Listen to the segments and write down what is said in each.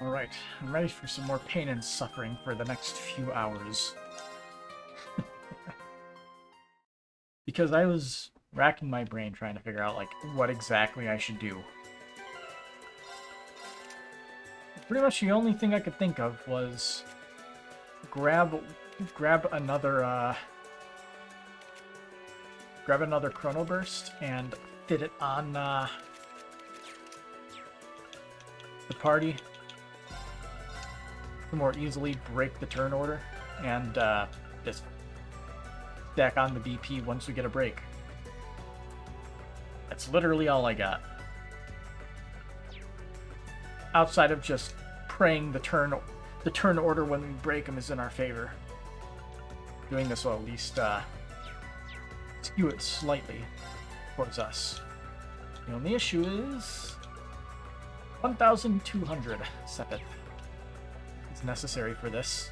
Alright, I'm ready for some more pain and suffering for the next few hours. Because I was racking my brain trying to figure out, like, what exactly I should do. Pretty much the only thing I could think of was grab another Chrono Burst and fit it on the party to more easily break the turn order and just stack on the BP once we get a break. That's literally all I got. Outside of just praying the turn order when we break them is in our favor. Doing this will at least skew it slightly towards us. The only issue is 1,200 Sepith is necessary for this.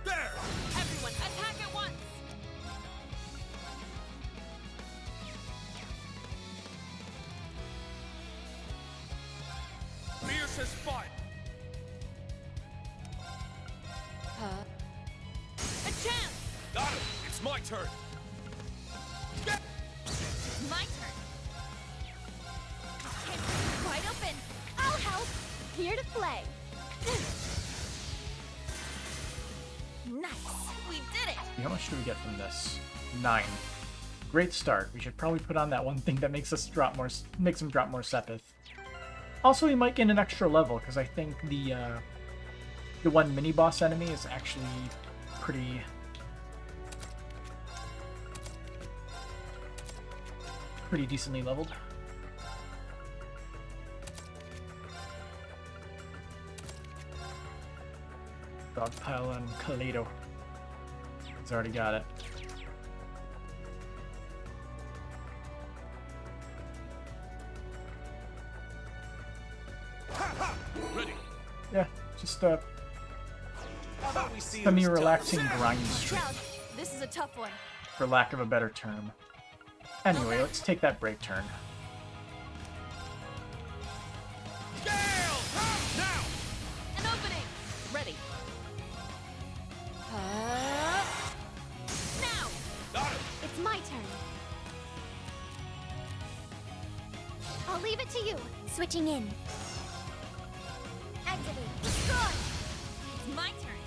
There! Everyone, attack at once! Fierce as fight! A chance! Got him! It's my turn! My turn. It's wide open. I'll help. Here to play. Nice. We did it. How much do we get from this? 9. Great start. We should probably put on that one thing that makes him drop more Sepith. Also, we might get an extra level because I think the one mini boss enemy is actually pretty decently leveled. Dogpile and Kaleido. He's already got it. Ready. Yeah, just How about we see semi-relaxing grind streak, Shroud, this is a tough one. for lack of a better term. Anyway, let's take that break turn. Gale! Now! An opening. Ready. Now. Got him! It's my turn. I'll leave it to you. Switching in. Activate. Destroy. It's my turn.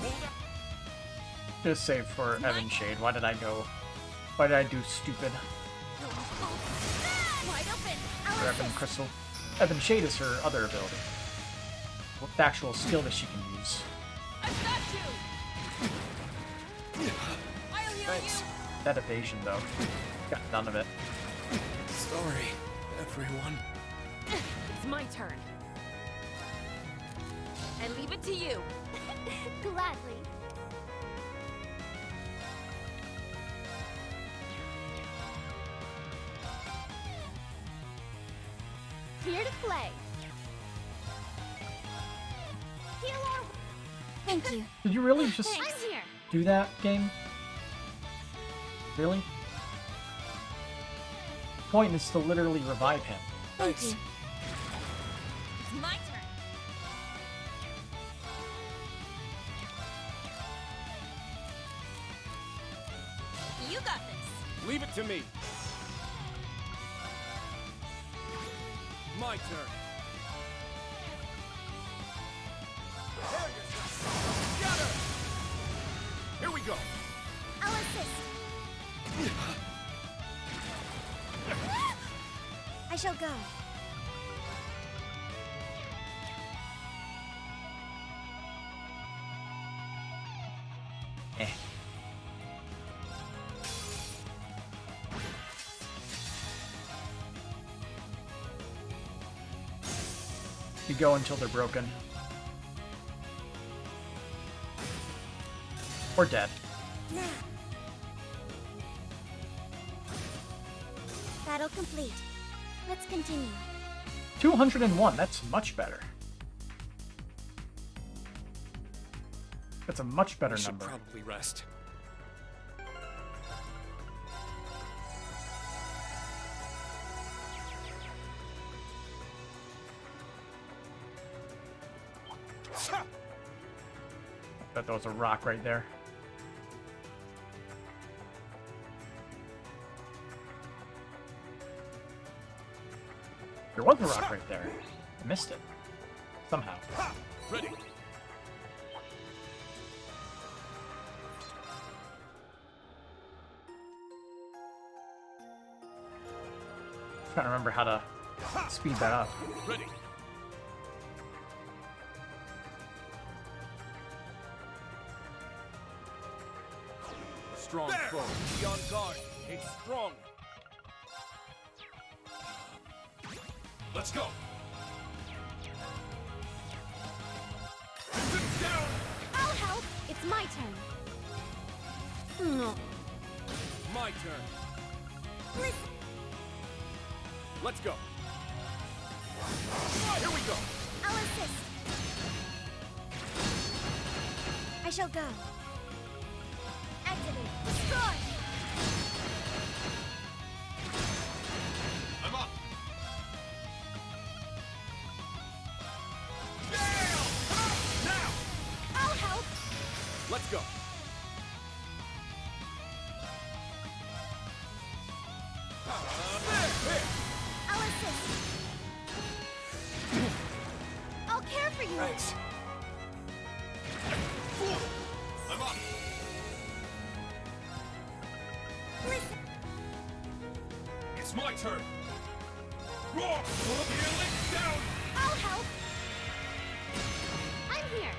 Hold up! Just save for Evan Shade. Why did I do stupid? Wide open. I'll For Evan assist. Crystal. Evan Shade is her other ability. What actual skill that she can use. I've got you! I'll heal Thanks. you! That evasion, though. Got none of it. Sorry, everyone. It's my turn. I leave it to you. Gladly. Here to play. Heal our... Thank you. Did you really just I'm here. do that, game? Really? Point is to literally revive him. Thank you. It's my turn. You got this. Leave it to me. My turn. Got her! Here we go. I'll assist. I shall go. Eh. You go until they're broken. Or dead. Now. Battle complete. Let's continue. 201, that's much better. That's a much better I should number. probably rest. Thought there was a rock right there. There was a rock right there. I missed it. Somehow. Ready. Trying to remember how to speed that up. Ready. Strong foe. Be on guard. It's strong. Let's go. Down. I'll help. It's my turn. My turn. Listen. Let's go. Here we go. I'll assist. I shall go. Activate. Destroy. I'm up. Down. Now. I'll help. Let's go. There. I'll assist. I'll care for you. Thanks. I'm up. Listen. It's my turn. Roar! Healing down. I'll help. I'm here.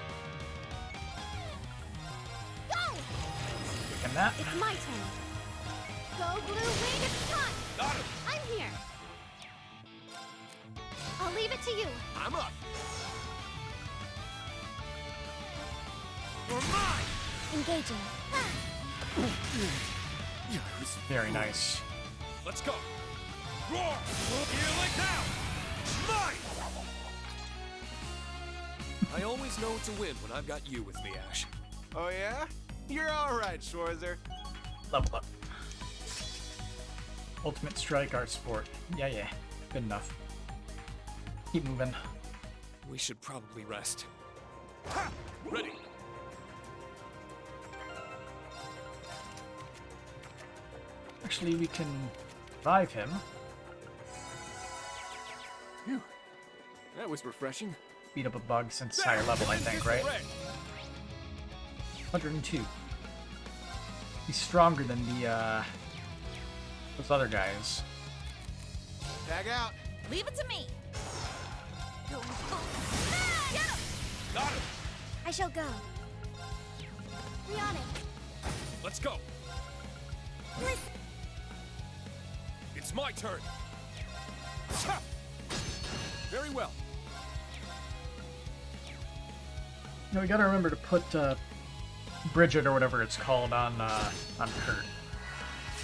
Go! Taking that. It's my turn. Go, Blue Wing, it's time! Got him. I'm here. I'll leave it to you. I'm up. You're mine. Engaging. Very nice. Let's go. Roar! Healing down. Mine. I always know to win when I've got you with me, Ash. Oh yeah? You're all right, Schwarzer. Level up. Ultimate Strike, Art Sport. Yeah. Good enough. Keep moving. We should probably rest. Ha! Ready. Actually, we can revive him. Phew. That was refreshing. Beat up a bug since higher level, I think, right? 102. He's stronger than the, those other guys. Tag out. Leave it to me. Going full. Get him! Got him. I shall go. Rihanna, Let's go. listen. It's my turn. Ha! Very well. You know, we gotta remember to put, Bridget, or whatever it's called, on Kurt.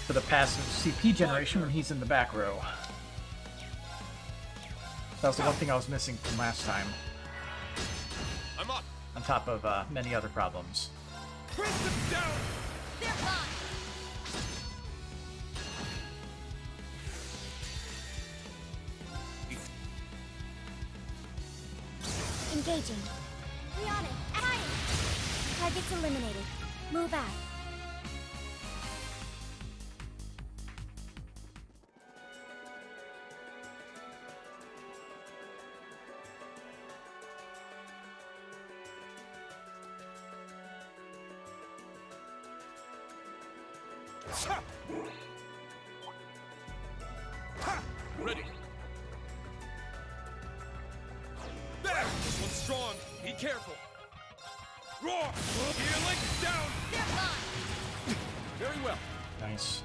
For the passive CP generation when he's in the back row. That was the one thing I was missing from last time. I'm up. On top of, many other problems. Bring them down. They're gone. Engaging. Rihanna, fire! Targets eliminated. Move out. Ha! Ha! Ready. There! This one's strong. Be careful. Roar! Healing down. They're gone. Very well. Nice.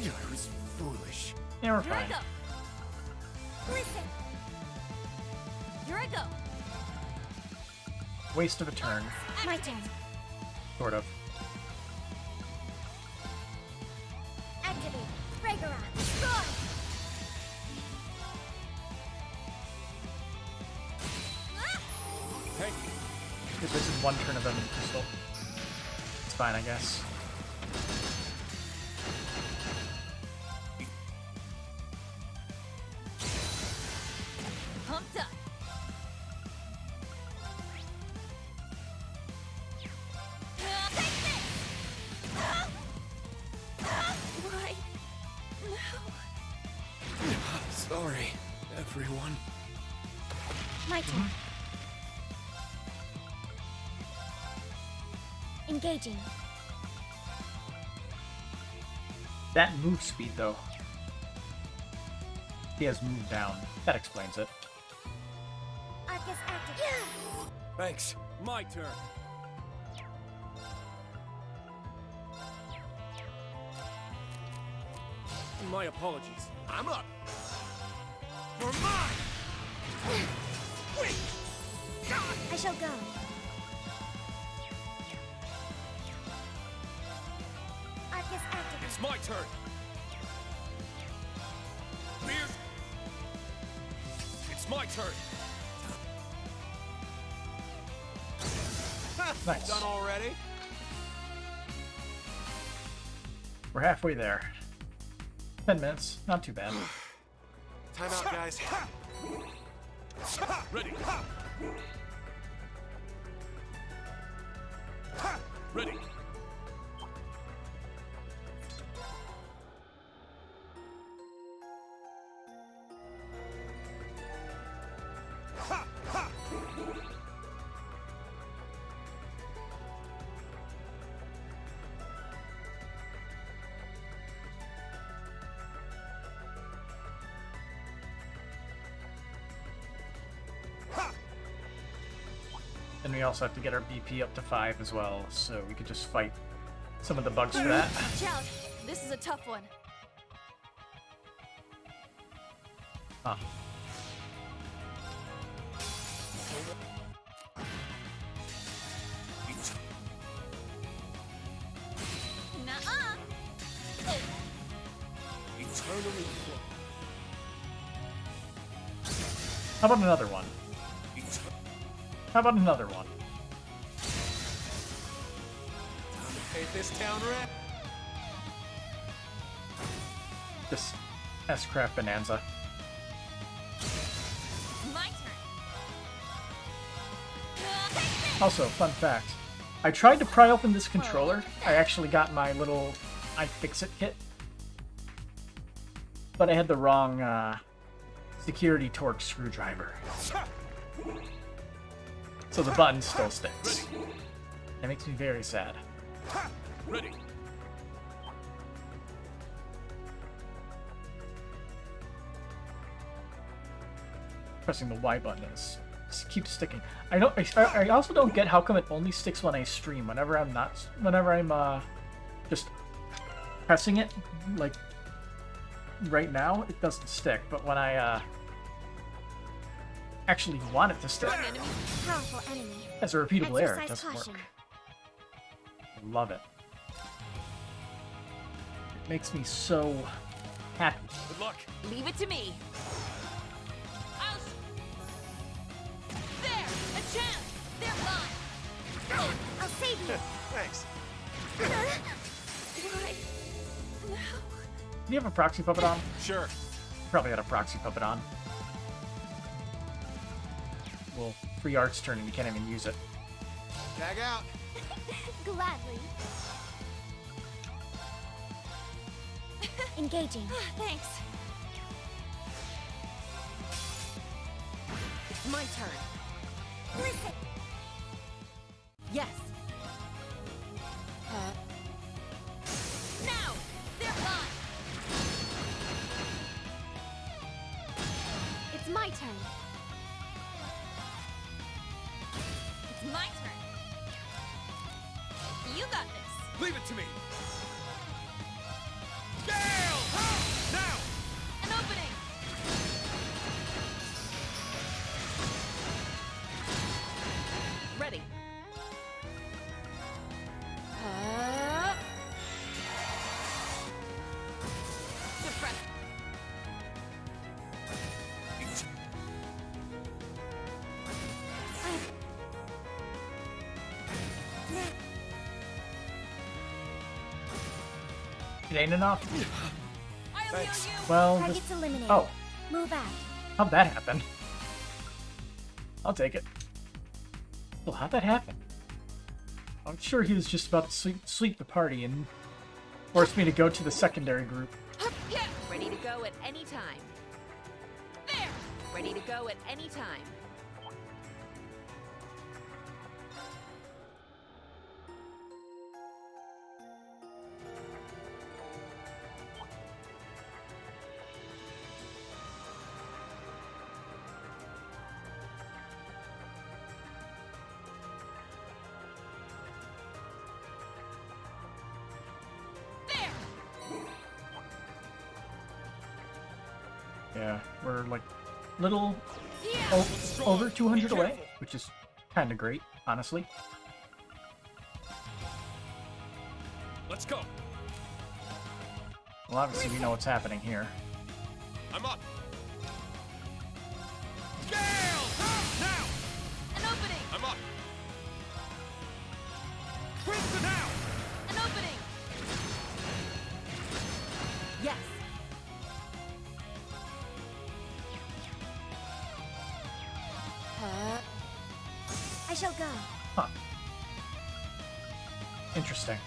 I was foolish. Yeah, we're Here I fine. go. Listen. Here I go. Waste of a turn. My turn. Sort of. Activate. Ragnarok. Destroy. Thank you. This is one turn of Evan Pistol. It's fine, I guess. Everyone. My turn. Engaging. That move speed, though. He has moved down. That explains it. Arcus active. Thanks. My turn. My apologies. I'm up. You're mine. Wait. I shall go. Arcus active. It's my turn. Beers. It's my turn. Nice. Done already? We're halfway there. 10 minutes. Not too bad. Time out, guys. Ready. Ready. And we also have to get our BP up to 5 as well, so we could just fight some of the bugs for that. Watch out. This is a tough one. Huh. Nuh-uh. Eternally flow. How about another one? How about another one? Hey, this town rat. This S-Craft Bonanza. My turn. Also, fun fact. I tried to pry open this controller. I actually got my little iFixit kit. But I had the wrong security torque screwdriver. So the button still sticks. That makes me very sad. Ready. Pressing the Y button is keeps sticking. I also don't get how come it only sticks when I stream. Whenever I'm just pressing it, like right now, it doesn't stick. But when I actually want it to stick Enemy. Powerful enemy. as a repeatable error, it Exercise doesn't caution. work. I love it. It makes me so happy. Good luck. Leave it to me. There! A chance! They're mine! I'll save you! Thanks. Why? No. Do you have a proxy puppet on? Sure. Probably had a proxy puppet on. Well, free art's turn and you can't even use it. Tag out. Gladly. Engaging. Thanks. It's my turn. Listen. Yes. Now! They're mine! It's my turn. It's my turn. You got this. Leave it to me. Gale! Now! An opening. Ready. Suppress. It ain't enough. I'll heal Thanks. you. Well, Target's eliminated. oh, Move out. how'd that happen? I'll take it. Well, how'd that happen? I'm sure he was just about to sweep the party and force me to go to the secondary group. Yeah. Ready to go at any time. There. Ready to go at any time. Yeah, we're like little Yeah. over 200 away, which is kind of great, honestly. Let's go. Well, obviously we know what's happening here. I'm up. Gale! Now! An opening. I'm up. Crimson now! An opening. Yes. I shall go. Huh. Interesting.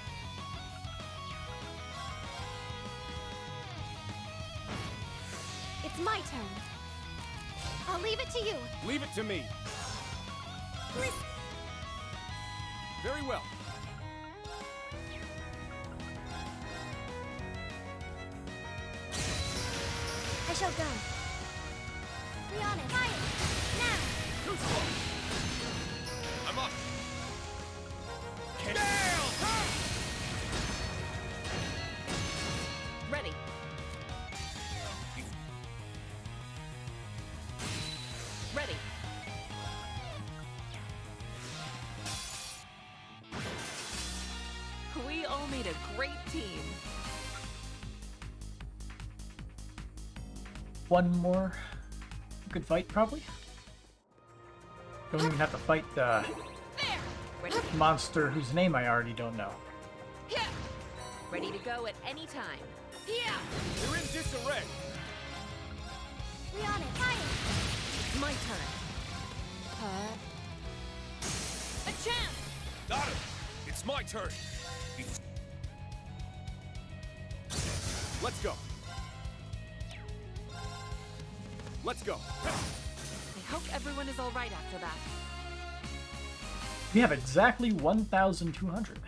It's my turn. I'll leave it to you. Leave it to me. Very well. I shall go. Be honest. Fire! Now! Too slow. I'm up. Gale! Ready. Ready. We all made a great team. One more good fight, probably. Don't even have to fight the There. Ready. monster whose name I already don't know. Yeah. Ready to go at any time. Yeah. You're in disarray. Be honest. Fire! It's my turn. A chance. Got it. It's my turn. Let's go. Let's go. I hope everyone is all right after that. We have exactly 1,200.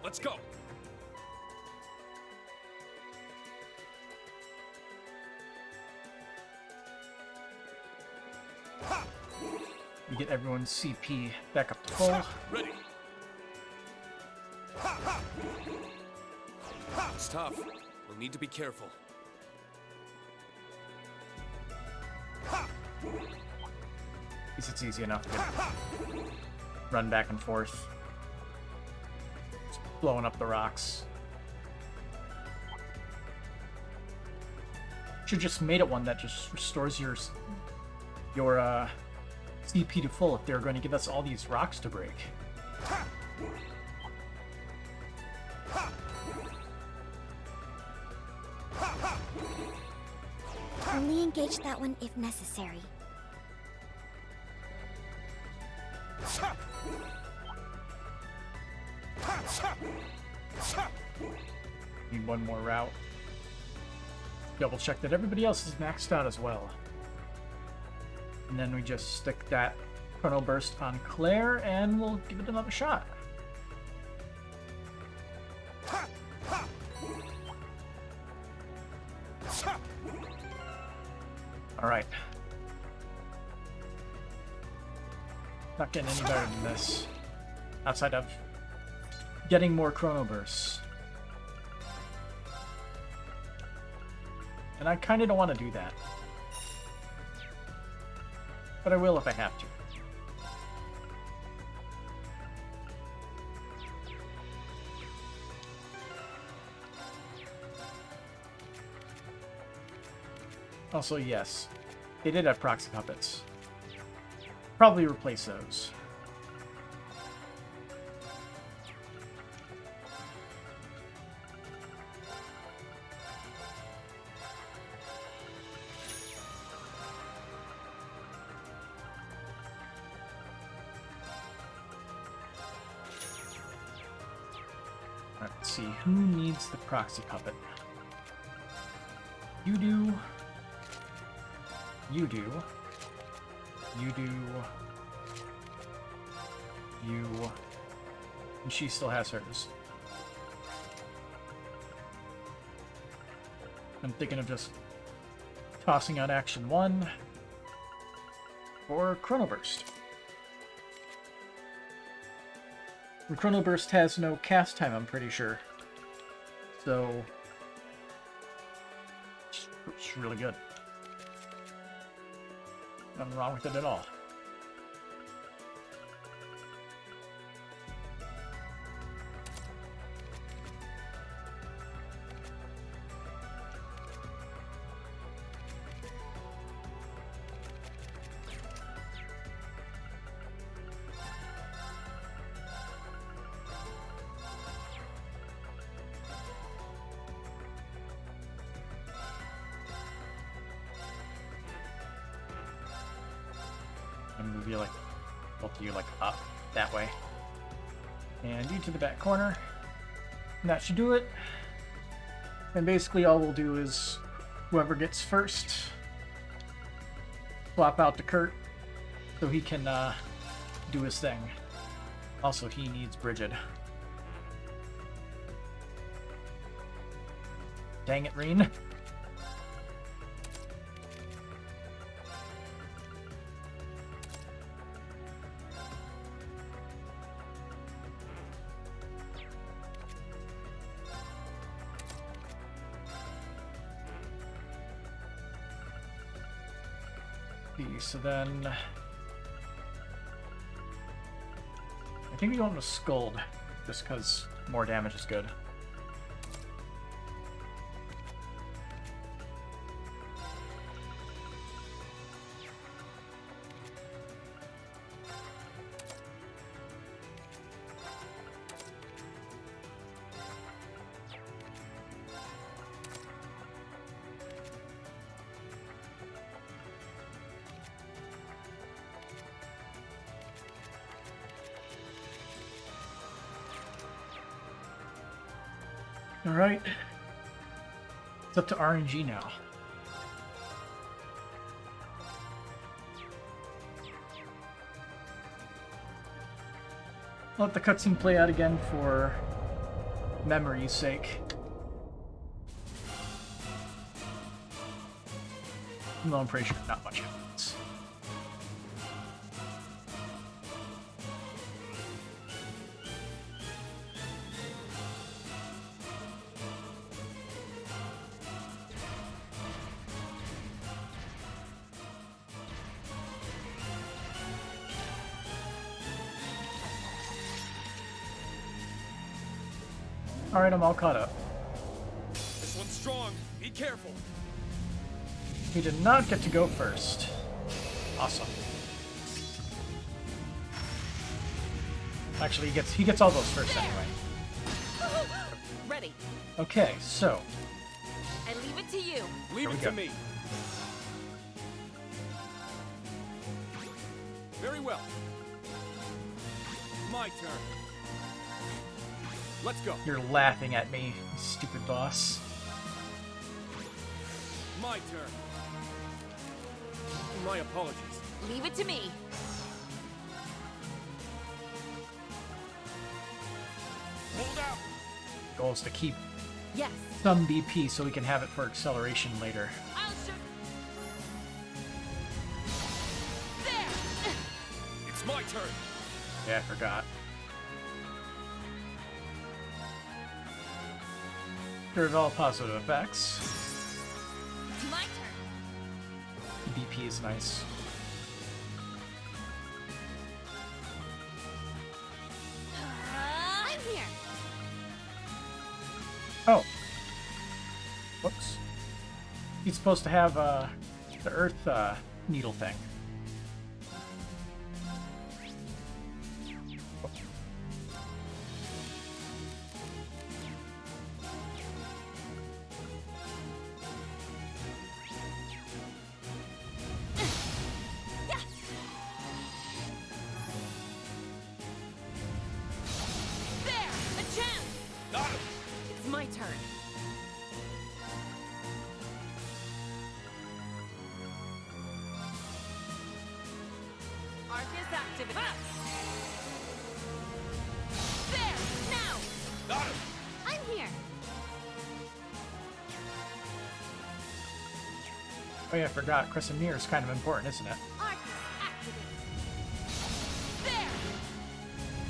Let's go. We get everyone's CP back up to full. Ready. It's tough. We'll need to be careful. At least it's easy enough to run back and forth. Just blowing up the rocks. Should just made it one that just restores your CP to full if they're going to give us all these rocks to break. Only engage that one if necessary. Need one more route. Double check that everybody else is maxed out as well. And then we just stick that Chrono Burst on Claire and we'll give it another shot. Alright. Not getting any better than this. Outside of getting more Chrono Bursts. And I kind of don't want to do that. But I will if I have to. Also, yes, they did have proxy puppets. Probably replace those. Alright, let's see. Who needs the proxy puppet? You do. You do. You do. You. And she still has hers. I'm thinking of just tossing out Action 1 for Chrono Burst. And Chrono Burst has no cast time, I'm pretty sure. So, it's really good. Nothing wrong with it at all. And move you like, both of you like up that way. And you to the back corner. And that should do it. And basically all we'll do is whoever gets first, swap out to Kurt so he can do his thing. Also, he needs Bridget. Dang it, Reen. So then, I think we go into Scold, just because more damage is good. Alright. It's up to RNG now. Let the cutscene play out again for memory's sake. Even though I'm pretty sure not much happens. Alright, I'm all caught up. This one's strong. Be careful. He did not get to go first. Awesome. Actually, he gets all those first anyway. Ready. Okay, so I leave it to you. Leave we it go. to me. Very well. My turn. Let's go. you're laughing at me, you stupid boss. My turn. My apologies. Leave it to me. Hold out. Goal is to keep Yes. some BP so we can have it for acceleration later. I'll show. There. It's my turn. Yeah, I forgot. Curve all positive effects. It's my turn. BP is nice. I'm here. Oh. Whoops. He's supposed to have the Earth needle thing. There. A chance. Got him. It's my turn. activate. There! Now! Got him! I'm here. Oh yeah, I forgot. Crescent Mirror is kind of important, isn't it? Arcus, activate. There!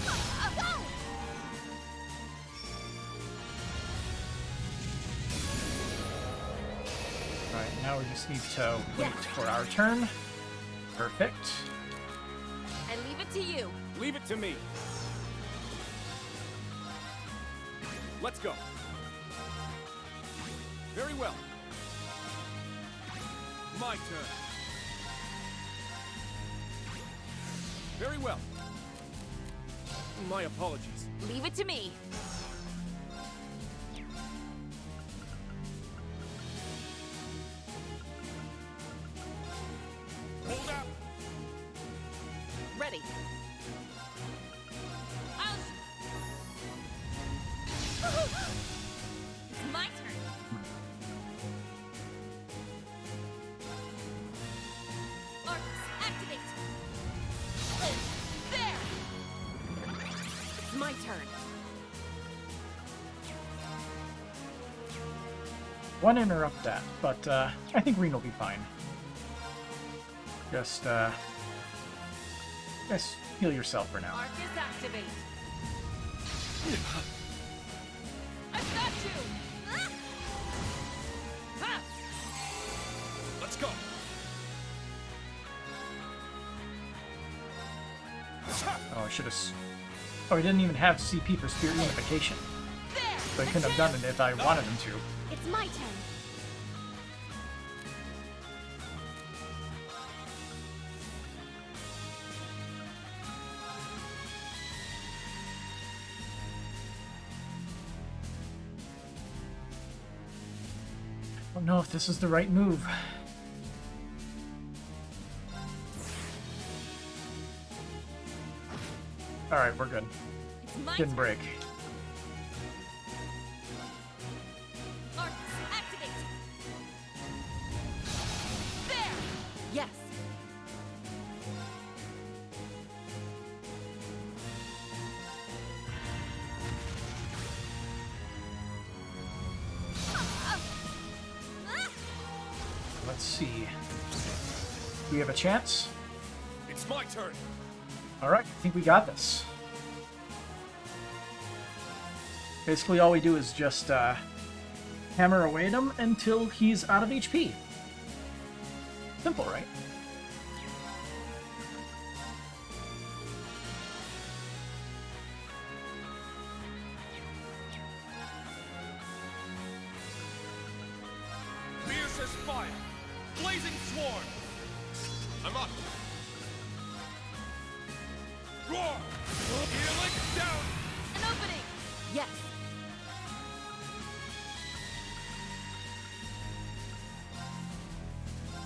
Go! Alright, now we just need to wait Yeah. for our turn. Perfect. I leave it to you. Leave it to me. Let's go. Very well. My turn. Very well. My apologies. Leave it to me. Hold up. Ready. It's my turn. Arcus, activate. There! It's my turn. Want to interrupt that, but I think Reen will be fine. Just heal yourself for now. Arcus, activate. I've got you! Ah! Let's go. Oh, I should have. Oh, he didn't even have CP for Spirit Unification, There! so I couldn't have done it if I wanted him to. It's my turn. I don't know if this is the right move. Alright, we're good. It's my Didn't turn. break. Arcus, activate. There! Yes. Let's see. Do we have a chance? It's my turn. Alright, I think we got this. Basically, all we do is just hammer away at him until he's out of HP. Simple, right? Fierce as fire. Blazing sworn. I'm up. Roar. Healing down. An opening! Yes.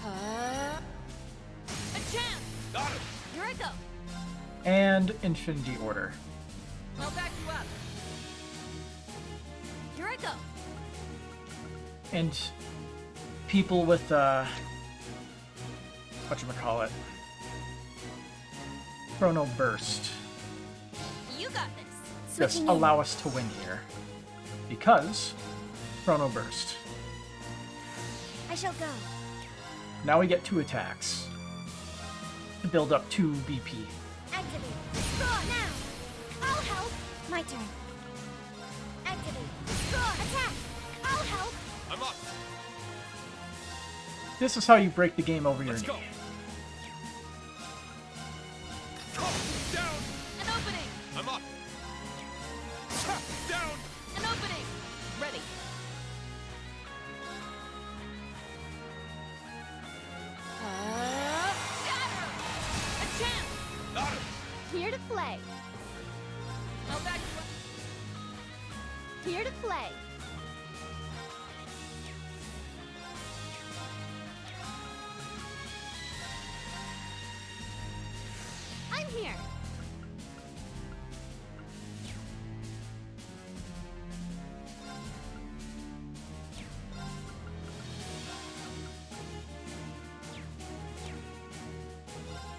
A chance! Got him. Here I go. And Infinity Order. I'll back you up. Here I go. And people with, whatchamacallit, Chrono Burst. You got this. Just Switching in. allow us to win here. Because Chrono Burst. I shall go. Now we get 2 attacks. To build up 2 BP. Activate. Draw now. I'll help. My turn. Activate. Draw. Attack. I'll help. I'm up. This is how you break the game over your Let's knee. go. Down. An opening! I'm up. Down. An opening! Ready. Shatter! A chance! Got him. Here to play. I'll back you up. Here to play. I'm here.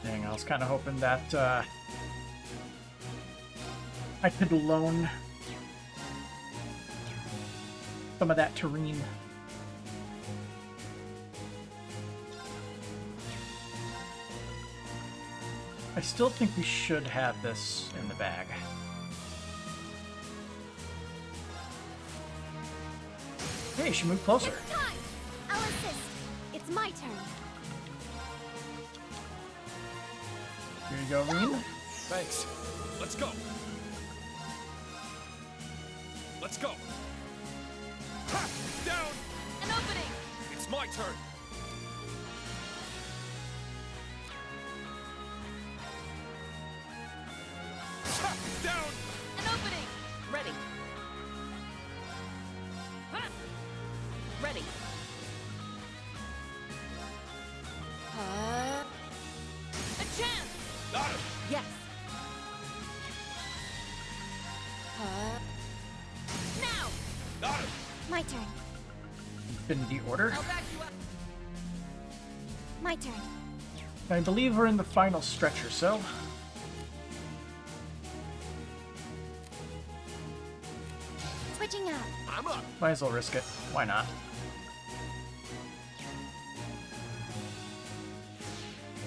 Dang, I was kind of hoping that I could loan some of that terrain. I still think we should have this in the bag. Hey, she moved closer. It's time! I'll assist. It's my turn. Here you go, Reen. Thanks. Let's go. Let's go. Ha! Down. An opening! It's my turn. Ha! Down. An opening! Ready. Ha! Ready. A chance! Got him. Yes. Now! Got him. My turn. Infinity Order. I'll back you up. My turn. I believe we're in the final stretch or so. Switching up. I'm up. Might as well risk it. Why not?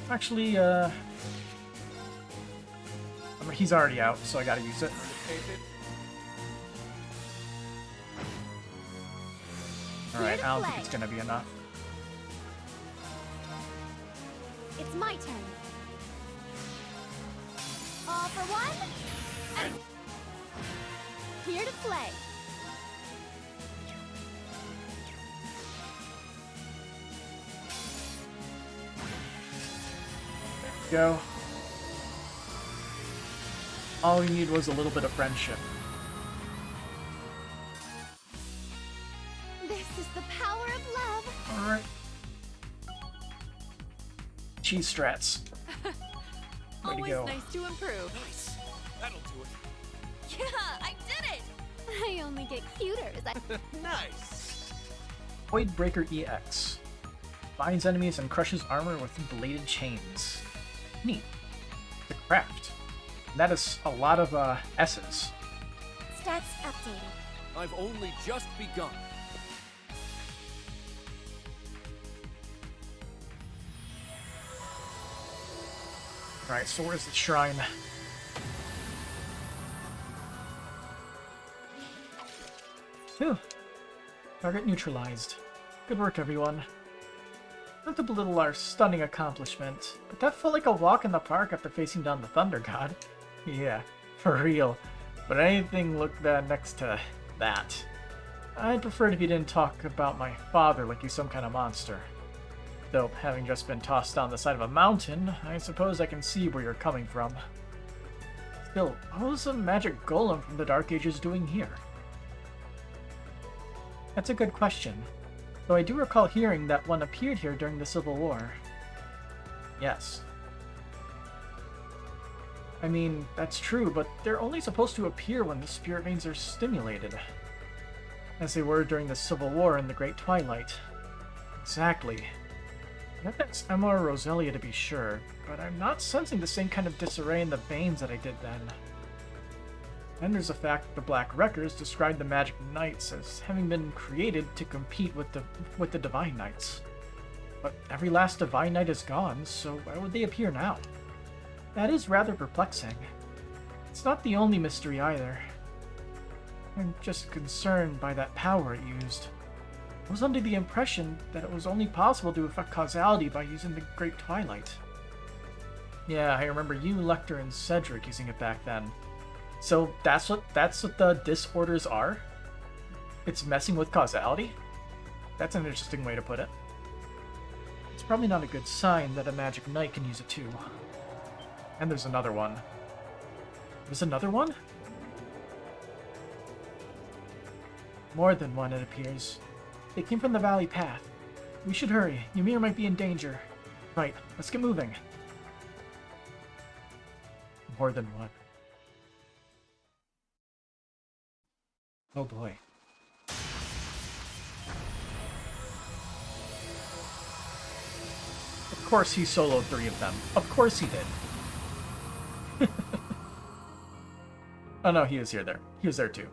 Actually, I mean, he's already out, so I gotta use it. Tape it. Alright, I don't think it's gonna be enough. It's my turn. All for one. And here to play. Go. All we need was a little bit of friendship. This is the power of love. Alright. Cheese strats. Way to Always go. nice to improve. Nice. That'll do it. Yeah, I did it! I only get cuter as I... Nice. Void Breaker EX. Binds enemies and crushes armor with bladed chains. Neat. The craft. That is a lot of S's. Stats updated. I've only just begun. Alright, so where's the shrine? Phew. Target neutralized. Good work, everyone. Not to belittle our stunning accomplishment, but that felt like a walk in the park after facing down the Thunder God. Yeah, for real. But anything looked bad next to that. I'd prefer it if you didn't talk about my father like he's some kind of monster. Though, having just been tossed down the side of a mountain, I suppose I can see where you're coming from. Still, what was a magic golem from the Dark Ages doing here? That's a good question, though I do recall hearing that one appeared here during the Civil War. Yes. I mean, that's true, but they're only supposed to appear when the spirit veins are stimulated. As they were during the Civil War in the Great Twilight. Exactly. I bet that's Emma or Roselia to be sure, but I'm not sensing the same kind of disarray in the veins that I did then. And there's the fact that the Black Wreckers described the Magic Knights as having been created to compete with the Divine Knights. But every last Divine Knight is gone, so why would they appear now? That is rather perplexing. It's not the only mystery either. I'm just concerned by that power it used. I was under the impression that it was only possible to affect causality by using the Great Twilight. Yeah, I remember you, Lecter, and Cedric using it back then. So that's what the disorders are? It's messing with causality? That's an interesting way to put it. It's probably not a good sign that a Magic Knight can use it too. And there's another one. There's another one? More than one, it appears. They came from the Valley Path. We should hurry. Ymir might be in danger. Right, let's get moving. More than one. Oh boy. course he soloed 3 of them. Of course he did. Oh no, he was there. He was there too.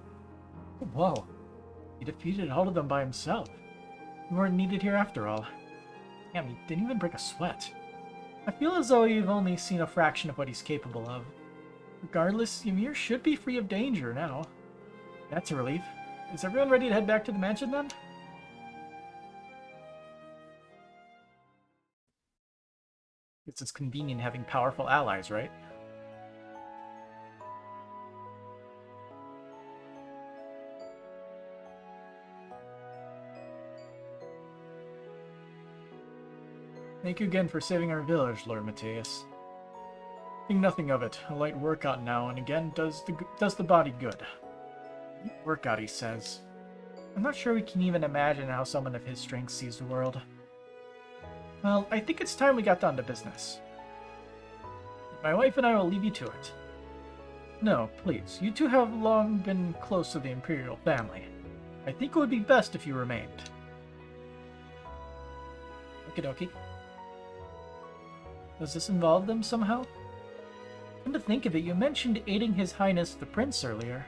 Whoa. He defeated all of them by himself. We weren't needed here after all. Damn, he didn't even break a sweat. I feel as though you've only seen a fraction of what he's capable of. Regardless, Ymir should be free of danger now. That's a relief. Is everyone ready to head back to the mansion then? It's convenient having powerful allies, right? Thank you again for saving our village, Lord Matthias. Think nothing of it. A light workout now and again does the body good. Workout, he says. I'm not sure we can even imagine how someone of his strength sees the world. Well, I think it's time we got down to business. My wife and I will leave you to it. No, please. You two have long been close to the Imperial family. I think it would be best if you remained. Okie dokie. Does this involve them somehow? Come to think of it, you mentioned aiding His Highness the Prince earlier.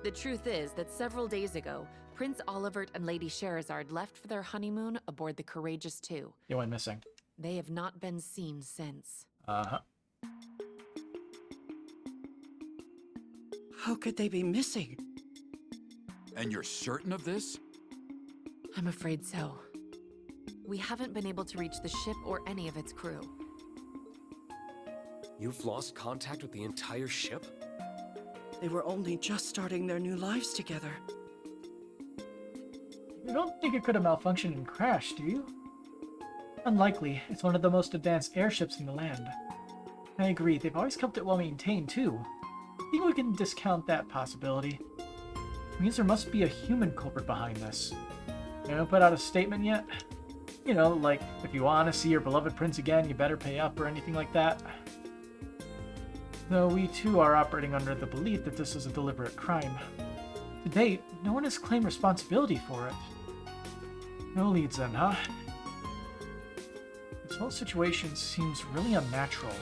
The truth is that several days ago, Prince Olivert and Lady Sherazard left for their honeymoon aboard the Courageous II. You went missing. They have not been seen since. Uh-huh. How could they be missing? And you're certain of this? I'm afraid so. We haven't been able to reach the ship or any of its crew. You've lost contact with the entire ship? They were only just starting their new lives together. You don't think it could have malfunctioned and crashed, do you? Unlikely. It's one of the most advanced airships in the land. I agree, they've always kept it well maintained, too. I think we can discount that possibility. It means there must be a human culprit behind this. You haven't put out a statement yet? You know, like, if you want to see your beloved prince again, you better pay up or anything like that. Though we too are operating under the belief that this is a deliberate crime. To date, no one has claimed responsibility for it. No leads then, huh? This whole situation seems really unnatural.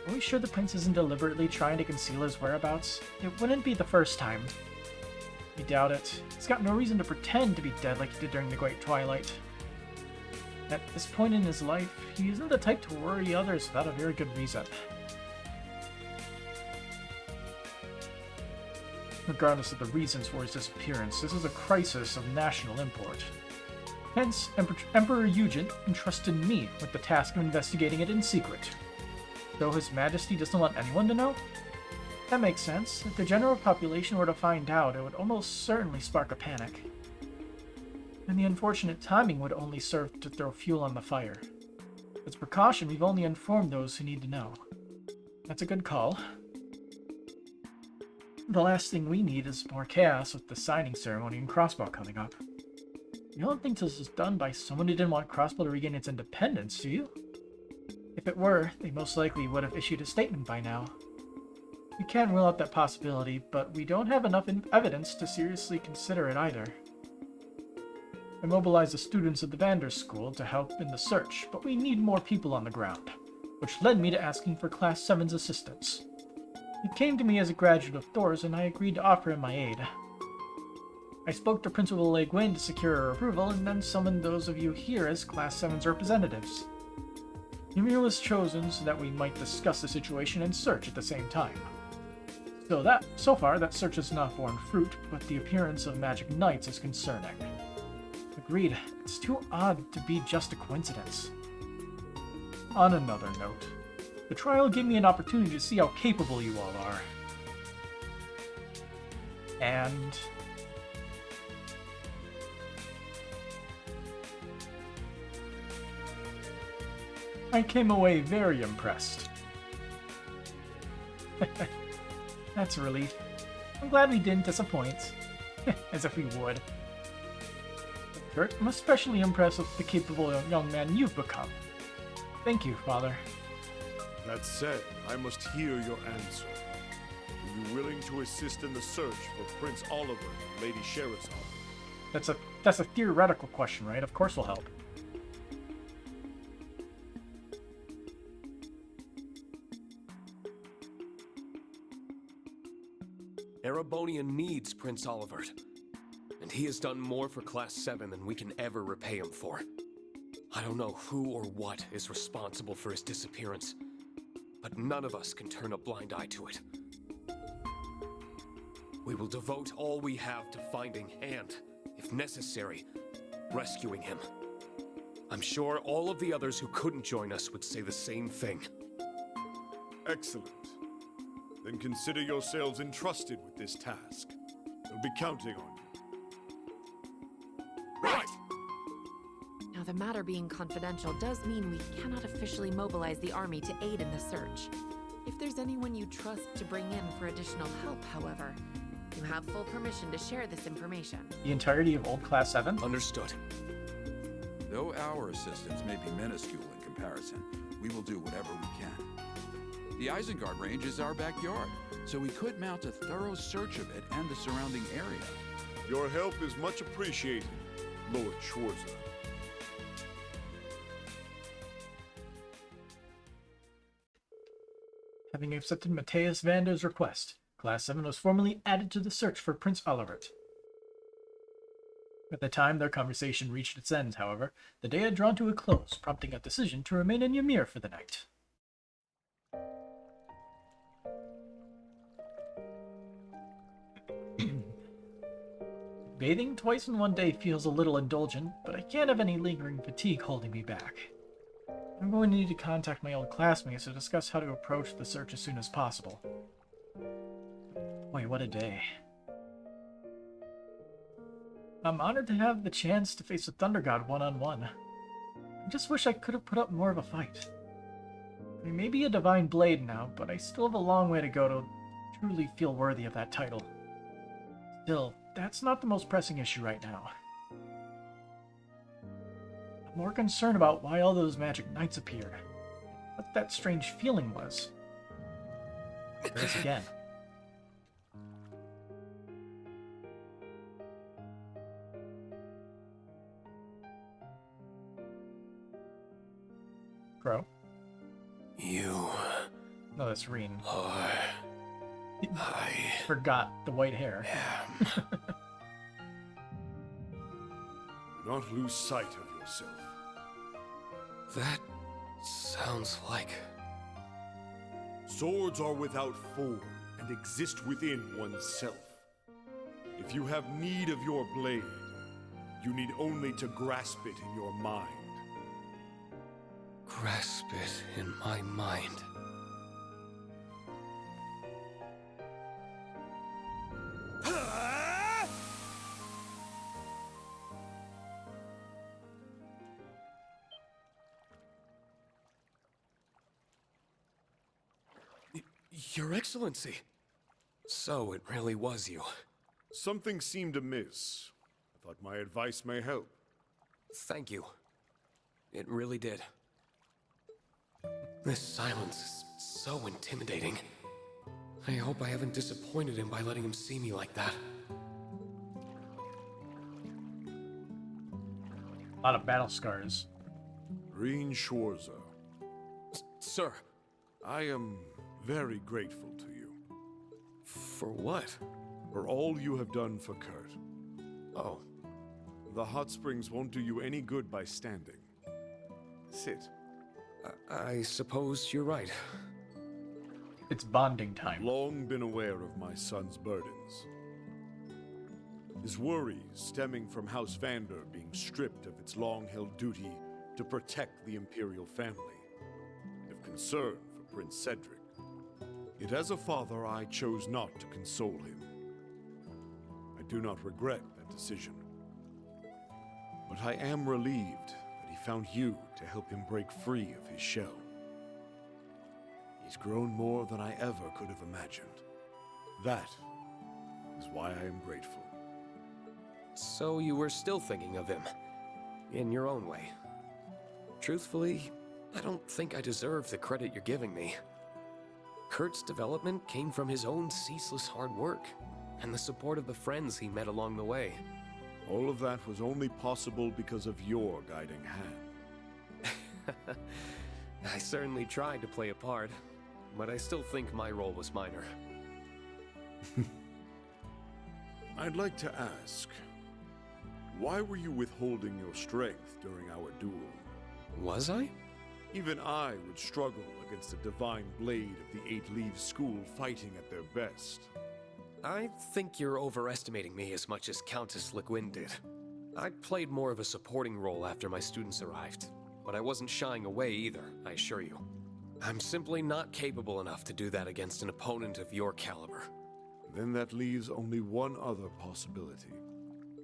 Are we sure the prince isn't deliberately trying to conceal his whereabouts? It wouldn't be the first time. I doubt it. He's got no reason to pretend to be dead like he did during the Great Twilight. At this point in his life, he isn't the type to worry others without a very good reason. Regardless of the reasons for his disappearance, this is a crisis of national import. Hence, Emperor Eugen entrusted me with the task of investigating it in secret. Though His Majesty doesn't want anyone to know? That makes sense. If the general population were to find out, it would almost certainly spark a panic. And the unfortunate timing would only serve to throw fuel on the fire. As precaution, we've only informed those who need to know. That's a good call. The last thing we need is more chaos with the signing ceremony and Crossbow coming up. You don't think this was done by someone who didn't want Crossbow to regain its independence, do you? If it were, they most likely would have issued a statement by now. We can't rule out that possibility, but we don't have enough evidence to seriously consider it either. I mobilized the students of the Vander School to help in the search, but we need more people on the ground, which led me to asking for Class 7's assistance. He came to me as a graduate of Thor's, and I agreed to offer him my aid. I spoke to Principal Le Guin to secure her approval, and then summoned those of you here as Class 7's representatives. Ymir was chosen so that we might discuss the situation and search at the same time. So far, that search has not borne fruit, but the appearance of magic knights is concerning. Agreed, it's too odd to be just a coincidence. On another note, the trial gave me an opportunity to see how capable you all are. And I came away very impressed. That's a relief. I'm glad we didn't disappoint. As if we would. Kurt, I'm especially impressed with the capable young man you've become. Thank you, Father. That said, I must hear your answer. Are you willing to assist in the search for Prince Oliver and Lady Sherazade? That's a theoretical question, right? Of course we'll help. Erebonia needs Prince Olivert, and he has done more for Class 7 than we can ever repay him for. I don't know who or what is responsible for his disappearance, but none of us can turn a blind eye to it. We will devote all we have to finding and, if necessary, rescuing him. I'm sure all of the others who couldn't join us would say the same thing. Excellent. Then consider yourselves entrusted with this task. We'll be counting on you. Right! Now, the matter being confidential does mean we cannot officially mobilize the army to aid in the search. If there's anyone you trust to bring in for additional help, however, you have full permission to share this information. The entirety of old Class 7? Understood. Though our assistance may be minuscule in comparison, we will do whatever we can. The Isengard Range is our backyard, so we could mount a thorough search of it and the surrounding area. Your help is much appreciated, Lord Schwarzer. Having accepted Matthias Vander's request, Class 7 was formally added to the search for Prince Olivert. At the time their conversation reached its end, however, the day had drawn to a close, prompting a decision to remain in Ymir for the night. Bathing twice in one day feels a little indulgent, but I can't have any lingering fatigue holding me back. I'm going to need to contact my old classmates to discuss how to approach the search as soon as possible. Boy, what a day. I'm honored to have the chance to face a Thunder God one-on-one. I just wish I could have put up more of a fight. I may be a Divine Blade now, but I still have a long way to go to truly feel worthy of that title. Still, that's not the most pressing issue right now. I'm more concerned about why all those magic knights appeared. What that strange feeling was. There it is again. Crow? You No, that's Reen. are... I Forgot the white hair. am... Do not lose sight of yourself. That sounds like... Swords are without form and exist within oneself. If you have need of your blade, you need only to grasp it in your mind. grasp it in my mind. Your Excellency! So it really was you. Something seemed amiss. I thought my advice may help. Thank you. It really did. This silence is so intimidating. I hope I haven't disappointed him by letting him see me like that. A lot of battle scars. Reen Schwarzer, Sir, I am very grateful to you for what? for all you have done for Kurt. Oh, The hot springs won't do you any good by standing. Sit. I suppose you're right. It's bonding time. Long been aware of my son's burdens. His worries stemming from House Vander being stripped of its long-held duty to protect the Imperial family, and of concern for Prince Cedric. Yet as a father, I chose not to console him. I do not regret that decision. But I am relieved that he found you to help him break free of his shell. He's grown more than I ever could have imagined. That is why I am grateful. So you were still thinking of him, in your own way. Truthfully, I don't think I deserve the credit you're giving me. Kurt's development came from his own ceaseless hard work, and the support of the friends he met along the way. All of that was only possible because of your guiding hand. I certainly tried to play a part, but I still think my role was minor. I'd like to ask, why were you withholding your strength during our duel? Was I? Even I would struggle against the divine blade of the Eight Leaves School fighting at their best. I think you're overestimating me as much as Countess Le Guin did. I played more of a supporting role after my students arrived, but I wasn't shying away either, I assure you. I'm simply not capable enough to do that against an opponent of your caliber. Then that leaves only one other possibility.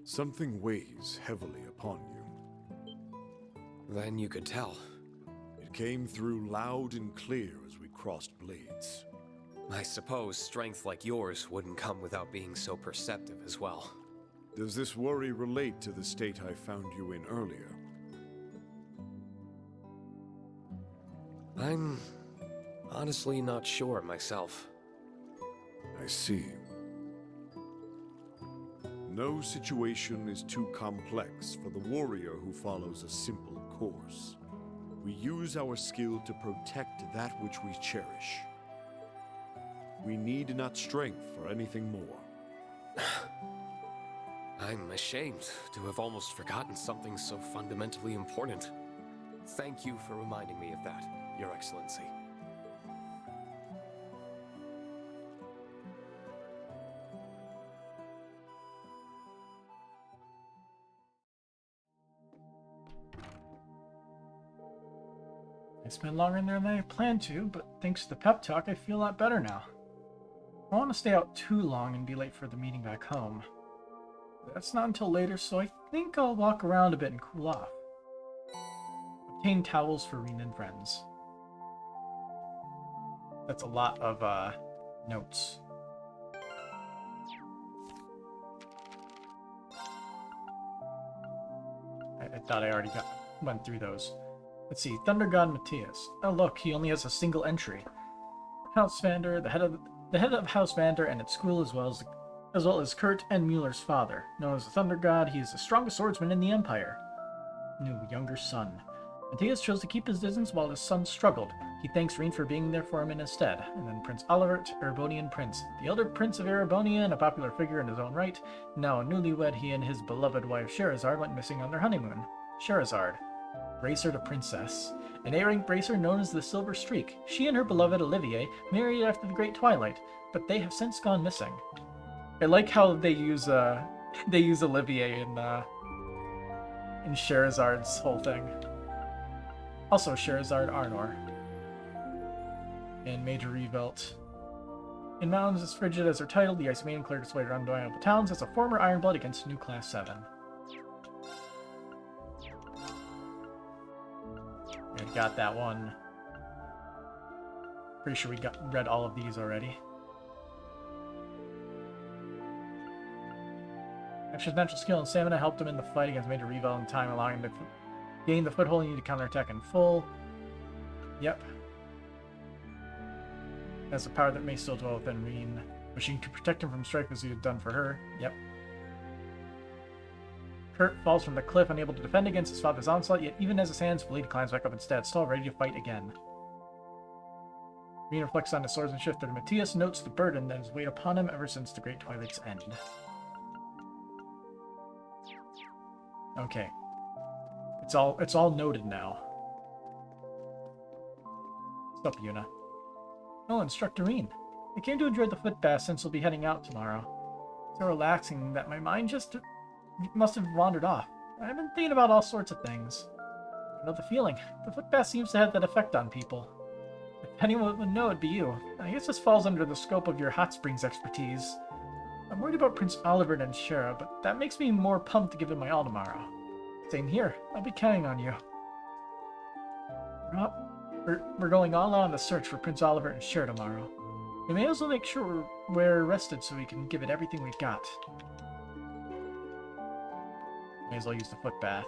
Something weighs heavily upon you. Then you could tell. It came through loud and clear as we crossed blades. I suppose strength like yours wouldn't come without being so perceptive as well. Does this worry relate to the state I found you in earlier? I'm honestly not sure myself. I see. No situation is too complex for the warrior who follows a simple course. We use our skill to protect that which we cherish. We need not strength for anything more. I'm ashamed to have almost forgotten something so fundamentally important. Thank you for reminding me of that, Your Excellency. I spent longer in there than I planned to, but thanks to the pep talk, I feel a lot better now. I don't want to stay out too long and be late for the meeting back home. That's not until later, so I think I'll walk around a bit and cool off. Obtain towels for Reen and friends. That's a lot of notes. I thought I already went through those. Let's see, Thunder God Matthias. Oh look, he only has a single entry. House Vander, the head of House Vander and its school, as well as Kurt and Mueller's father. Known as the Thunder God, he is the strongest swordsman in the Empire. New younger son. Matthias chose to keep his distance while his son struggled. He thanks Reen for being there for him in his stead. And then Prince Olivert, Erebonian Prince. The elder Prince of Erebonia and a popular figure in his own right. Now newlywed, he and his beloved wife Sherazard went missing on their honeymoon. Sherazard. Bracer to Princess. An A-rank bracer known as the Silver Streak. She and her beloved Olivier married after the Great Twilight, but they have since gone missing. I like how they use Olivier in Sherazard's whole thing. Also Sherazard Arnor. And Major Revolt. In mountains as frigid as her title, the Ice Maiden cleared its way around the towns as a former Ironblood against new Class 7. I got that one. Pretty sure we read all of these already. Ash's natural skill and stamina helped him in the fight against Major Revel in time, allowing him to gain the foothold he needed to counterattack in full. Yep. Has a power that may still dwell within Reen, wishing to protect him from strike as he had done for her. Yep. Kurt falls from the cliff, unable to defend against his father's onslaught, yet even as his hands bleed, climbs back up instead, still ready to fight again. Reen reflects on his swordsman shifter, and Matthias notes the burden that has weighed upon him ever since the Great Twilight's end. Okay. It's all noted now. What's up, Yuna? Oh, Instructor Reen. I came to enjoy the foot bath since we'll be heading out tomorrow. So relaxing that my mind just must have wandered off. I've been thinking about all sorts of things. I know the feeling. The foot bath seems to have that effect on people. If anyone would know, it'd be you. I guess this falls under the scope of your hot springs expertise. I'm worried about Prince Olivert and Shara, but that makes me more pumped to give it my all tomorrow. Same here. I'll be counting on you. We're going all out on the search for Prince Olivert and Shara tomorrow. We may as well make sure we're rested so we can give it everything we've got. May as well use the foot bath.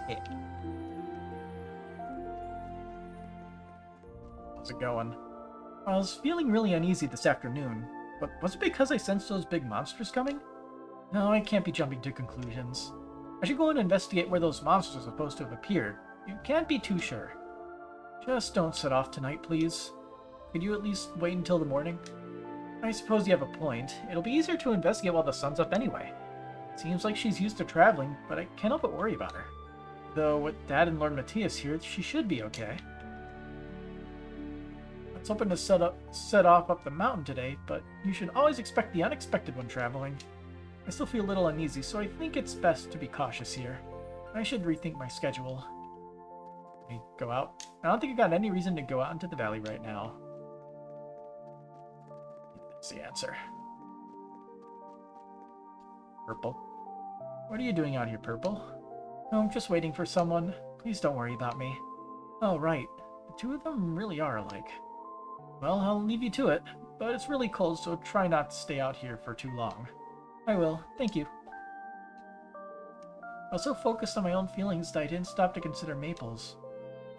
Yeah. How's it going? I was feeling really uneasy this afternoon. But was it because I sensed those big monsters coming? No, I can't be jumping to conclusions. I should go and investigate where those monsters are supposed to have appeared. You can't be too sure. Just don't set off tonight, please. Could you at least wait until the morning? I suppose you have a point. It'll be easier to investigate while the sun's up anyway. Seems like she's used to traveling, but I can't help but worry about her. Though with Dad and Lord Matthias here, she should be okay. I was hoping to set off up the mountain today, but you should always expect the unexpected when traveling. I still feel a little uneasy, so I think it's best to be cautious here. I should rethink my schedule. Let me go out. I don't think I got any reason to go out into the valley right now. That's the answer. Purple. What are you doing out here, Purple? Oh, I'm just waiting for someone. Please don't worry about me. Oh, right. The two of them really are alike. Well, I'll leave you to it, but it's really cold, so try not to stay out here for too long. I will. Thank you. I was so focused on my own feelings that I didn't stop to consider Maple's.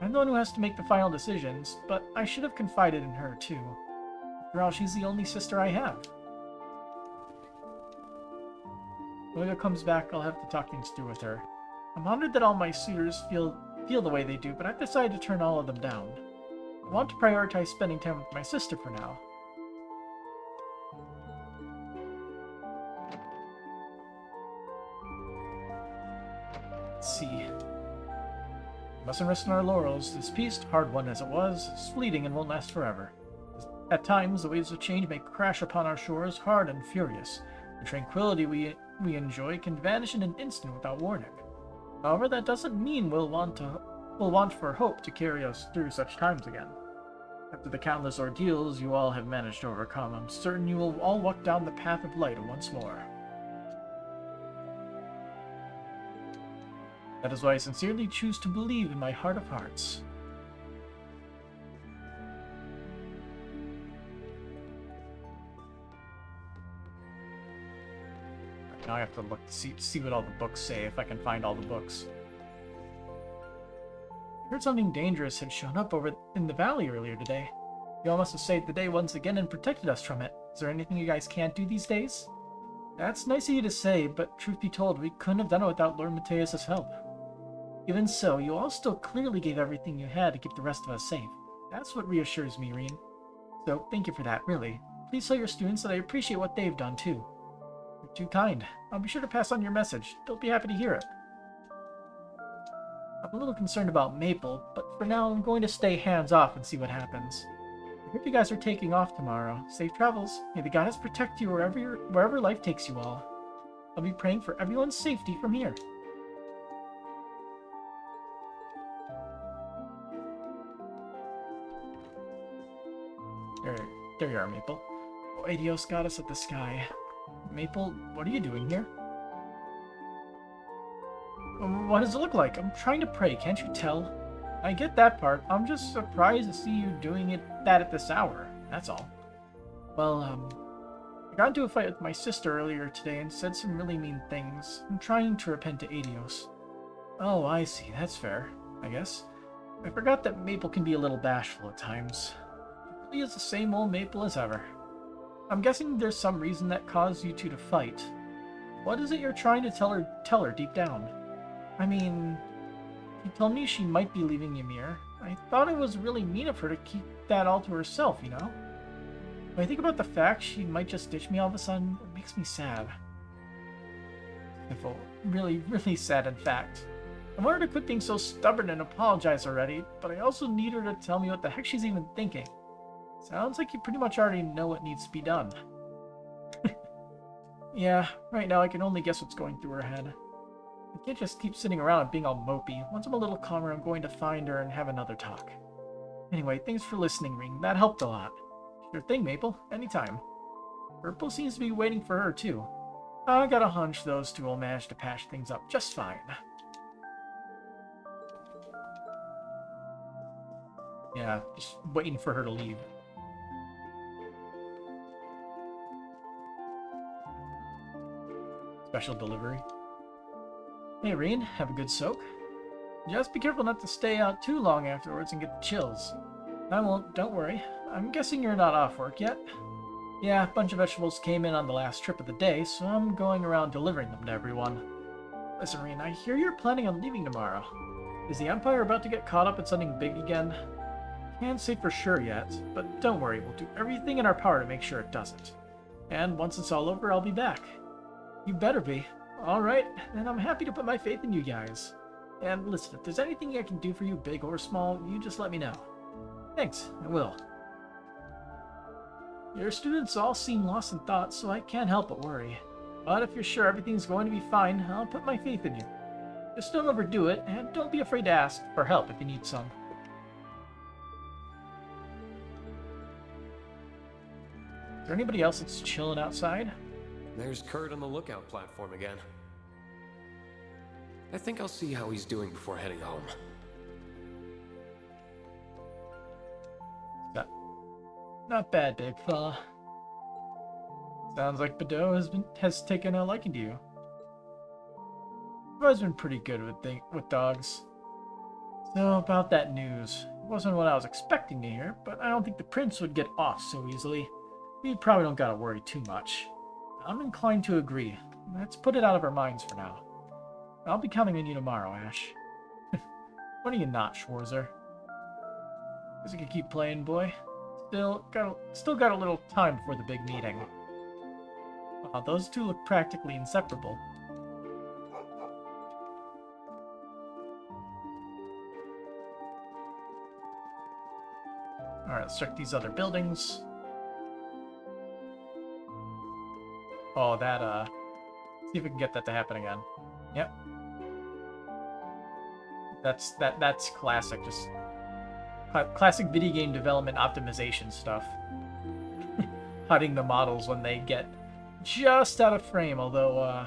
I'm the one who has to make the final decisions, but I should have confided in her, too. After all, she's the only sister I have. When Olga comes back, I'll have to talk things through with her. I'm honored that all my suitors feel the way they do, but I've decided to turn all of them down. I want to prioritize spending time with my sister for now. Let's see. Mustn't rest on our laurels. This peace, hard won as it was, is fleeting and won't last forever. At times, the waves of change may crash upon our shores, hard and furious. The tranquility we enjoy can vanish in an instant without warning. However, that doesn't mean we'll want for hope to carry us through such times again. After the countless ordeals you all have managed to overcome, I'm certain you will all walk down the path of light once more. That is why I sincerely choose to believe in my heart of hearts. Now I have to look to see what all the books say, if I can find all the books. I heard something dangerous had shown up over in the valley earlier today. You all must have saved the day once again and protected us from it. Is there anything you guys can't do these days? That's nice of you to say, but truth be told, we couldn't have done it without Lord Matthias' help. Even so, you all still clearly gave everything you had to keep the rest of us safe. That's what reassures me, Reen. So, thank you for that, really. Please tell your students that I appreciate what they've done, too. You're too kind. I'll be sure to pass on your message. They'll be happy to hear it. I'm a little concerned about Maple, but for now I'm going to stay hands-off and see what happens. I hope you guys are taking off tomorrow. Safe travels. May the goddess protect you wherever life takes you all. I'll be praying for everyone's safety from here. There you are, Maple. Oh, Adios, goddess of the sky. Maple, what are you doing here? What does it look like? I'm trying to pray, can't you tell? I get that part. I'm just surprised to see you doing that at this hour. That's all. Well, I got into a fight with my sister earlier today and said some really mean things. I'm trying to repent to Adios. Oh, I see. That's fair, I guess. I forgot that Maple can be a little bashful at times. It really is the same old Maple as ever. I'm guessing there's some reason that caused you two to fight. What is it you're trying to tell her deep down? I mean, she told me she might be leaving Ymir. I thought it was really mean of her to keep that all to herself, you know? When I think about the fact she might just ditch me all of a sudden, it makes me sad. Really, really sad, in fact. I want her to quit being so stubborn and apologize already, but I also need her to tell me what the heck she's even thinking. Sounds like you pretty much already know what needs to be done. Yeah, right now I can only guess what's going through her head. I can't just keep sitting around and being all mopey. Once I'm a little calmer, I'm going to find her and have another talk. Anyway, thanks for listening, Ring. That helped a lot. Sure thing, Maple. Anytime. Purple seems to be waiting for her, too. I got a hunch those two will manage to patch things up just fine. Yeah, just waiting for her to leave. Special delivery. Hey, Reen, have a good soak. Just be careful not to stay out too long afterwards and get the chills. I won't, don't worry. I'm guessing you're not off work yet? Yeah, a bunch of vegetables came in on the last trip of the day, so I'm going around delivering them to everyone. Listen, Reen, I hear you're planning on leaving tomorrow. Is the Empire about to get caught up in something big again? Can't say for sure yet, but don't worry, we'll do everything in our power to make sure it doesn't. And once it's all over, I'll be back. You better be. Alright, and I'm happy to put my faith in you guys. And listen, if there's anything I can do for you, big or small, you just let me know. Thanks, I will. Your students all seem lost in thought, so I can't help but worry. But if you're sure everything's going to be fine, I'll put my faith in you. Just don't overdo it, and don't be afraid to ask for help if you need some. Is there anybody else that's chilling outside? There's Kurt on the lookout platform again. I think I'll see how he's doing before heading home. Not bad, big fella. Sounds like Bedeau has taken a liking to you. I've always been pretty good with dogs. So about that news, it wasn't what I was expecting to hear, but I don't think the prince would get off so easily. We probably don't gotta worry too much. I'm inclined to agree. Let's put it out of our minds for now. I'll be counting on you tomorrow, Ash. When are you not, Schwarzer? Guess I could keep playing, boy. Still got a little time before the big meeting. Wow, those two look practically inseparable. Alright, let's check these other buildings. Oh, that, see if we can get that to happen again. Yep. That's classic, just classic video game development optimization stuff. Hiding the models when they get just out of frame, although,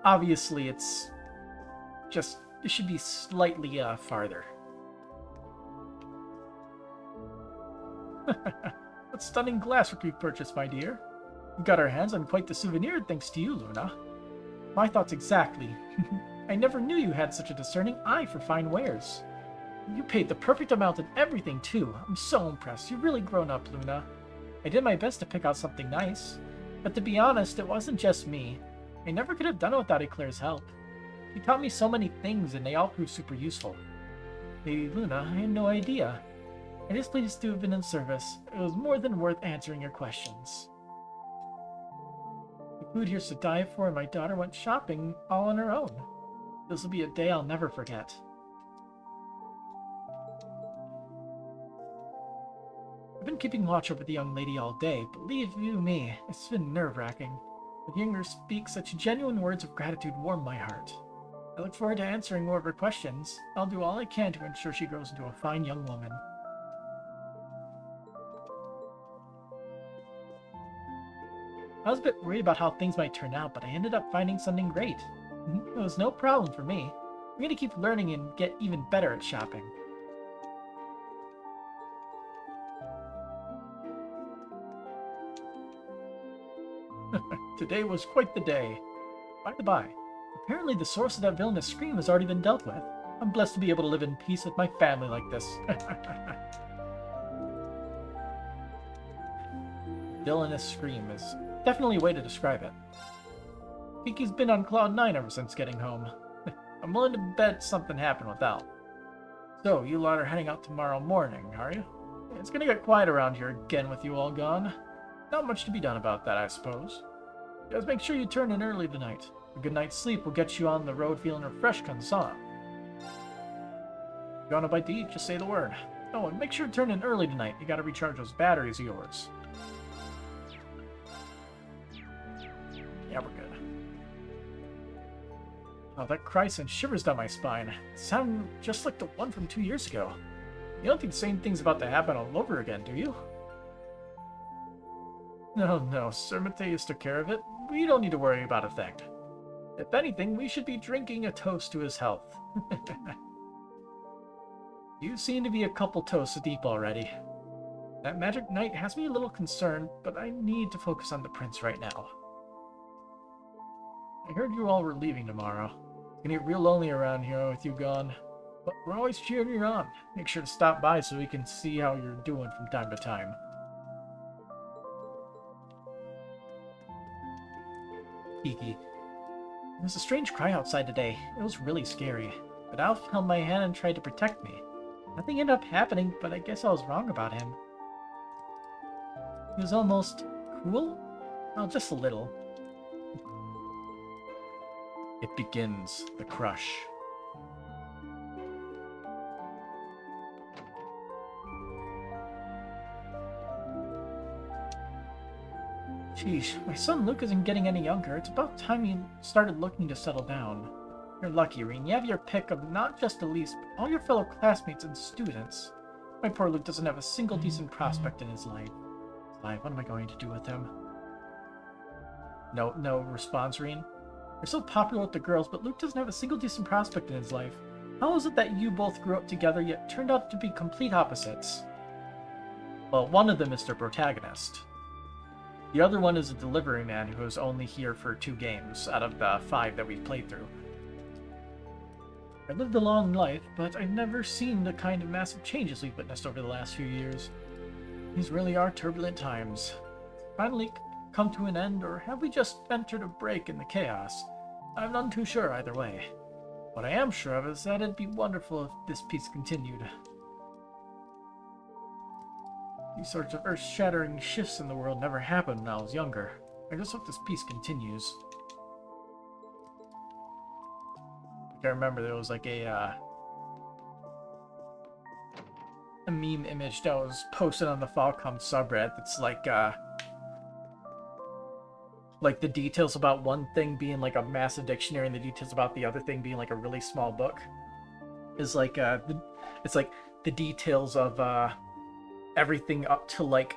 obviously it should be slightly, farther. What stunning glasswork you purchased, my dear. We got our hands on quite the souvenir thanks to you, Luna. My thoughts exactly. I never knew you had such a discerning eye for fine wares. You paid the perfect amount and everything, too. I'm so impressed. You've really grown up, Luna. I did my best to pick out something nice. But to be honest, it wasn't just me. I never could have done it without Eclair's help. He taught me so many things, and they all proved super useful. Lady Luna, I had no idea. I just pleased to have been in service. It was more than worth answering your questions. The food here's to die for, and my daughter went shopping all on her own. This will be a day I'll never forget. I've been keeping watch over the young lady all day. Believe you me, it's been nerve-wracking. But hearing her speak such genuine words of gratitude warm my heart. I look forward to answering more of her questions. I'll do all I can to ensure she grows into a fine young woman. I was a bit worried about how things might turn out, but I ended up finding something great. It was no problem for me. I'm going to keep learning and get even better at shopping. Today was quite the day. By the by, apparently the source of that villainous scream has already been dealt with. I'm blessed to be able to live in peace with my family like this. Villainous scream is definitely a way to describe it. I think he's been on Cloud 9 ever since getting home. I'm willing to bet something happened with Al. So, you lot are heading out tomorrow morning, are you? It's gonna get quiet around here again with you all gone. Not much to be done about that, I suppose. Just make sure you turn in early tonight. A good night's sleep will get you on the road feeling refreshed come sun. If you want a bite to eat, just say the word. Oh, and make sure to turn in early tonight. You gotta recharge those batteries of yours. Yeah, we're good. Oh, that cry sent shivers down my spine. It sounded just like the one from 2 years ago. You don't think the same thing's about to happen all over again, do you? No, Sir Mateus took care of it. We don't need to worry about a thing. If anything, we should be drinking a toast to his health. You seem to be a couple toasts deep already. That magic night has me a little concerned, but I need to focus on the prince right now. I heard you all were leaving tomorrow. It's gonna get real lonely around here with you gone. But we're always cheering you on. Make sure to stop by so we can see how you're doing from time to time. Kiki. There was a strange cry outside today. It was really scary. But Alf held my hand and tried to protect me. Nothing ended up happening, but I guess I was wrong about him. He was almost cruel? Well, just a little. It begins, the crush. Sheesh, my son Luke isn't getting any younger. It's about time he started looking to settle down. You're lucky, Reen. You have your pick of not just Elise, but all your fellow classmates and students. My poor Luke doesn't have a single decent prospect in his life. What am I going to do with him? No response, Reen. You're so popular with the girls, but Luke doesn't have a single decent prospect in his life. How is it that you both grew up together, yet turned out to be complete opposites? Well, one of them is their protagonist. The other one is a delivery man who is only here for 2 games out of the 5 that we've played through. I lived a long life, but I've never seen the kind of massive changes we've witnessed over the last few years. These really are turbulent times. Finally come to an end, or have we just entered a break in the chaos? I'm none too sure either way. What I am sure of is that it'd be wonderful if this peace continued. These sorts of earth-shattering shifts in the world never happened when I was younger. I just hope this peace continues. I remember there was like a meme image that was posted on the Falcom subreddit that's like the details about one thing being like a massive dictionary and the details about the other thing being like a really small book. Is like it's like the details of everything up to like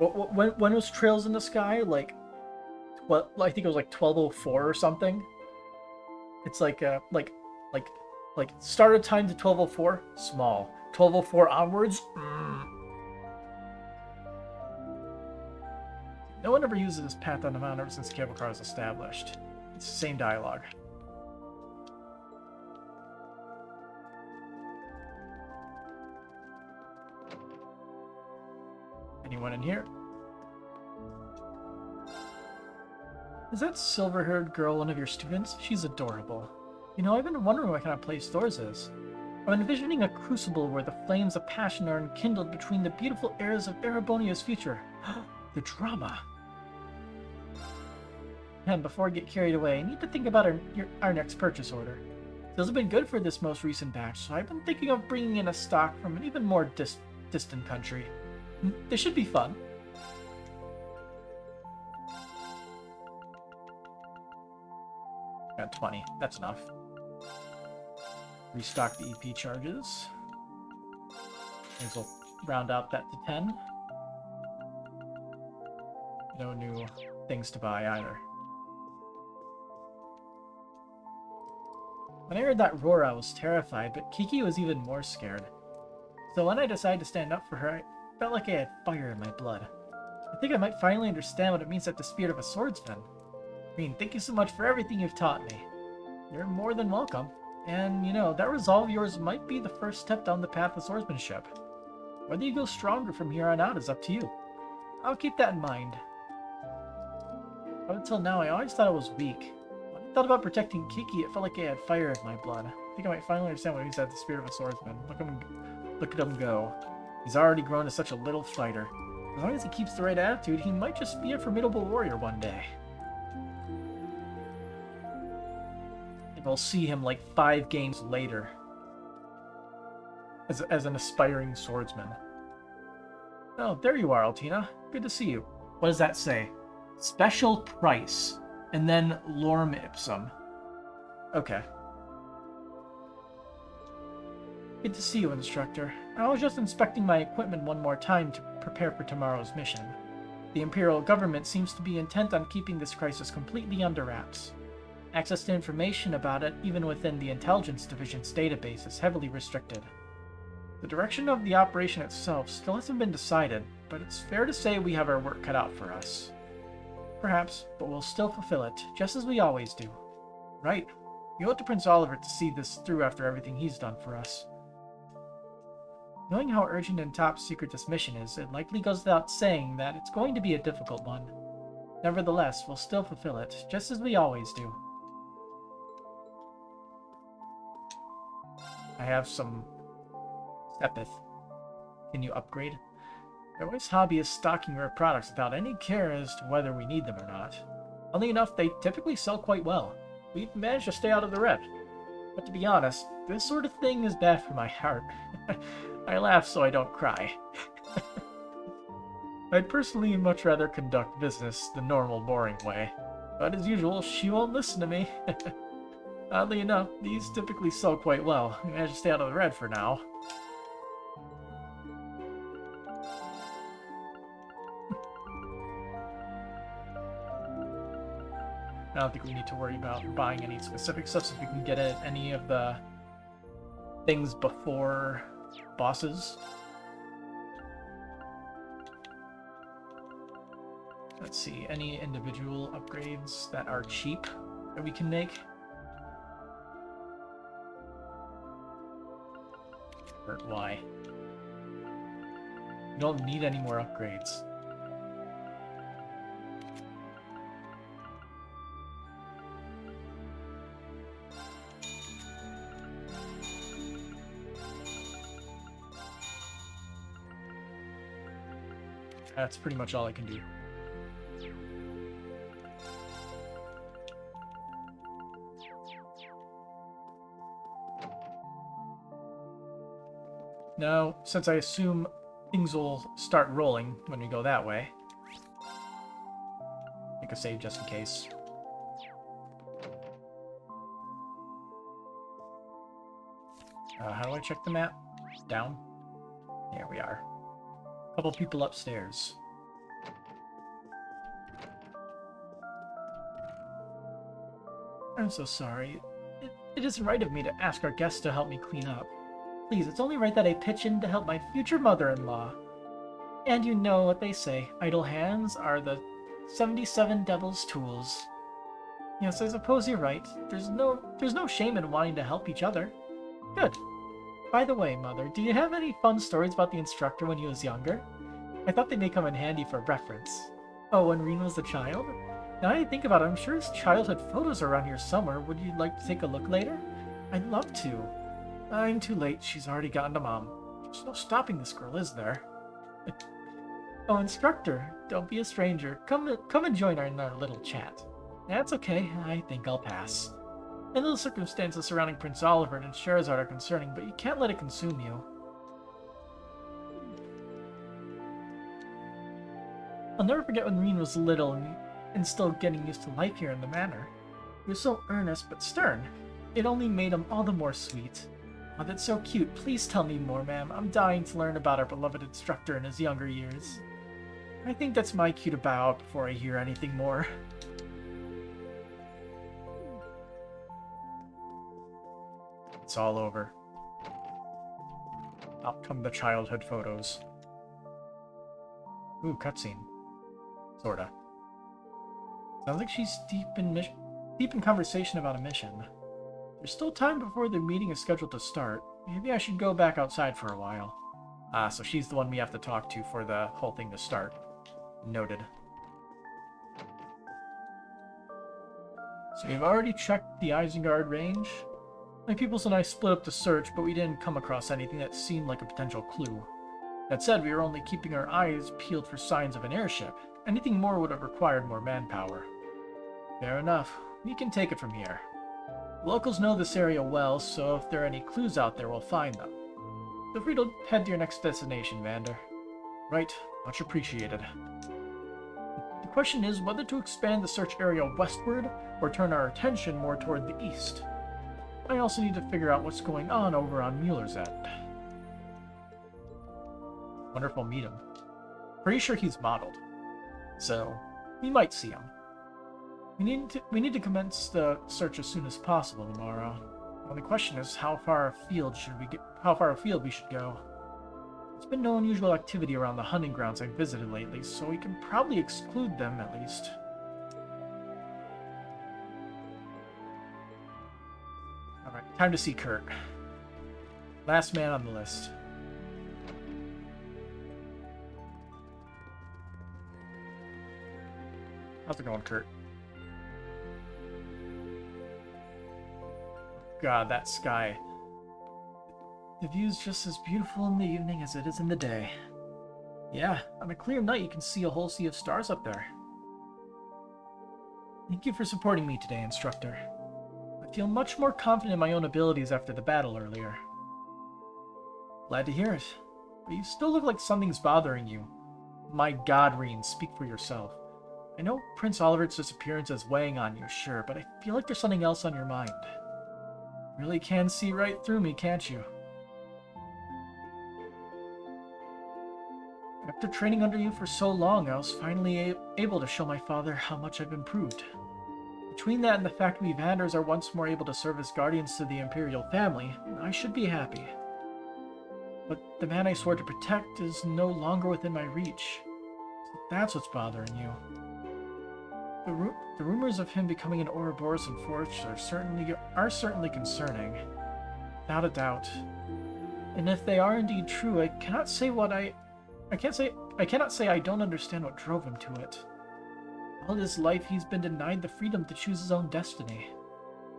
when was Trails in the Sky, like what, I think it was like 1204 or something. It's like started time to 1204, small. 1204 onwards, No one ever uses this path on the mountain ever since the cable car was established. It's the same dialogue. Anyone in here? Is that silver-haired girl one of your students? She's adorable. You know, I've been wondering what kind of place Thor's is. I'm envisioning a crucible where the flames of passion are enkindled between the beautiful heirs of Erebonia's future. The drama. And before I get carried away, I need to think about our next purchase order. Sales have been good for this most recent batch, so I've been thinking of bringing in a stock from an even more distant country. This should be fun. Got 20. That's enough. Restock the EP charges. May as well round out that to 10. No new things to buy either. When I heard that roar, I was terrified, but Kiki was even more scared. So when I decided to stand up for her, I felt like I had fire in my blood. I think I might finally understand what it means to have the spirit of a swordsman. Thank you so much for everything you've taught me. You're more than welcome. And, you know, that resolve of yours might be the first step down the path of swordsmanship. Whether you go stronger from here on out is up to you. I'll keep that in mind. Up until now, I always thought I was weak. When I thought about protecting Kiki, it felt like I had fire in my blood. I think I might finally understand what it means to have the spirit of a swordsman. Look at him go. He's already grown to such a little fighter. As long as he keeps the right attitude, he might just be a formidable warrior one day. And we'll see him like 5 games later as an aspiring swordsman. Oh, there you are, Altina. Good to see you. What does that say? Special price. And then Lorem Ipsum. Okay. Good to see you, instructor. I was just inspecting my equipment one more time to prepare for tomorrow's mission. The Imperial government seems to be intent on keeping this crisis completely under wraps. Access to information about it, even within the Intelligence Division's database, is heavily restricted. The direction of the operation itself still hasn't been decided, but it's fair to say we have our work cut out for us. Perhaps, but we'll still fulfill it, just as we always do. Right. You owe it to Prince Oliver to see this through after everything he's done for us. Knowing how urgent and top secret this mission is, it likely goes without saying that it's going to be a difficult one. Nevertheless, we'll still fulfill it, just as we always do. I have some Sepith. Can you upgrade? Their wife's hobby is stocking rare products without any care as to whether we need them or not. Oddly enough, they typically sell quite well. We've managed to stay out of the red. But to be honest, this sort of thing is bad for my heart. I laugh so I don't cry. I'd personally much rather conduct business the normal, boring way. But as usual, she won't listen to me. Oddly enough, these typically sell quite well. We managed to stay out of the red for now. I don't think we need to worry about buying any specific stuff since we can get any of the things before bosses. Let's see, any individual upgrades that are cheap that we can make? Or why? We don't need any more upgrades. That's pretty much all I can do. Now, since I assume things will start rolling when we go that way, make a save just in case. How do I check the map? Down? There we are. Couple people upstairs. I'm so sorry. It isn't right of me to ask our guests to help me clean up. Please, it's only right that I pitch in to help my future mother-in-law. And you know what they say, idle hands are the 77 devil's tools. Yes, I suppose you're right. There's no shame in wanting to help each other. Good. By the way, Mother, do you have any fun stories about the instructor when he was younger? I thought they may come in handy for reference. Oh, when Reen was a child? Now that I think about it, I'm sure his childhood photos are around here somewhere. Would you like to take a look later? I'd love to. I'm too late. She's already gotten to Mom. There's no stopping this girl, is there? Oh, instructor, don't be a stranger. Come and join in our little chat. That's okay. I think I'll pass. I know the circumstances surrounding Prince Oliver and Scheherazade are concerning, but you can't let it consume you. I'll never forget when Reen was little and still getting used to life here in the manor. He was so earnest but stern. It only made him all the more sweet. Oh, that's so cute. Please tell me more, ma'am. I'm dying to learn about our beloved instructor in his younger years. I think that's my cue to bow out before I hear anything more. It's all over. Out come the childhood photos. Ooh, cutscene. Sorta. Sounds like she's deep in conversation about a mission. There's still time before the meeting is scheduled to start. Maybe I should go back outside for a while. Ah, so she's the one we have to talk to for the whole thing to start. Noted. So we've already checked the Isengard range. My pupils and I split up the search, but we didn't come across anything that seemed like a potential clue. That said, we were only keeping our eyes peeled for signs of an airship. Anything more would have required more manpower. Fair enough. We can take it from here. The locals know this area well, so if there are any clues out there, we'll find them. Feel free to head to your next destination, Vander. Right, much appreciated. The question is whether to expand the search area westward or turn our attention more toward the east. I also need to figure out what's going on over on Mueller's end. Wonder if we'll meet him. Pretty sure he's modeled, so we might see him. We need to commence the search as soon as possible tomorrow. The only question is how far afield we should go. There's been no unusual activity around the hunting grounds I've visited lately, so we can probably exclude them at least. Alright, time to see Kurt. Last man on the list. How's it going, Kurt? God, that sky. The view's just as beautiful in the evening as it is in the day. Yeah, on a clear night you can see a whole sea of stars up there. Thank you for supporting me today, Instructor. I feel much more confident in my own abilities after the battle earlier. Glad to hear it. But you still look like something's bothering you. My God, Reen, speak for yourself. I know Prince Oliver's disappearance is weighing on you, sure, but I feel like there's something else on your mind. You really can see right through me, can't you? After training under you for so long, I was finally able to show my father how much I've improved. Between that and the fact we Vanders are once more able to serve as guardians to the Imperial family, I should be happy. But the man I swore to protect is no longer within my reach. So that's what's bothering you. The rumors of him becoming an Ouroboros enforcer are certainly concerning, without a doubt. And if they are indeed true, I cannot say I don't understand what drove him to it. All his life he's been denied the freedom to choose his own destiny.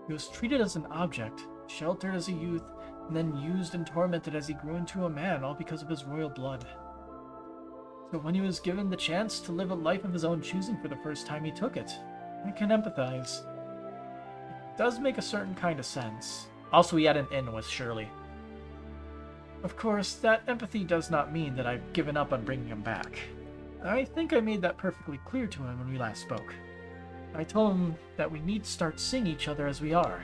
He was treated as an object, sheltered as a youth, and then used and tormented as he grew into a man, all because of his royal blood. So when he was given the chance to live a life of his own choosing for the first time, he took it. I can empathize. It does make a certain kind of sense. Also, he had an in with Shirley. Of course, that empathy does not mean that I've given up on bringing him back. I think I made that perfectly clear to him when we last spoke. I told him that we need to start seeing each other as we are.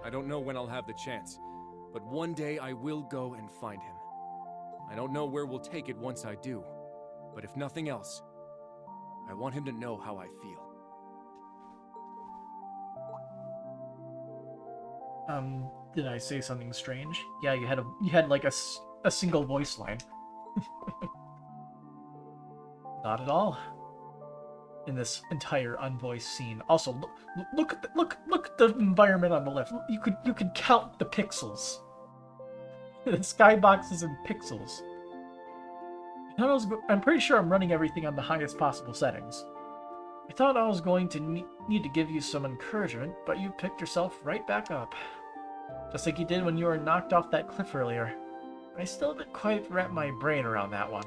I don't know when I'll have the chance, but one day I will go and find him. I don't know where we'll take it once I do, but if nothing else, I want him to know how I feel. Did I say something strange? Yeah, you had like a single voice line. Not at all. In this entire unvoiced scene. Also, look at the environment on the left. You could count the pixels. The skybox is in pixels. I'm pretty sure I'm running everything on the highest possible settings. I thought I was going to need to give you some encouragement, but you picked yourself right back up. Just like you did when you were knocked off that cliff earlier. I still haven't quite wrapped my brain around that one.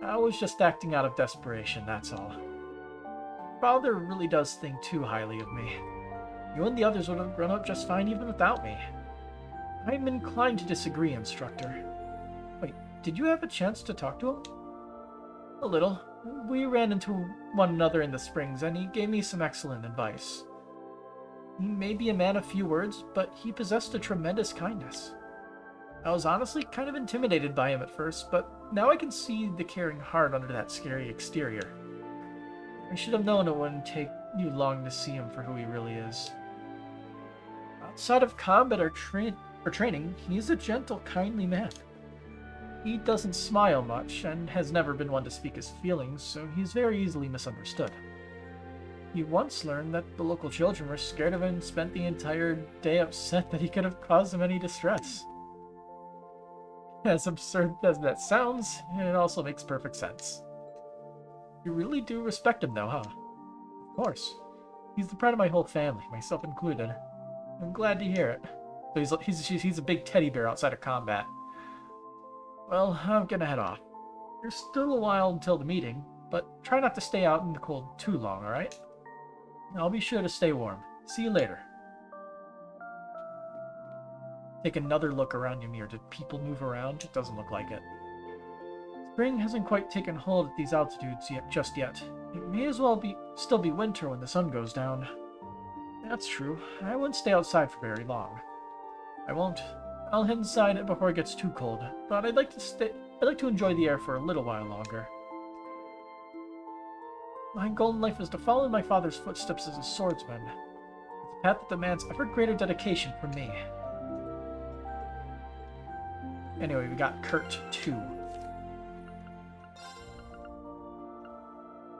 I was just acting out of desperation, that's all. Father really does think too highly of me. You and the others would have grown up just fine even without me. I'm inclined to disagree, Instructor. Wait, did you have a chance to talk to him? A little. We ran into one another in the springs, and he gave me some excellent advice. He may be a man of few words, but he possessed a tremendous kindness. I was honestly kind of intimidated by him at first, but now I can see the caring heart under that scary exterior. I should have known it wouldn't take you long to see him for who he really is. Outside of combat or training, he's a gentle, kindly man. He doesn't smile much, and has never been one to speak his feelings, so he's very easily misunderstood. He once learned that the local children were scared of him and spent the entire day upset that he could have caused them any distress. As absurd as that sounds, it also makes perfect sense. You really do respect him though, huh? Of course. He's the pride of my whole family, myself included. I'm glad to hear it. So he's a big teddy bear outside of combat. Well, I'm gonna head off. There's still a while until the meeting, but try not to stay out in the cold too long, alright? I'll be sure to stay warm. See you later. Take another look around Ymir. Did people move around? It doesn't look like it. Spring hasn't quite taken hold at these altitudes just yet. It may as well still be winter when the sun goes down. That's true. I won't stay outside for very long. I won't. I'll head inside before it gets too cold, but I'd like to enjoy the air for a little while longer. My goal in life is to follow in my father's footsteps as a swordsman. It's a path that demands ever greater dedication from me. Anyway, we got Kurt 2.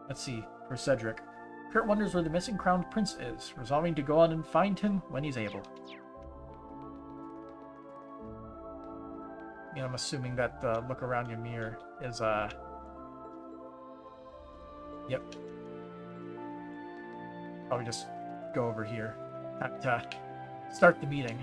Let's see, for Cedric. Kurt wonders where the missing crowned prince is, resolving to go on and find him when he's able. I'm assuming that the look around Ymir is, Yep. Probably just go over here. Start the meeting.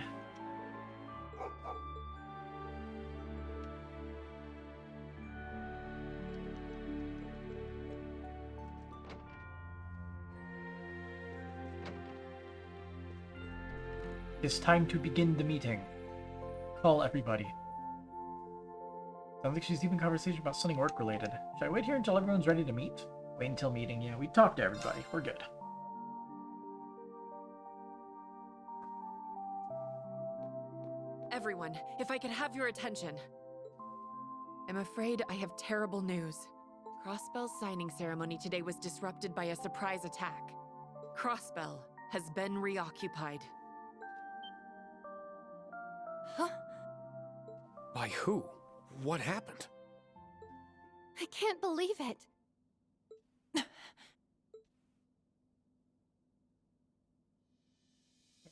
It's time to begin the meeting. Call everybody. Sounds like she's even conversation about something work-related. Should I wait here until everyone's ready to meet? Wait until meeting, yeah. We talked to everybody. We're good. Everyone, if I could have your attention. I'm afraid I have terrible news. Crossbell's signing ceremony today was disrupted by a surprise attack. Crossbell has been reoccupied. Huh? By who? What happened? I can't believe it.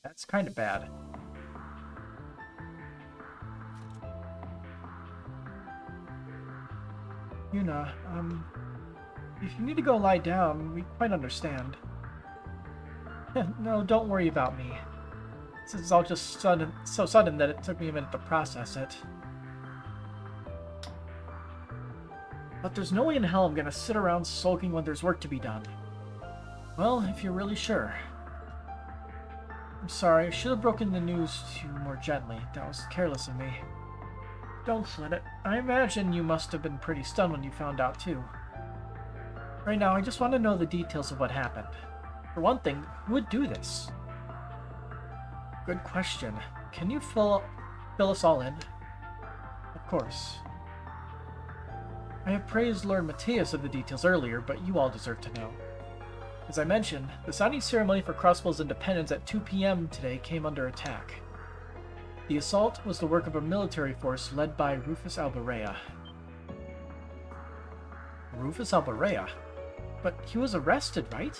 That's kind of bad. Yuna, if you need to go lie down, we quite understand. No, don't worry about me. This is all just so sudden that it took me a minute to process it. But there's no way in hell I'm gonna sit around sulking when there's work to be done. Well, if you're really sure. I'm sorry, I should have broken the news to you more gently. That was careless of me. Don't sweat it. I imagine you must have been pretty stunned when you found out too. Right now, I just want to know the details of what happened. For one thing, who would do this? Good question. Can you fill us all in? Of course. I have praised Lord Matthias of the details earlier, but you all deserve to know. As I mentioned, the signing ceremony for Crossbell's independence at 2 p.m. today came under attack. The assault was the work of a military force led by Rufus Alborea. Rufus Alborea? But he was arrested, right?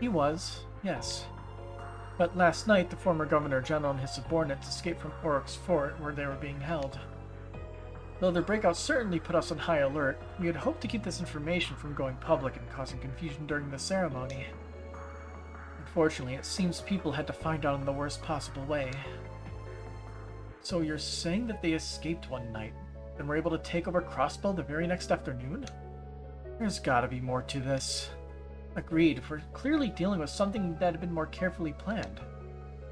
He was, yes. But last night, the former Governor General and his subordinates escaped from Oryx's fort, where they were being held. Though their breakout certainly put us on high alert, we had hoped to keep this information from going public and causing confusion during the ceremony. Unfortunately, it seems people had to find out in the worst possible way. So you're saying that they escaped one night, and were able to take over Crossbell the very next afternoon? There's gotta be more to this. Agreed, we're clearly dealing with something that had been more carefully planned.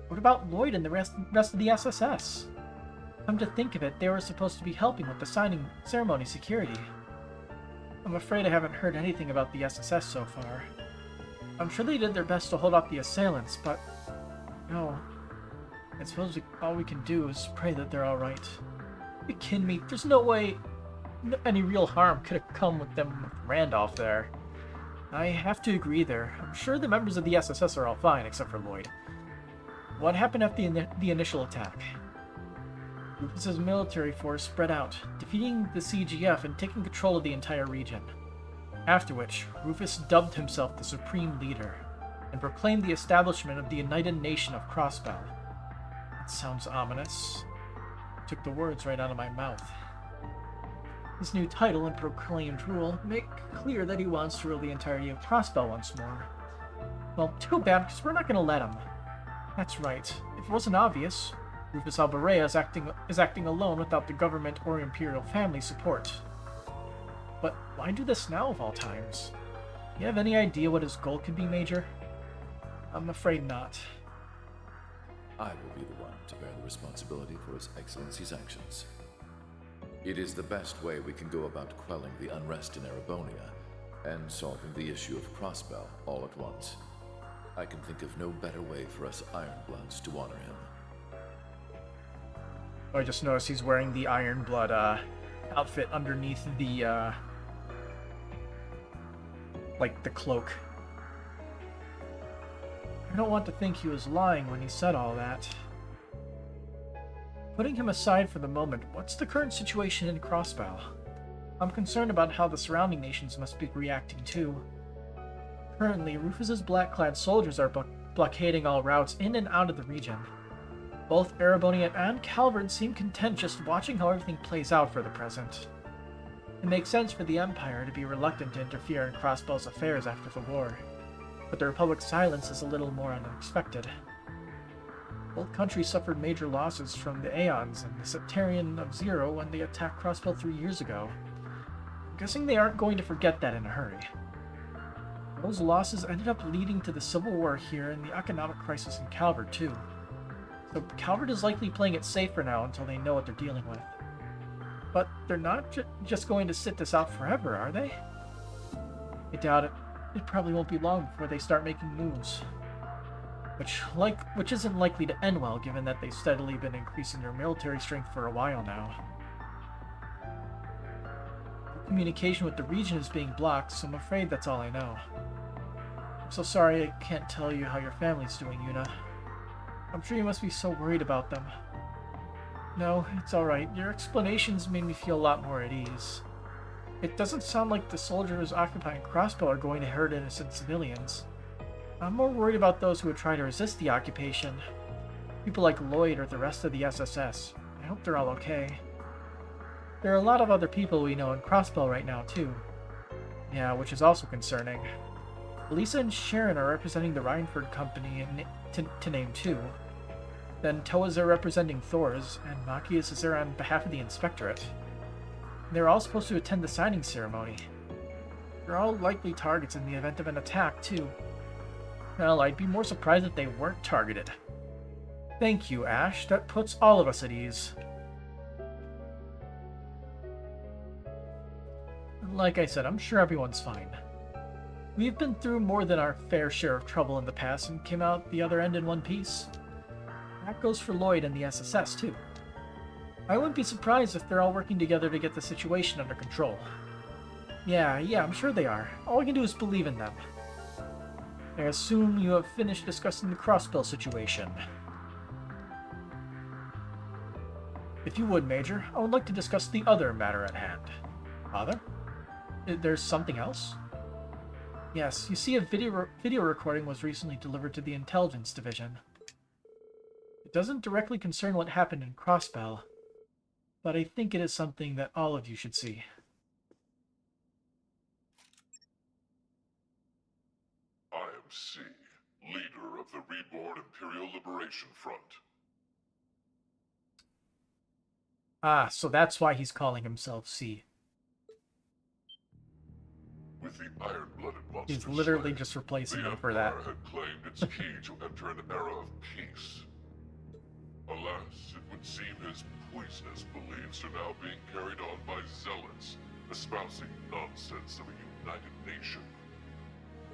What about Lloyd and the rest of the SSS? Come to think of it, they were supposed to be helping with the signing ceremony security. I'm afraid I haven't heard anything about the SSS so far. I'm sure they did their best to hold off the assailants, but... no. I suppose all we can do is pray that they're alright. You kidding me? There's no way any real harm could have come with them with Randolph there. I have to agree there. I'm sure the members of the SSS are all fine, except for Lloyd. What happened after the initial attack? Rufus's military force spread out, defeating the CGF and taking control of the entire region. After which, Rufus dubbed himself the Supreme Leader, and proclaimed the establishment of the United Nation of Crossbell. That sounds ominous. Took the words right out of my mouth. His new title and proclaimed rule make clear that he wants to rule the entirety of Crossbell once more. Well, too bad, because we're not going to let him. That's right. If it wasn't obvious, Rufus Alborea is acting alone without the government or imperial family support. But why do this now of all times? Do you have any idea what his goal could be, Major? I'm afraid not. I will be the one to bear the responsibility for His Excellency's actions. It is the best way we can go about quelling the unrest in Erebonia and solving the issue of Crossbell all at once. I can think of no better way for us Ironbloods to honor him. I just noticed he's wearing the Ironblood outfit underneath the like the cloak. I don't want to think he was lying when he said all that. Putting him aside for the moment, what's the current situation in Crossbell? I'm concerned about how the surrounding nations must be reacting too. Currently, Rufus's black-clad soldiers are blockading all routes in and out of the region. Both Erebonia and Calvert seem content just watching how everything plays out for the present. It makes sense for the Empire to be reluctant to interfere in Crossbow's affairs after the war, but the Republic's silence is a little more unexpected. Both countries suffered major losses from the Aeons and the Septarian of Zero when they attacked Crossbow 3 years ago. I'm guessing they aren't going to forget that in a hurry. Those losses ended up leading to the Civil War here and the economic crisis in Calvert, too. So Calvert is likely playing it safe for now until they know what they're dealing with. But they're not just going to sit this out forever, are they? I doubt it. It probably won't be long before they start making moves. Which isn't likely to end well, given that they've steadily been increasing their military strength for a while now. Communication with the region is being blocked, so I'm afraid that's all I know. I'm so sorry I can't tell you how your family's doing, Yuna. I'm sure you must be so worried about them. No, it's alright. Your explanations made me feel a lot more at ease. It doesn't sound like the soldiers occupying Crossbow are going to hurt innocent civilians. I'm more worried about those who would try to resist the occupation. People like Lloyd or the rest of the SSS. I hope they're all okay. There are a lot of other people we know in Crossbow right now, too. Yeah, which is also concerning. Lisa and Sharon are representing the Rhineford Company, to name two. Then Toa's are representing Thor's, and Machias is there on behalf of the Inspectorate. They're all supposed to attend the signing ceremony. They're all likely targets in the event of an attack, too. Well, I'd be more surprised if they weren't targeted. Thank you, Ash. That puts all of us at ease. Like I said, I'm sure everyone's fine. We've been through more than our fair share of trouble in the past and came out the other end in one piece. That goes for Lloyd and the SSS, too. I wouldn't be surprised if they're all working together to get the situation under control. Yeah, I'm sure they are. All we can do is believe in them. I assume you have finished discussing the Crossbill situation. If you would, Major, I would like to discuss the other matter at hand. Father? There's something else? Yes, you see, a video recording was recently delivered to the Intelligence Division. It doesn't directly concern what happened in Crossbell, but I think it is something that all of you should see. I am C, leader of the Reborn Imperial Liberation Front. Ah, so that's why he's calling himself C. With the iron-blooded monster He's literally slain, just replacing the him for that. Empire had claimed its key to enter an era of peace. Alas, it would seem his poisonous beliefs are now being carried on by zealots, espousing nonsense of a united nation.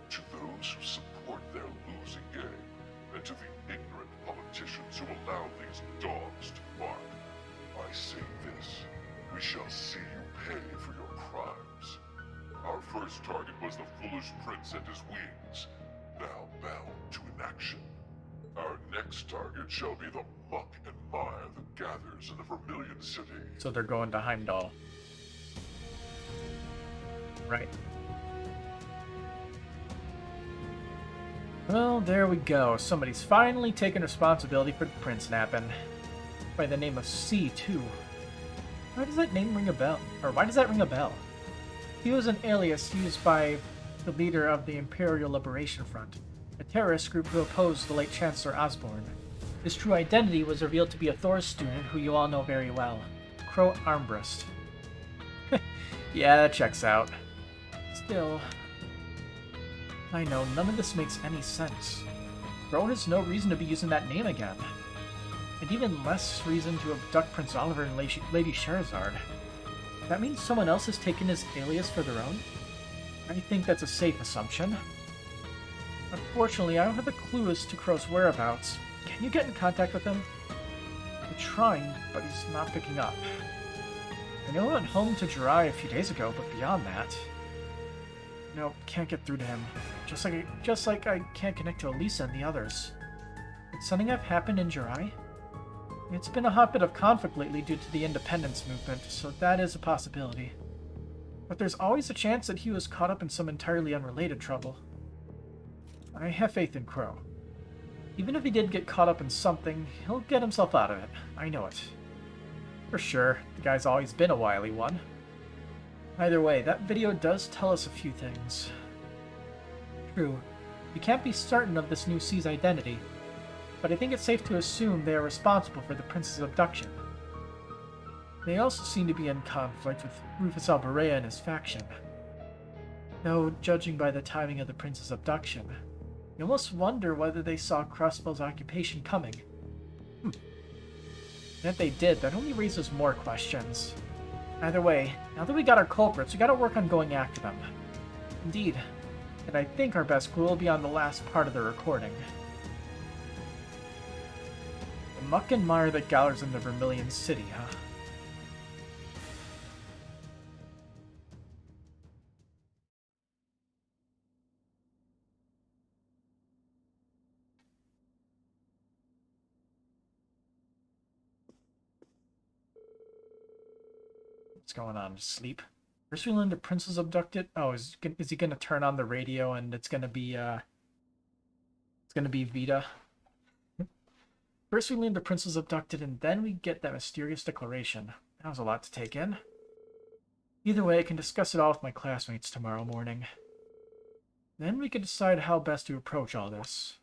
To those who support their losing game, and to the ignorant politicians who allow these dogs to bark, I say this: we shall see you pay for your crimes. Our first target was the foolish prince and his wings, now bound to inaction. Our next target shall be the muck and mire that gathers in the Vermilion City. So they're going to Heimdall. Right. Well, there we go. Somebody's finally taken responsibility for the prince napping. By the name of C, too. Why does that name ring a bell? Or why does that ring a bell? He was an alias used by the leader of the Imperial Liberation Front, a terrorist group who opposed the late Chancellor Osborne. His true identity was revealed to be a Thor's student who you all know very well, Crow Armbrust. Yeah, that checks out. Still, I know none of this makes any sense. Crow has no reason to be using that name again. And even less reason to abduct Prince Oliver and Lady Sherazard. That means someone else has taken his alias for their own? I think that's a safe assumption. Unfortunately, I don't have a clue as to Crow's whereabouts. Can you get in contact with him? I'm trying, but he's not picking up. I know he went home to Jirai a few days ago, but beyond that... Nope, can't get through to him. Just like I can't connect to Elisa and the others. Did something have happened in Jirai? It's been a hot bit of conflict lately due to the independence movement, so that is a possibility. But there's always a chance that he was caught up in some entirely unrelated trouble. I have faith in Crow. Even if he did get caught up in something, he'll get himself out of it. I know it. For sure, the guy's always been a wily one. Either way, that video does tell us a few things. True, we can't be certain of this new C's identity, but I think it's safe to assume they are responsible for the prince's abduction. They also seem to be in conflict with Rufus Alberea and his faction. Though, judging by the timing of the prince's abduction, you almost wonder whether they saw Crossbell's occupation coming. And if they did, that only raises more questions. Either way, now that we got our culprits, we gotta work on going after them. Indeed, and I think our best clue will be on the last part of the recording. The muck and mire that gathers in the Vermilion City, huh? What's going on? Just sleep? First we learn the prince was abducted. Oh, is he gonna turn on the radio and it's gonna be Vita? First we learn the prince was abducted and then we get that mysterious declaration. That was a lot to take in. Either way, I can discuss it all with my classmates tomorrow morning. Then we can decide how best to approach all this.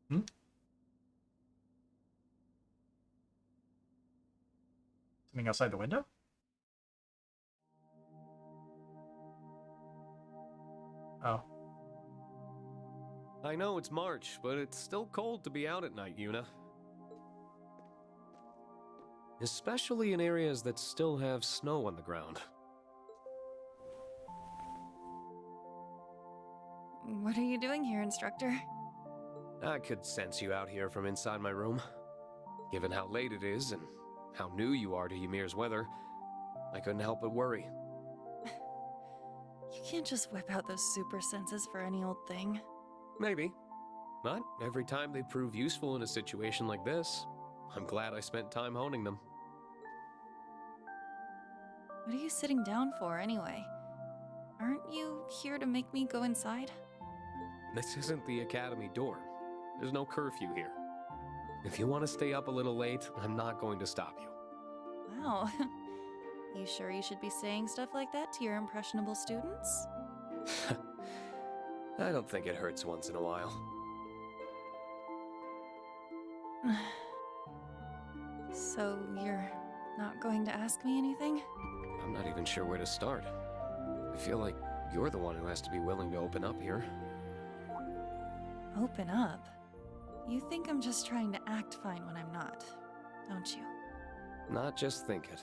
Something outside the window? Oh. I know it's March, but it's still cold to be out at night, Yuna. Especially in areas that still have snow on the ground. What are you doing here, instructor? I could sense you out here from inside my room. Given how late it is and how new you are to Ymir's weather, I couldn't help but worry. You can't just whip out those super senses for any old thing. Maybe. But every time they prove useful in a situation like this, I'm glad I spent time honing them. What are you sitting down for, anyway? Aren't you here to make me go inside? This isn't the academy door. There's no curfew here. If you want to stay up a little late, I'm not going to stop you. Wow. You sure you should be saying stuff like that to your impressionable students? I don't think it hurts once in a while. So, you're not going to ask me anything? I'm not even sure where to start. I feel like you're the one who has to be willing to open up here. Open up? You think I'm just trying to act fine when I'm not, don't you? Not just think it.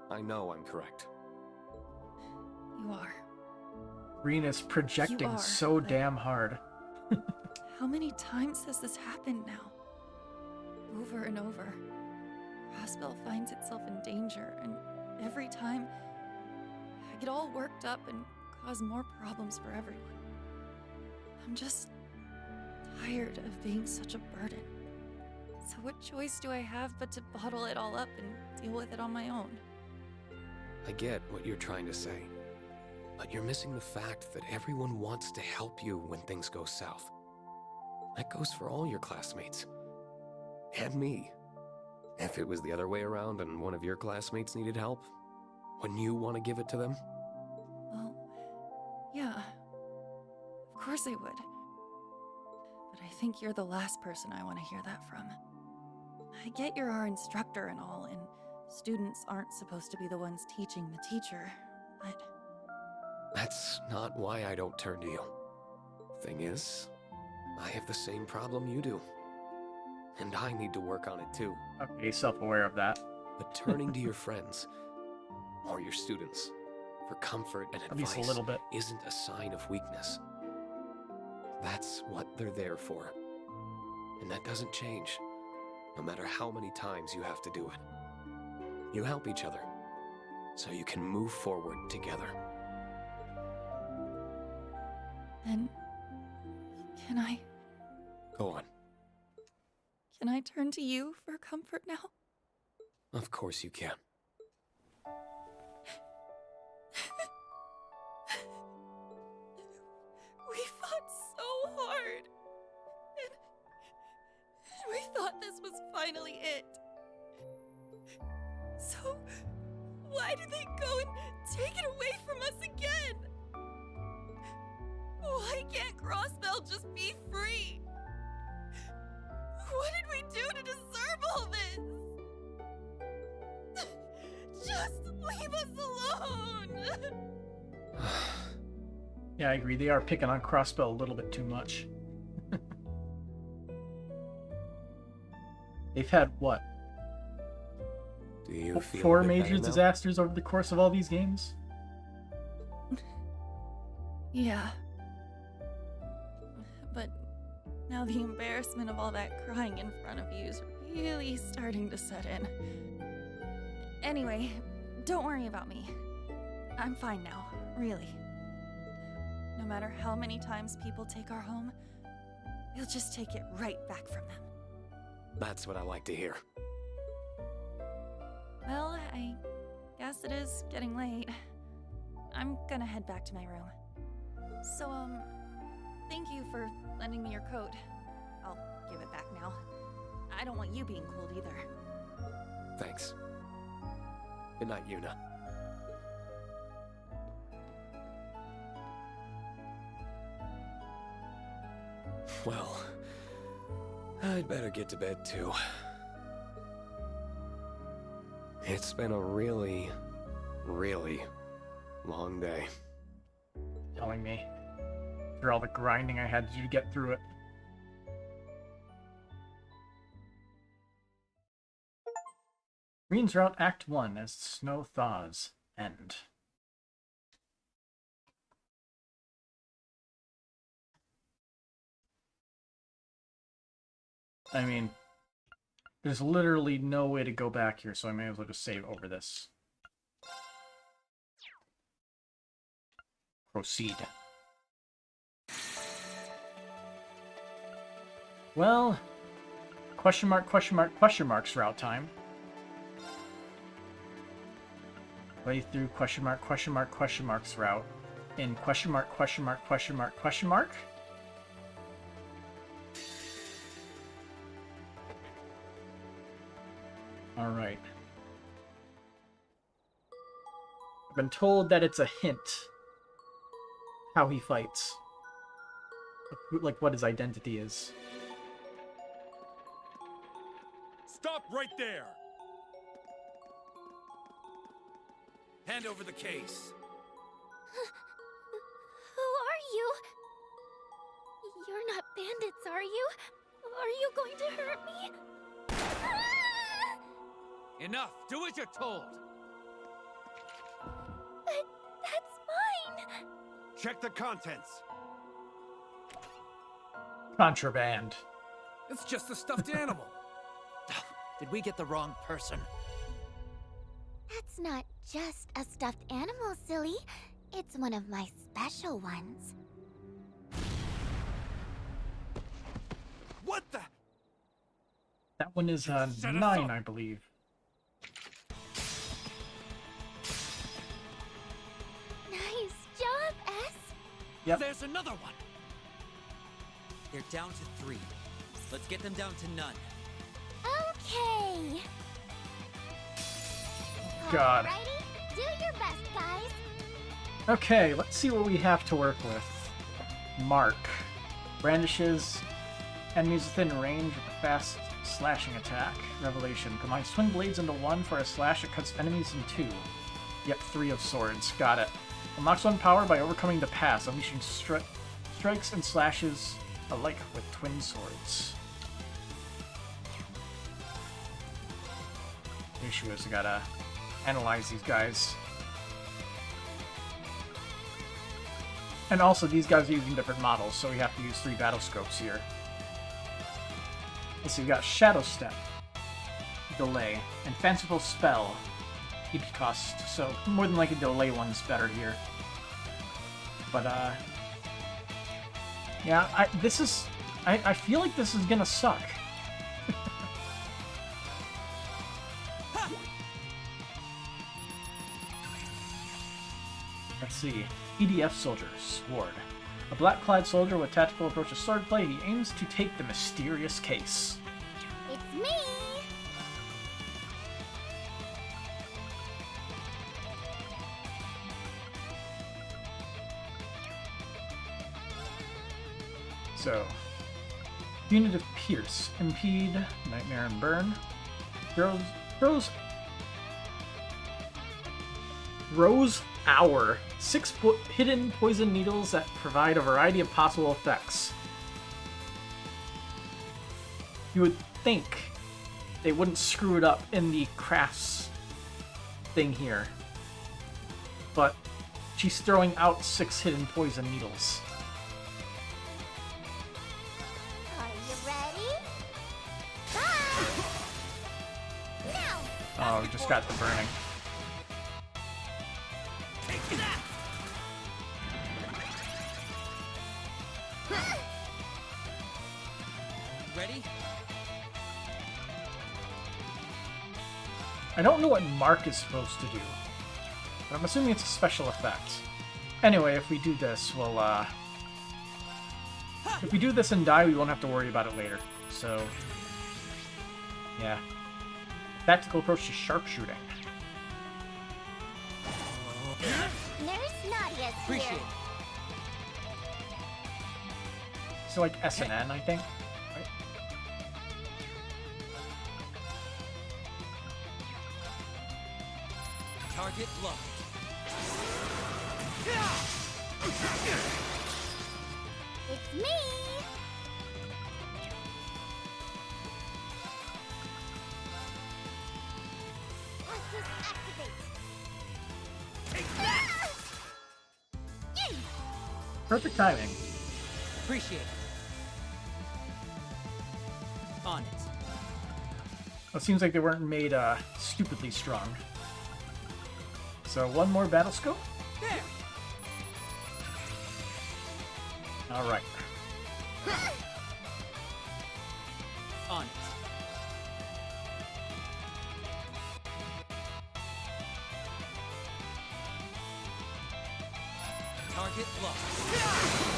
I know I'm correct. You are. Rena's projecting so damn hard. How many times has this happened now? Over and over. Crossbell finds itself in danger, and every time I get all worked up and cause more problems for everyone. I'm just tired of being such a burden. So what choice do I have but to bottle it all up and deal with it on my own? I get what you're trying to say, but you're missing the fact that everyone wants to help you when things go south. That goes for all your classmates. And me. If it was the other way around and one of your classmates needed help, wouldn't you want to give it to them? Well, yeah. Of course I would. But I think you're the last person I want to hear that from. I get you're our instructor and all, and students aren't supposed to be the ones teaching the teacher, but... That's not why I don't turn to you. Thing is, I have the same problem you do. And I need to work on it too. Okay, self-aware of that. But turning to your friends, or your students, for comfort and At least advice a little bit. isn't a sign of weakness. That's what they're there for. And that doesn't change, no matter how many times you have to do it. You help each other, so you can move forward together. And... can I... Go on. Can I turn to you for comfort now? Of course you can. We fought so hard. And we thought this was finally it. So, Why did they go and take it away from us again? Why can't Crossbell just be free? What did we do to deserve all this? Just leave us alone! Yeah, I agree. They are picking on Crossbell a little bit too much. They've had, what? Do you feel 4 a bit major better now? disasters over the course of all these games? Yeah. But now the embarrassment of all that crying in front of you is really starting to set in. Anyway, don't worry about me. I'm fine now, really. No matter how many times people take our home, we'll just take it right back from them. That's what I like to hear. Well, I guess it is getting late. I'm gonna head back to my room. So, thank you for lending me your coat. I'll give it back now. I don't want you being cold either. Thanks. Good night, Yuna. Well, I'd better get to bed too. It's been a really, really long day. Telling me. After all the grinding I had to do to get through it. Green's Route Act 1 as snow thaws. End. I mean, there's literally no way to go back here, so I may as well just save over this. Proceed. Well, question mark, question mark, question marks route time. Play through question mark, question mark, question marks route in question mark, question mark, question mark, question mark. All right. I've been told that it's a hint how he fights. Like what his identity is. Stop right there! Hand over the case. Who are you? You're not bandits, are you? Are you going to hurt me? Enough! Do as you're told! But that's mine! Check the contents. Contraband. It's just a stuffed animal. Did we get the wrong person? That's not just a stuffed animal, silly. It's one of my special ones. What the? That one is 9, I believe. Nice job, S. Yep. There's another one. They're down to 3. Let's get them down to none. Okay. God. Alrighty, do your best, guys. Okay, let's see what we have to work with. Mark. Brandishes enemies within range with a fast slashing attack. Revelation. Combines twin blades into one for a slash that cuts enemies in 2. Yep, 3 of swords. Got it. Unlocks 1 power by overcoming the pass, unleashing strikes and slashes alike with twin swords. The issue is I gotta analyze these guys. And also, these guys are using different models, so we have to use 3 battle scopes here. Let's see, we got Shadow Step, Delay, and Fanciful Spell, EP cost, so more than likely Delay one's better here. But, yeah, I feel like this is gonna suck. Let's see. EDF Soldier, Sword. A black-clad soldier with tactical approach to swordplay, he aims to take the mysterious case. It's me! So, Punitive Pierce, Impede, Nightmare and Burn. Rose Hour. 6 hidden poison needles that provide a variety of possible effects. You would think they wouldn't screw it up in the crafts thing here. But she's throwing out 6 hidden poison needles. Are you ready? Bye! Now! Oh, we just got the burning. Take that! Ready? I don't know what Mark is supposed to do, but I'm assuming it's a special effect. Anyway, if we do this, we'll, if we do this and die, we won't have to worry about it later. So, yeah. Tactical approach to sharpshooting. Nurse Nadia's Appreciate here. it. So like SNN, I think. Right? Target locked. It's me! Arcus activate! Take that! Perfect timing. Appreciate it. On it. Well, it seems like they weren't made stupidly strong. So one more battle scope. There. All right. On it. Target locked.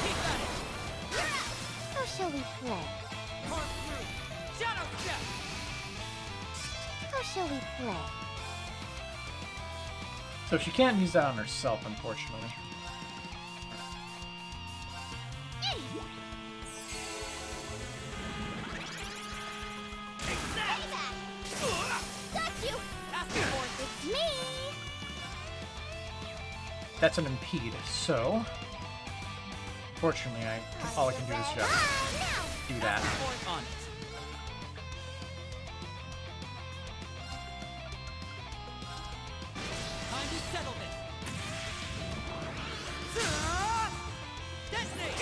Keep at it. How shall we play? Mark through. Shadow step. How shall we play? So she can't use that on herself, unfortunately. Got you! It's me! That's an impede, so fortunately all I can do is just do that. On it. Time to settle this. Detonate.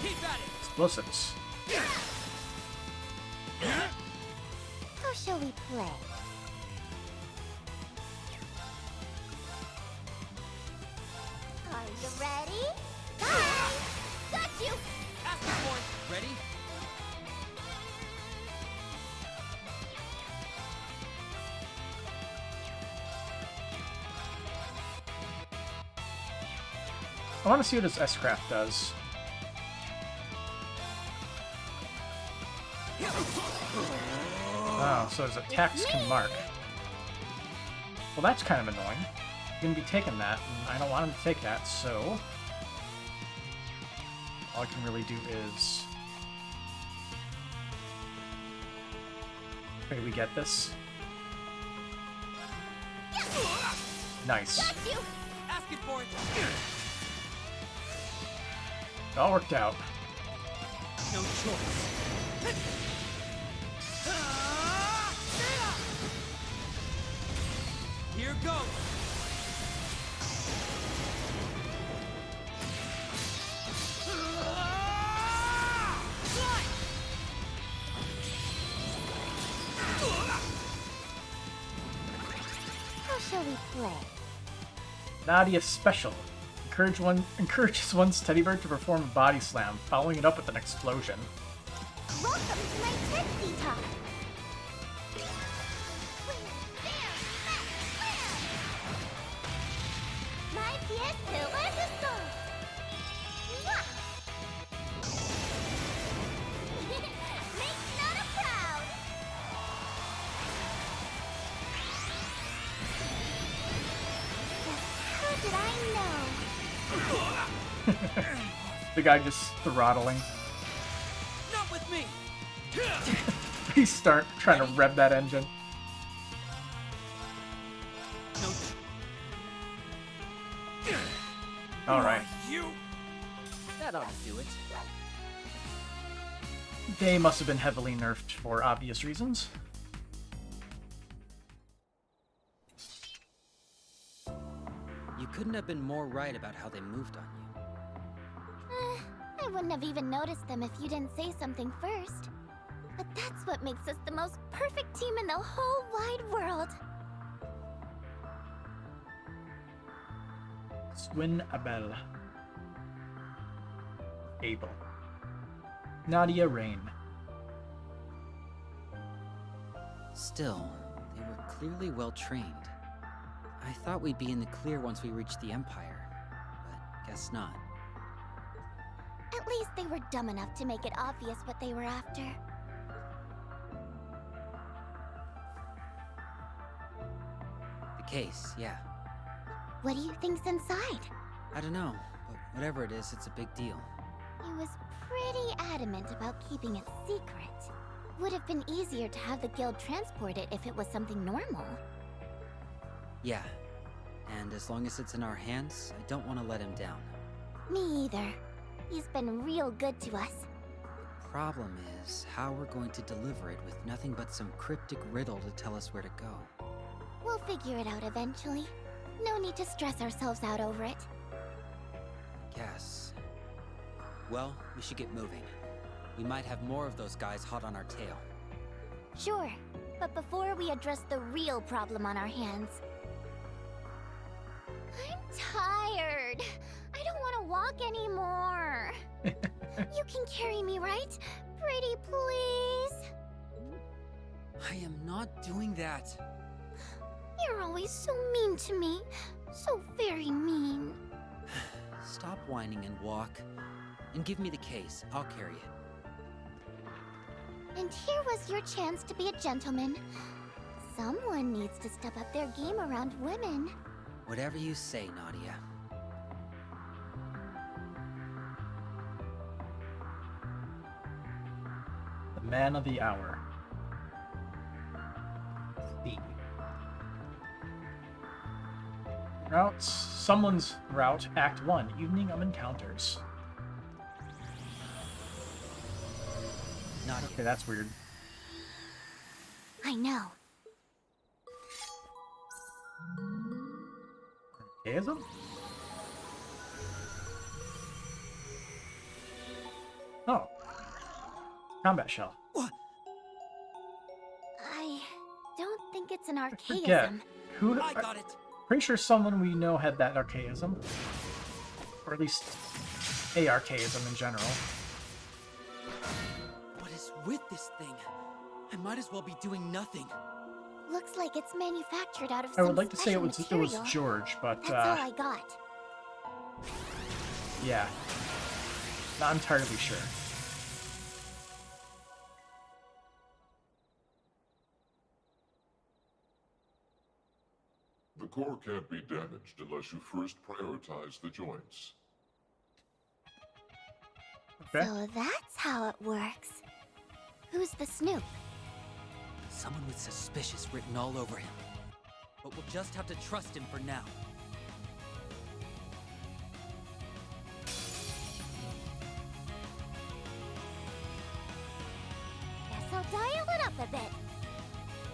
Keep at it. Explosives. How shall we play? Are you ready? Bye! Got you! Asking for it. Ready? I want to see what his S-Craft does. Oh, so his attacks can mark. Well, that's kind of annoying. He's going to be taking that, and I don't want him to take that, so all I can really do is... Okay, we get this. Nice. Got you! Asking for it. It all worked out. No choice. Here goes. How shall we play? Nadia Special. Encourages one's teddy bear to perform a body slam, following it up with an explosion. Welcome to my Tipsy Talk! My pièce de résistance! Mwah! Make Nana proud! Just how did I know? The guy just throttling. Not with me! He start trying to rev that engine. No. Alright. You! That ought to do it. They must have been heavily nerfed for obvious reasons. You couldn't have been more right about how they moved on you. I wouldn't have even noticed them if you didn't say something first. But that's what makes us the most perfect team in the whole wide world. Swin Abel. Abel. Nadia Rain. Still, they were clearly well trained. I thought we'd be in the clear once we reached the Empire, but guess not. At least they were dumb enough to make it obvious what they were after. The case, yeah. What do you think's inside? I don't know, but whatever it is, it's a big deal. He was pretty adamant about keeping it secret. Would have been easier to have the guild transport it if it was something normal. Yeah, and as long as it's in our hands, I don't want to let him down. Me either. He's been real good to us. Problem is, how we're going to deliver it with nothing but some cryptic riddle to tell us where to go. We'll figure it out eventually. No need to stress ourselves out over it. Guess. Well, we should get moving. We might have more of those guys hot on our tail. Sure, but before we address the real problem on our hands... I'm tired. I don't want to walk anymore. You can carry me, right? Pretty please? I am not doing that. You're always so mean to me. So very mean. Stop whining and walk. And give me the case. I'll carry it. And here was your chance to be a gentleman. Someone needs to step up their game around women. Whatever you say, Nadia. The man of the hour. Steve. Routes. Someone's route. Act 1. Evening of Encounters. Nadia. Okay, that's weird. I know. Archaism? Oh. Combat shell. What? I don't think it's an Forget. archaism. Who? I got it. Pretty sure someone we know had that archaism. Or at least a archaism in general. What is with this thing? I might as well be doing nothing. Looks like it's manufactured out of I some would like to say it was material. George, but That's all I got. yeah. Not entirely sure. The core can't be damaged unless you first prioritize the joints. Okay. So that's how it works. Who's the snoop? Someone with suspicious written all over him. But we'll just have to trust him for now. Guess I'll dial it up a bit.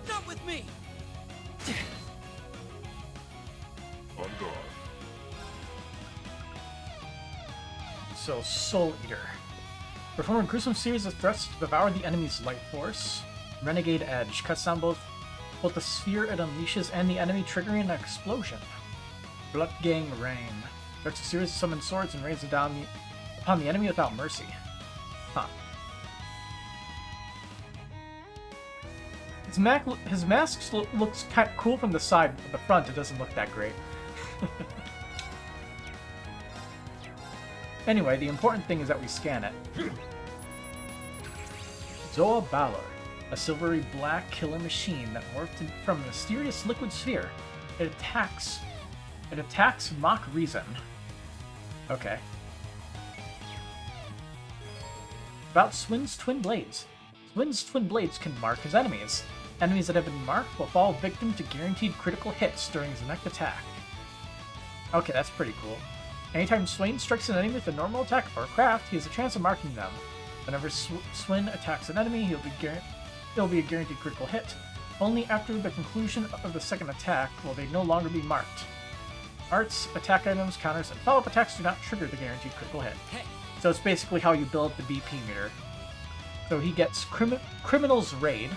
Not with me! On guard. So, Soul Eater. Perform a gruesome series of threats to devour the enemy's life force. Renegade Edge. Cuts down both the sphere it unleashes and the enemy, triggering an explosion. Blood Gang Rain. Starts a series of summoned swords and rains them down upon the enemy without mercy. Huh. His mask looks kind of cool from the side, but the front it doesn't look that great. Anyway, the important thing is that we scan it. Zoa Balor, a silvery black killer machine that morphed from a mysterious liquid sphere. It attacks mock reason. Okay. About Swin's Twin Blades. Swin's Twin Blades can mark his enemies. Enemies that have been marked will fall victim to guaranteed critical hits during his next attack. Okay, that's pretty cool. Anytime Swain strikes an enemy with a normal attack or craft, he has a chance of marking them. Whenever Swin attacks an enemy, it'll be a guaranteed critical hit. Only after the conclusion of the second attack will they no longer be marked. Arts, attack items, counters, and follow-up attacks do not trigger the guaranteed critical hit. So it's basically how you build up the BP meter. So he gets Criminal's Raid,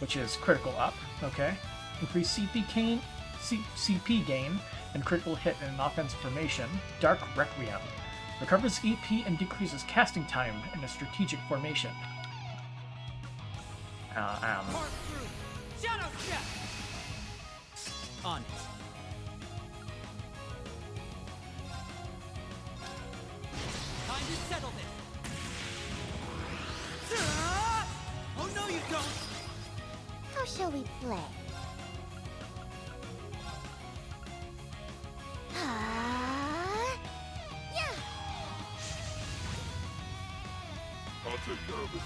which is critical up, okay? Increase CP gain, and critical hit in an offensive formation. Dark Requiem. Recovers EP and decreases casting time in a strategic formation. Mark through. Shadow step. On it. Time to settle this. Oh no, you don't. How shall we play? Yeah. I'll take care of it.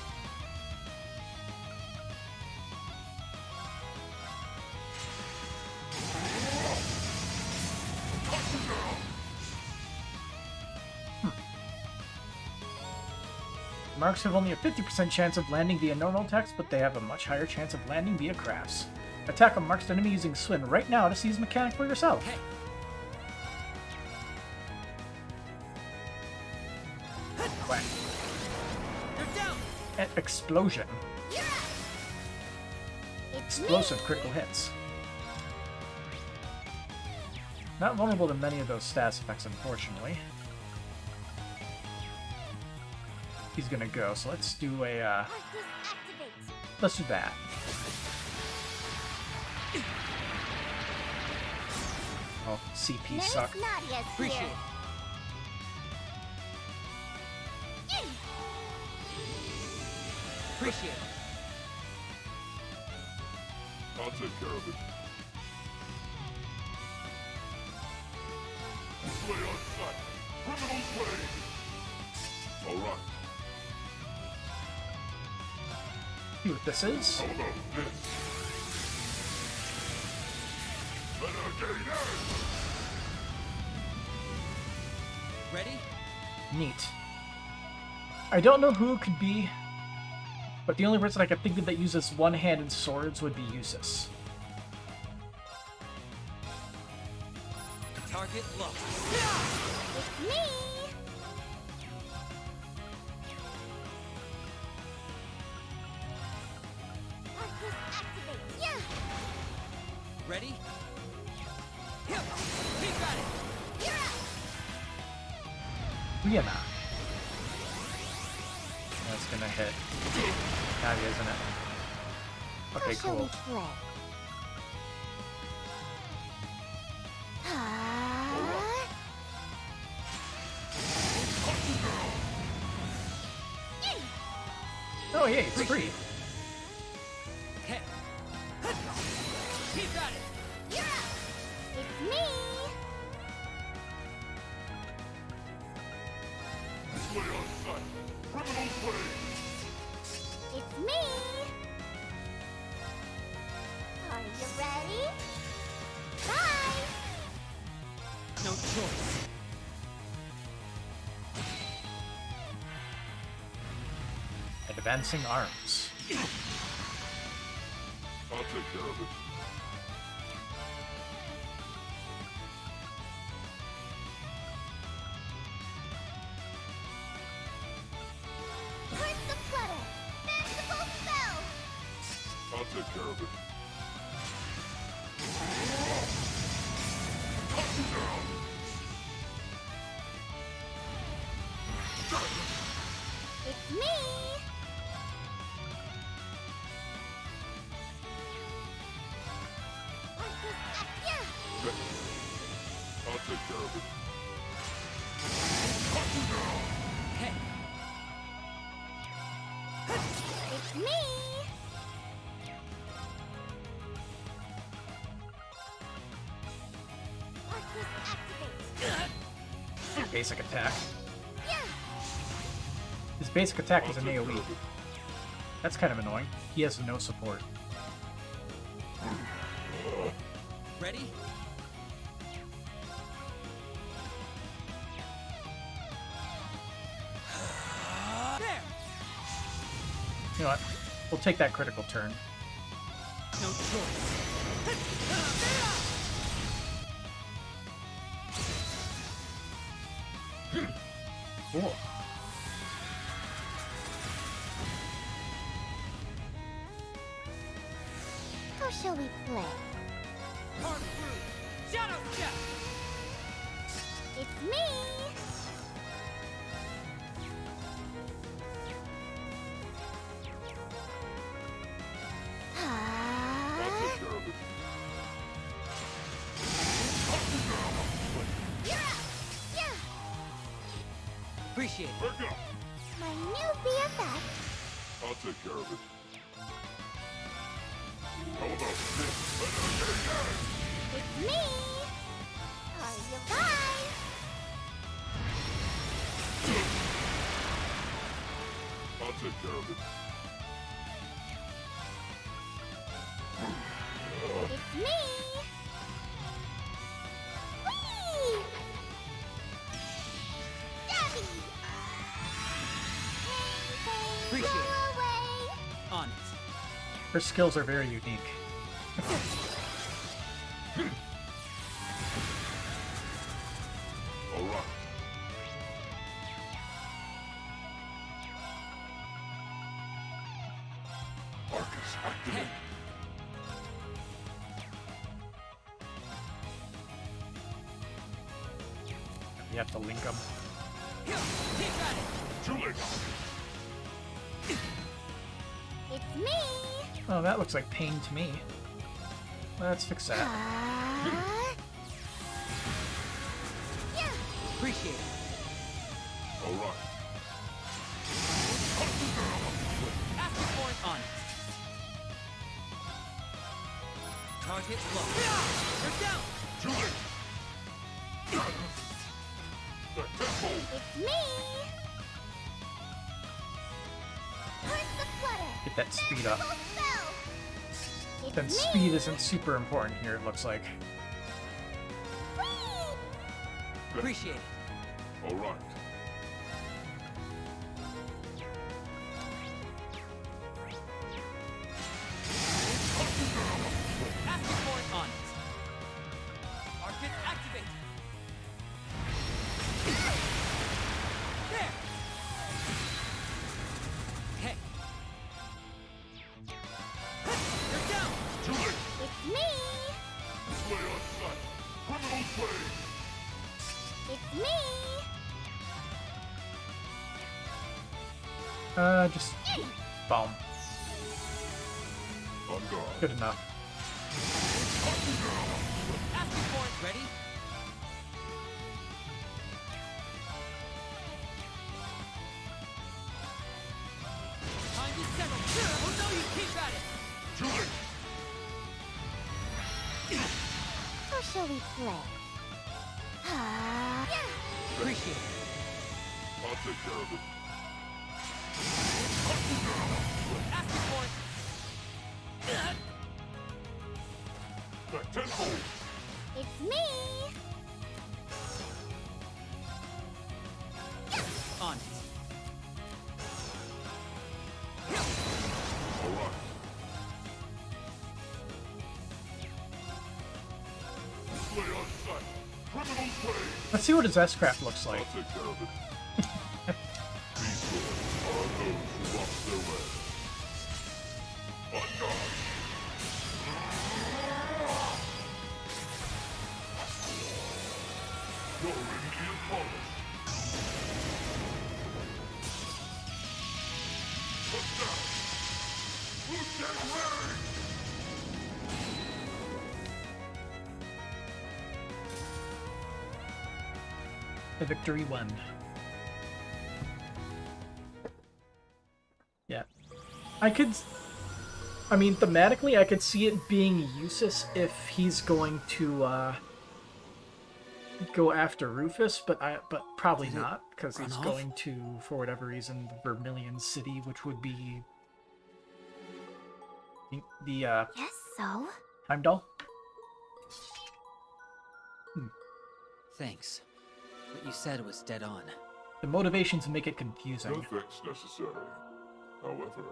Marks have only a 50% chance of landing via normal attacks, but they have a much higher chance of landing via crafts. Attack a marked enemy using Swin right now to see his mechanic for yourself. Hey. Quack. They're down. Explosion. Explosive critical hits. Not vulnerable to many of those status effects, unfortunately. He's gonna go, so let's do a, let's do that. Oh, CP suck. Appreciate it. Appreciate it. I'll take care of it. Slay on sight. Criminal slay. All right. See what this is. How about this? Renegade! Ready? Neat. I don't know who it could be, but the only person I could think of that uses one-handed swords would be Usus. Target locked. It's me! Ready? Here! He got it! You're up! Rihanna. That's gonna hit. Navi, isn't it? Okay, How shall cool. we play? Oh, yeah, it's free. Hey! He got it! You're up! It's me! Slay on sight. Criminal slay. It's me! Are you ready? Bye! No choice. Advancing arms. I'll take care of it. Prince of Clutter! Fanciful spell! I'll take care of it. It's me! Yeah! I'll take care of it. Hey! It's me! Arcus activate! Basic attack. Yeah! Is His basic attack is an AoE. That's kind of annoying. He has no support. Ready? There! You know what? We'll take that critical turn. No choice. Cool. How shall we play? Hard through. Shadow step. It's me! I'll take care of it. You're up! Yeah! Appreciate it. Back up. My new BFF. I'll take care of it. How about this? It's me! Are you guys? I'll take care of it. It's me! Whee! Dabby! Pain, Appreciate go it. away! On it. Her skills are very unique. All right. Arcus, activate. You have to link them. Too late. It's me! Oh, that looks like pain to me. Let's fix that. Yeah! Appreciate it. All right. Active point on it. Target low. You're down. Too late. The tempo. It's me! Where's the flutter? Get that speed up. Full spell! It's Then me! speed isn't super important here, it looks like. Whee! Appreciate it. All right. Active point on it. Arcus activate. There. Hey. You're down. Too late. It's me! Play on sight. Criminal play. It's me! Just boom. On guard. Good enough. Active point ready. Time to settle. Oh no, you keep at it. Too late. How shall we play? Yeah! Appreciate it. I'll take care of it. Active point. The tempo. It's me! On it. All right. Play on sight. Criminal play. Let's see what his S-Craft looks like. I'll take care of it. These doors are those who lost their way. On guard. Your Reverie polished. Touchdown. Lieutenant Reverie. The victory won. Yeah. I mean, thematically, I could see it being useless if he's going to, go after Rufus, but probably Did it not, because he's run off? going to, for whatever reason, the Vermilion City, which would be the Guess so. Heimdall. Thanks. What you said was dead on. The motivations make it confusing. No thanks necessary. However,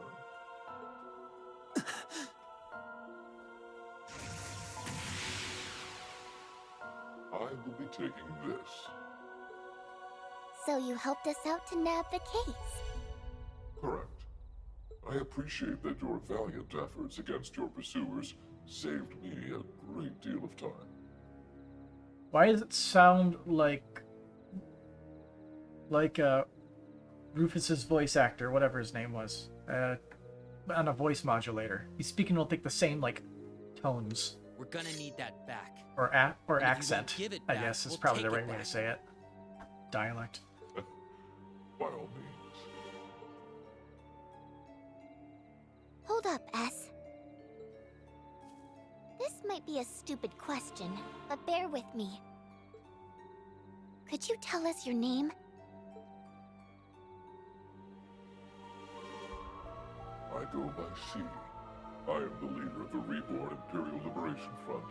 I will be taking this. So you helped us out to nab the case. Correct. I appreciate that your valiant efforts against your pursuers saved me a great deal of time. Why does it sound like Rufus's voice actor, whatever his name was, on a voice modulator? He's speaking with like the same like tones We're gonna need that back. or And if you accent. won't give it I back, guess is we'll probably the take it right way to back. say it. Dialect. By all means. Hold up, S. This might be a stupid question, but bear with me. Could you tell us your name? I go by C. I am the leader of the Reborn Imperial Liberation Front.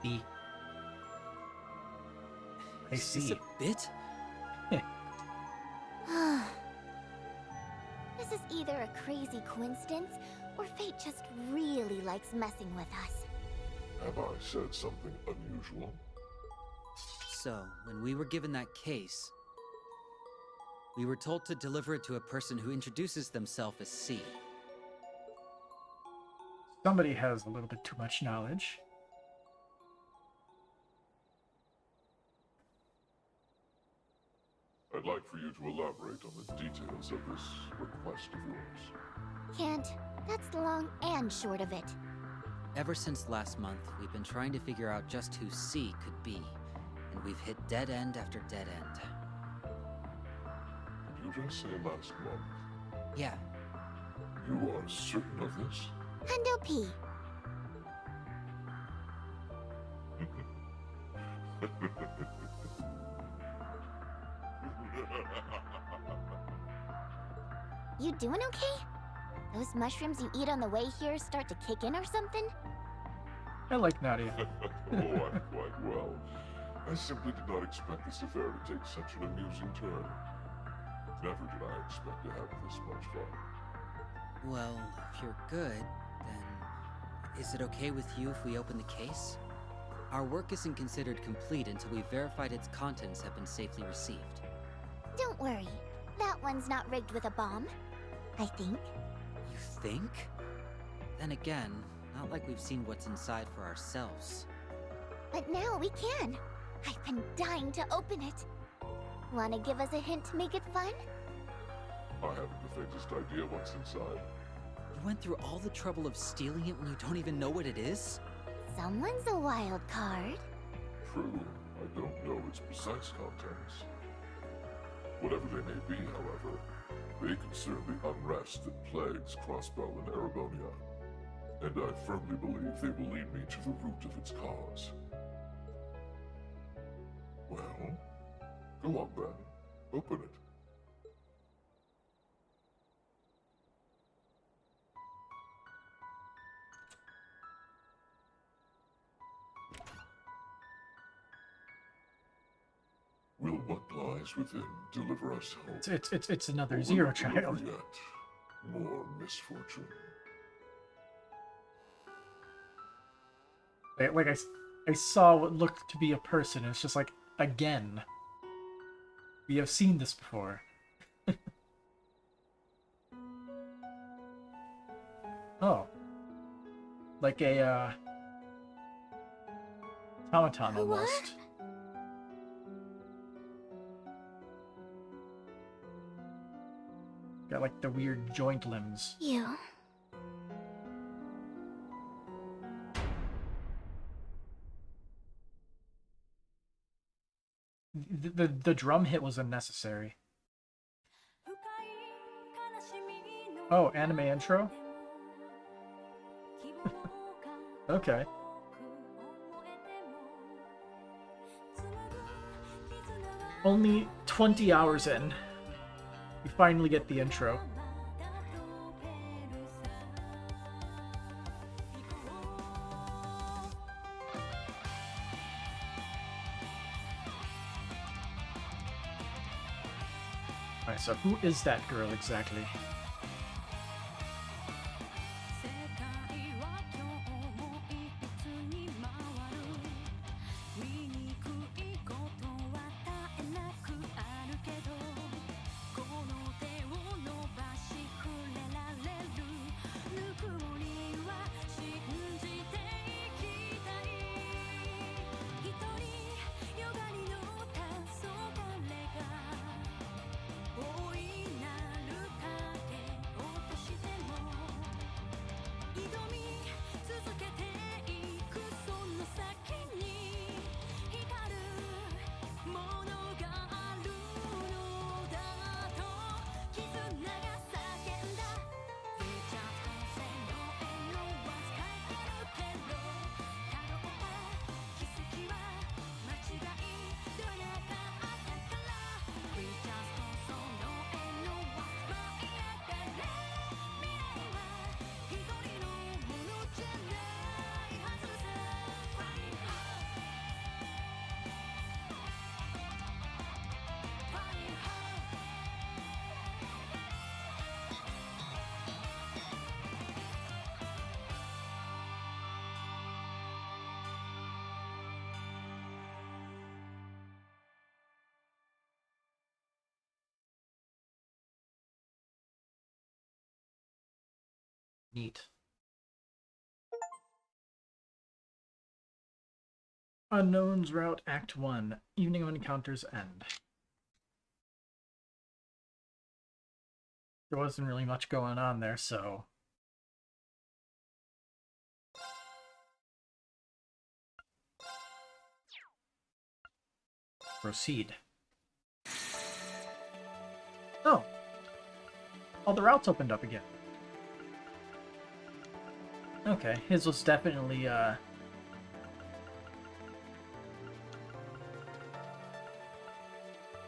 B. I Is this see. a bit? This is either a crazy coincidence, or fate just really likes messing with us. Have I said something unusual? So, when we were given that case, we were told to deliver it to a person who introduces themselves as C. Somebody has a little bit too much knowledge. I'd like for you to elaborate on the details of this request of yours. Can't. That's the long and short of it. Ever since last month, we've been trying to figure out just who C could be, and we've hit dead end after dead end. Did you just say last month? Yeah, You are certain of this? Hundo P. You doing okay? Those mushrooms you eat on the way here start to kick in or something? I like Nadia. Oh, I'm quite well. I simply did not expect this affair to take such an amusing turn. Never did I expect to have this much fun. well, if you're good, then is it okay with you if we open the case? Our work isn't considered complete until we've verified its contents have been safely received. Don't worry. That one's not rigged with a bomb. I think. You think? Then again, not like we've seen what's inside for ourselves. But now we can. I've been dying to open it. Wanna give us a hint to make it fun? I haven't the faintest idea what's inside. You went through all the trouble of stealing it when you don't even know what it is? Someone's a wild card. True, I don't know its precise contents. Whatever they may be, however, they concern the unrest that plagues Crossbell and Erebonia, and I firmly believe they will lead me to the root of its cause. Well, go on then. Open it. Will what lies within deliver us hope? It's another Or will Zero it deliver Child. Yet more misfortune. Like I saw what looked to be a person. It's just like, again. We have seen this before. Oh. Like a, automaton almost. Got like the weird joint limbs. You. The drum hit was unnecessary. Oh, anime intro? Only 20 hours in, we finally get the intro. Alright, so who is that girl exactly? Neat. Unknowns Route Act 1. Evening of Encounters End. There wasn't really much going on there, so... Proceed. Oh! All the routes opened up again. Okay, his was definitely,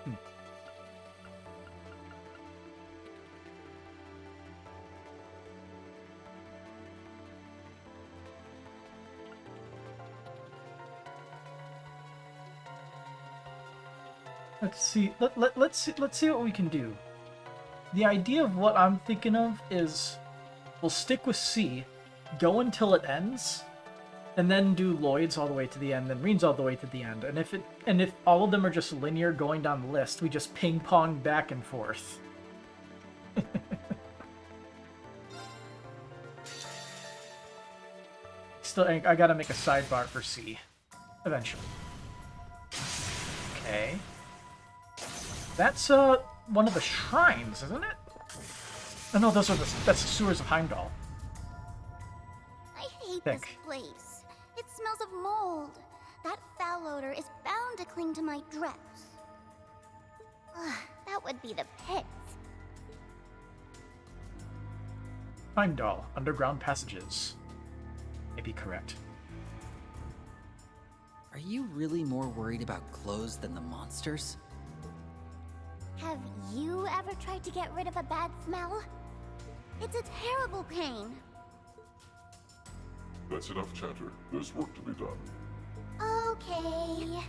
Hmm. Let's see. Let's see what we can do. The idea of what I'm thinking of is we'll stick with C, go until it ends, and then do Lloyd's all the way to the end, then Reen's all the way to the end. And if all of them are just linear going down the list, we just ping pong back and forth. Still, I gotta make a sidebar for C eventually. Okay. That's one of the shrines, isn't it? Oh no, that's the sewers of Heimdall. I hate this place. It smells of mold. That foul odor is bound to cling to my dress. Ugh, that would be the pits. Heimdall, underground passages. May be correct. Are you really more worried about clothes than the monsters? Have you ever tried to get rid of a bad smell? It's a terrible pain. That's enough chatter. There's work to be done. Okay.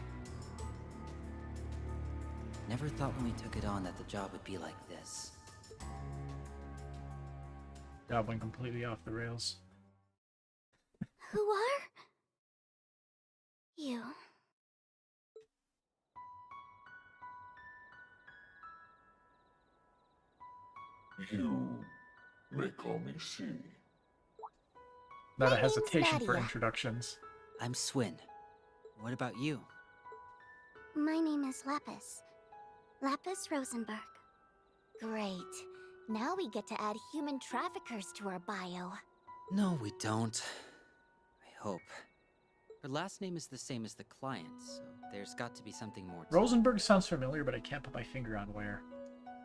Never thought when we took it on that the job would be like this. Job went completely off the rails. Who are you? You may call me C. Not a My name's hesitation for Nadia. introductions. I'm Swin. What about you? My name is Lapis. Lapis Rosenberg. Great. Now we get to add human traffickers to our bio. No, we don't. I hope. Her last name is the same as the client, so there's got to be something more to Rosenberg sounds familiar, but I can't put my finger on where.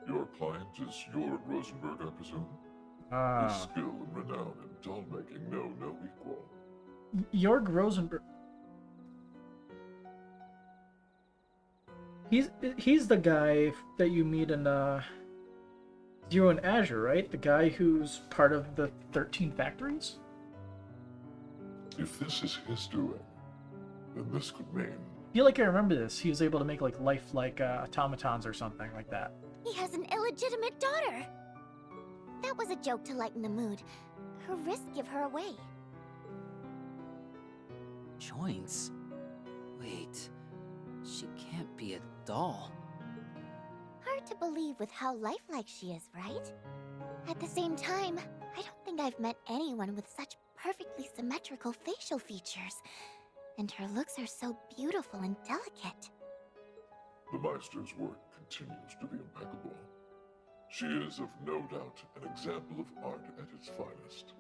Your client is your Rosenberg, I presume? His Ah. skill and renown in doll making know no equal. Jorg Rosenberg. He's the guy that you meet in Zero and Azure, right? The guy who's part of the 13 factories? If this is his doing, then this could mean... I feel like I remember this. He was able to make like lifelike automatons or something like that. He has an illegitimate daughter. That was a joke to lighten the mood. Her wrists give her away. Joints? Wait, she can't be a doll. Hard to believe with how lifelike she is, right? At the same time, I don't think I've met anyone with such perfectly symmetrical facial features. And her looks are so beautiful and delicate. The Meister's work continues to be impeccable. She is of no doubt an example of art at its finest.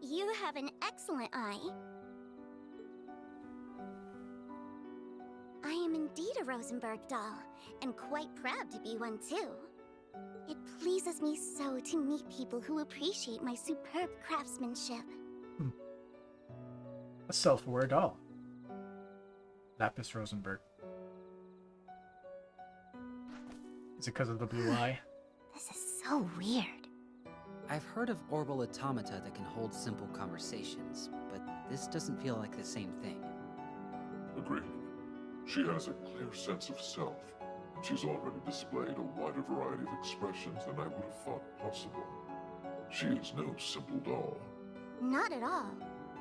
You have an excellent eye. I am indeed a Rosenberg doll, and quite proud to be one too. It pleases me so to meet people who appreciate my superb craftsmanship. A self-aware doll. Lapis Rosenberg. Is it because of the blue eye? This is so weird. I've heard of orbal automata that can hold simple conversations, but this doesn't feel like the same thing. Agreed. She has a clear sense of self, and she's already displayed a wider variety of expressions than I would have thought possible. She is no simple doll. Not at all.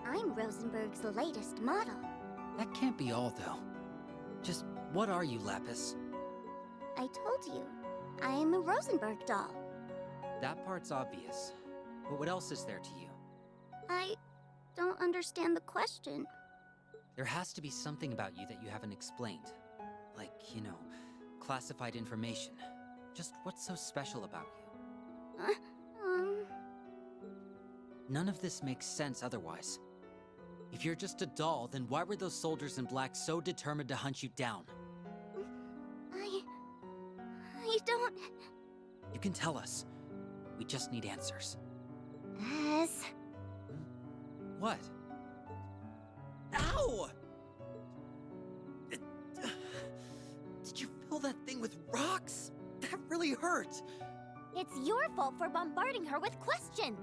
I'm Rosenberg's latest model. That can't be all, though. Just what are you, Lapis? I told you, I am a Rosenberg doll. That part's obvious. But what else is there to you? I don't understand the question. There has to be something about you that you haven't explained. Like, you know, classified information. Just what's so special about you? None of this makes sense otherwise. If you're just a doll, then why were those soldiers in black so determined to hunt you down? I don't... You can tell us. We just need answers. What? Ow! Did you fill that thing with rocks? That really hurt. It's your fault for bombarding her with questions.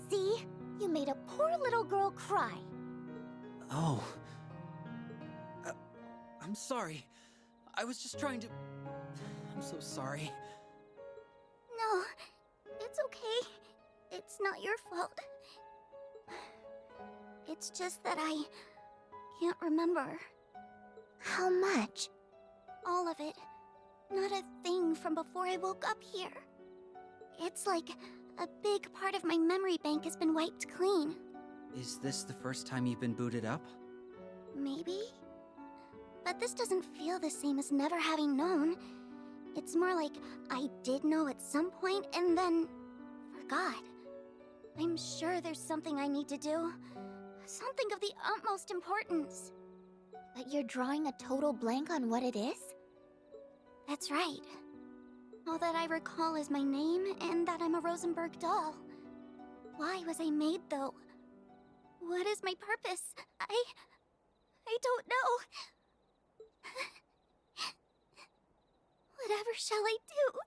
See? You made a poor little girl cry. Oh. I'm sorry. I was just trying to... I'm so sorry. No, it's okay. It's not your fault. It's just that I can't remember. How much? All of it. Not a thing from before I woke up here. It's like a big part of my memory bank has been wiped clean. Is this the first time you've been booted up? Maybe? But this doesn't feel the same as never having known. It's more like I did know at some point and then forgot. I'm sure there's something I need to do. Something of the utmost importance. But you're drawing a total blank on what it is? That's right. All that I recall is my name and that I'm a Rosenberg doll. Why was I made, though? What is my purpose? I don't know. Whatever shall I do?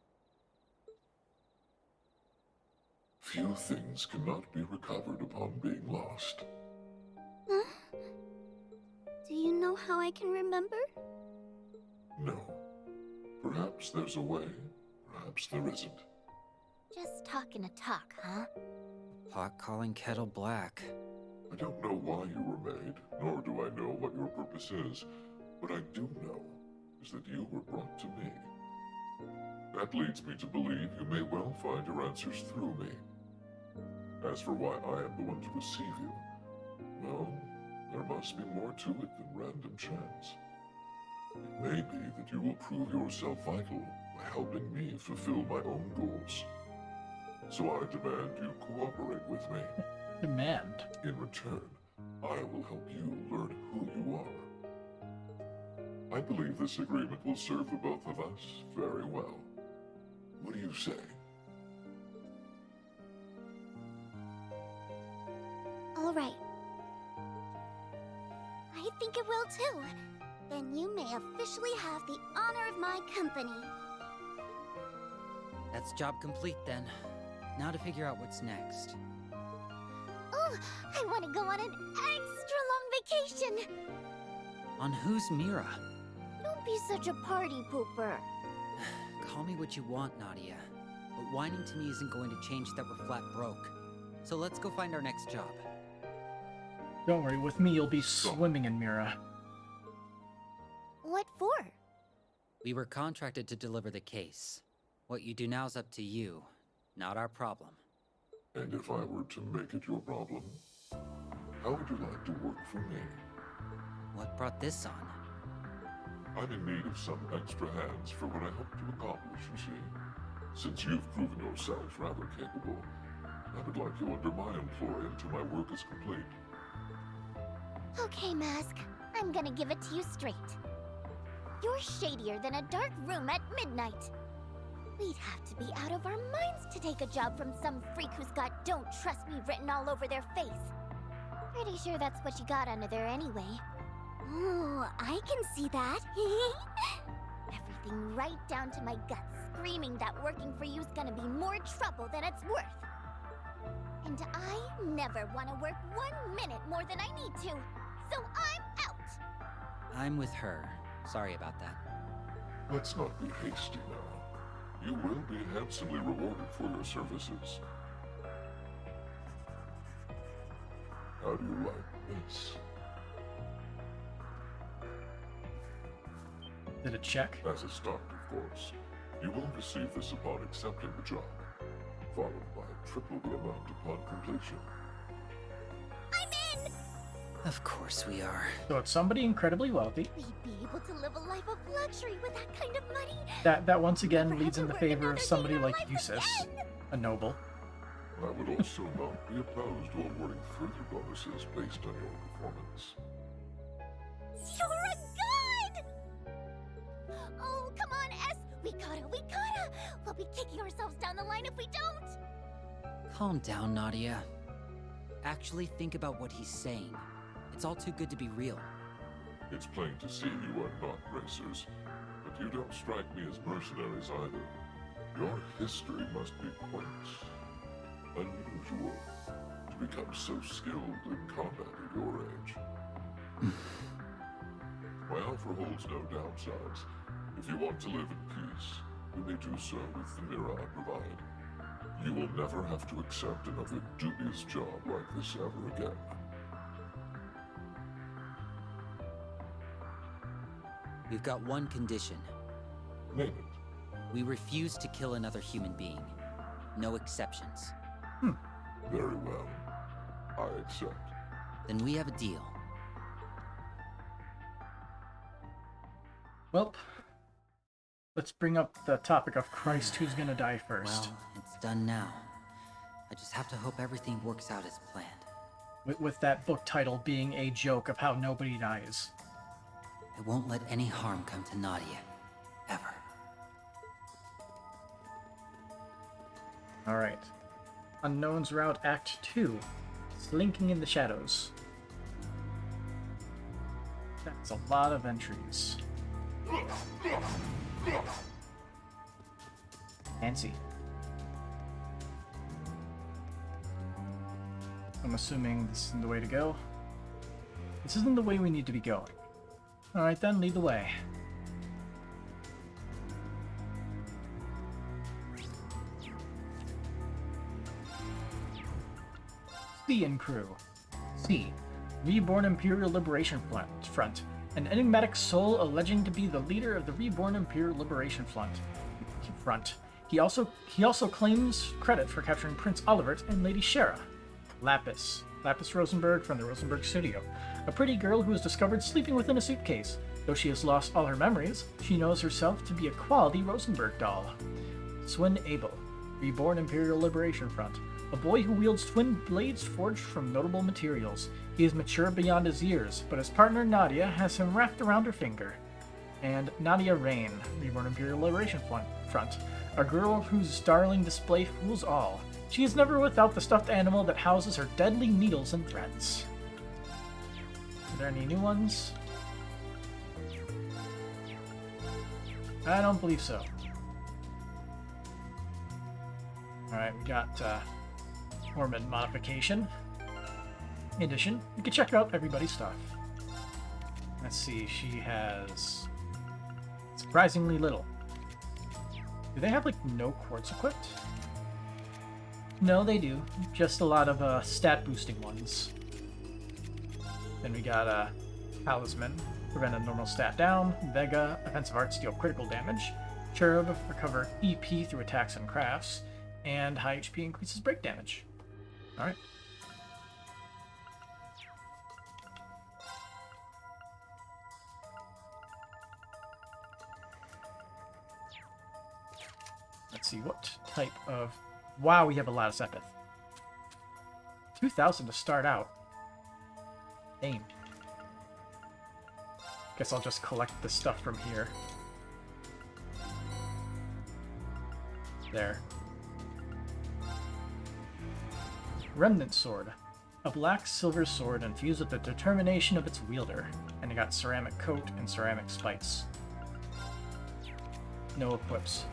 Few things cannot be recovered upon being lost. Huh? Do you know how I can remember? No. Perhaps there's a way. Perhaps there isn't. Just talking to talk, huh? Pot calling kettle black. I don't know why you were made, nor do I know what your purpose is. What I do know is that you were brought to me. That leads me to believe you may well find your answers through me. As for why I am the one to receive you, well, there must be more to it than random chance. It may be that you will prove yourself vital by helping me fulfill my own goals. So I demand you cooperate with me. Demand? In return, I will help you learn who you are. I believe this agreement will serve the both of us very well. What do you say? All right. I think it will too. Then you may officially have the honor of my company. That's job complete then. Now to figure out what's next. Oh, I want to go on an extra long vacation! On whose Mira? Don't be such a party pooper. Call me what you want, Nadia. But whining to me isn't going to change that we're flat broke. So let's go find our next job. Don't worry, with me you'll be swimming in Mira. What for? We were contracted to deliver the case. What you do now is up to you, not our problem. And if I were to make it your problem, how would you like to work for me? What brought this on? I'm in need of some extra hands for what I hope to accomplish, you see. Since you've proven yourself rather capable, I would like you under my employ until my work is complete. Okay, Mask. I'm gonna give it to you straight. You're shadier than a dark room at midnight. We'd have to be out of our minds to take a job from some freak who's got "Don't Trust Me" written all over their face. Pretty sure that's what you got under there anyway. Oh, I can see that. Everything right down to my guts screaming that working for you's gonna be more trouble than it's worth. And I never want to work 1 minute more than I need to, so I'm out! I'm with her. Sorry about that. Let's not be hasty now. You will be handsomely rewarded for your services. How do you like this? Did it check? As a start, of course. You will receive this upon accepting the job, followed by triple the amount upon completion. I'm in! Of course we are. So it's somebody incredibly wealthy. We'd be able to live a life of luxury with that kind of money. That once again Never leads have in to the work favor of another somebody day in our like life Eustace, again. a noble. I would also not be opposed to awarding further bonuses based on your performance. You're a god! Oh, come on, S! We gotta! We'll be kicking ourselves down the line if we don't! Calm down, Nadia. Actually think about what he's saying. It's all too good to be real. It's plain to see you are not racers, but you don't strike me as mercenaries either. Your history must be quite unusual to become so skilled in combat at your age. My offer holds no downsides. If you want to live in peace, you may do so with the mirror I provide. You will never have to accept another dubious job like this ever again. We've got one condition. Name it. We refuse to kill another human being. No exceptions. Very well. I accept. Then we have a deal. Well, let's bring up the topic of Christ, who's gonna die first. Well, it's done now. I just have to hope everything works out as planned. With that book title being a joke of how nobody dies. I won't let any harm come to Nadia. Ever. Alright. Unknown's Route Act 2. Slinking in the Shadows. That's a lot of entries. Fancy. I'm assuming this isn't the way to go. This isn't the way we need to be going. Alright then, lead the way. C and Crew. C. Reborn Imperial Liberation Front. An enigmatic soul alleging to be the leader of the Reborn Imperial Liberation Front. He also claims credit for capturing Prince Olivert and Lady Shara. Lapis Rosenberg from the Rosenberg Studio. A pretty girl who is discovered sleeping within a suitcase. Though she has lost all her memories, she knows herself to be a quality Rosenberg doll. Swin Abel. Reborn Imperial Liberation Front. A boy who wields twin blades forged from notable materials. He is mature beyond his years, but his partner Nadia has him wrapped around her finger. And Nadia Rain, Reborn Imperial Liberation Front. A girl whose darling display fools all. She is never without the stuffed animal that houses her deadly needles and threads. Are there any new ones? I don't believe so. Alright, we got Ormond modification. In addition, we can check out everybody's stuff. Let's see, she has surprisingly little. Do they have, like, no quartz equipped? No, they do. Just a lot of stat boosting ones. Then we got Talisman, prevent a normal stat down. Vega, offensive arts deal critical damage. Cherub, recover EP through attacks and crafts. And high HP increases break damage. Alright. Let's see, what type of... Wow, we have a lot of Sepith. 2,000 to start out. Dang. Guess I'll just collect the stuff from here. There. Remnant Sword. A black silver sword infused with the determination of its wielder. And it got ceramic coat and ceramic spikes. No equips.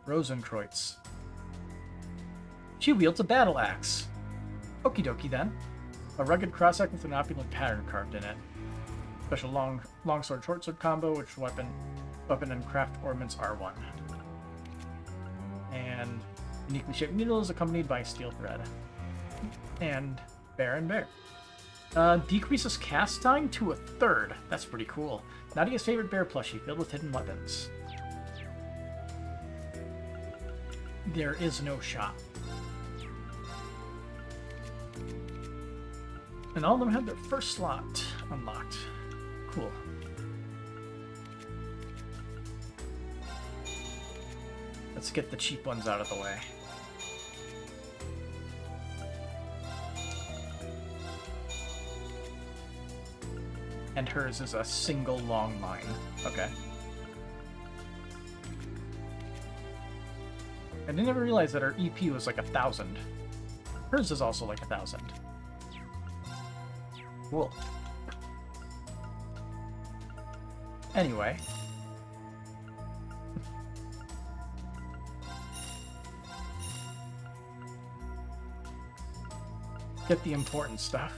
Rosenkreuz. She wields a battle axe. Okie dokie then. A rugged crossaxe with an opulent pattern carved in it. Special longsword shortsword combo, which weapon and craft ornaments R1. And uniquely shaped needles accompanied by steel thread. And bear. Decreases cast time to 1/3. That's pretty cool. Nadia's favorite bear plushie filled with hidden weapons. There is no shop. And all of them have their first slot unlocked. Cool. Let's get the cheap ones out of the way. And hers is a single long line. Okay. I didn't ever realize that her EP was like 1,000. Hers is also like 1,000. Cool. Anyway. Get the important stuff.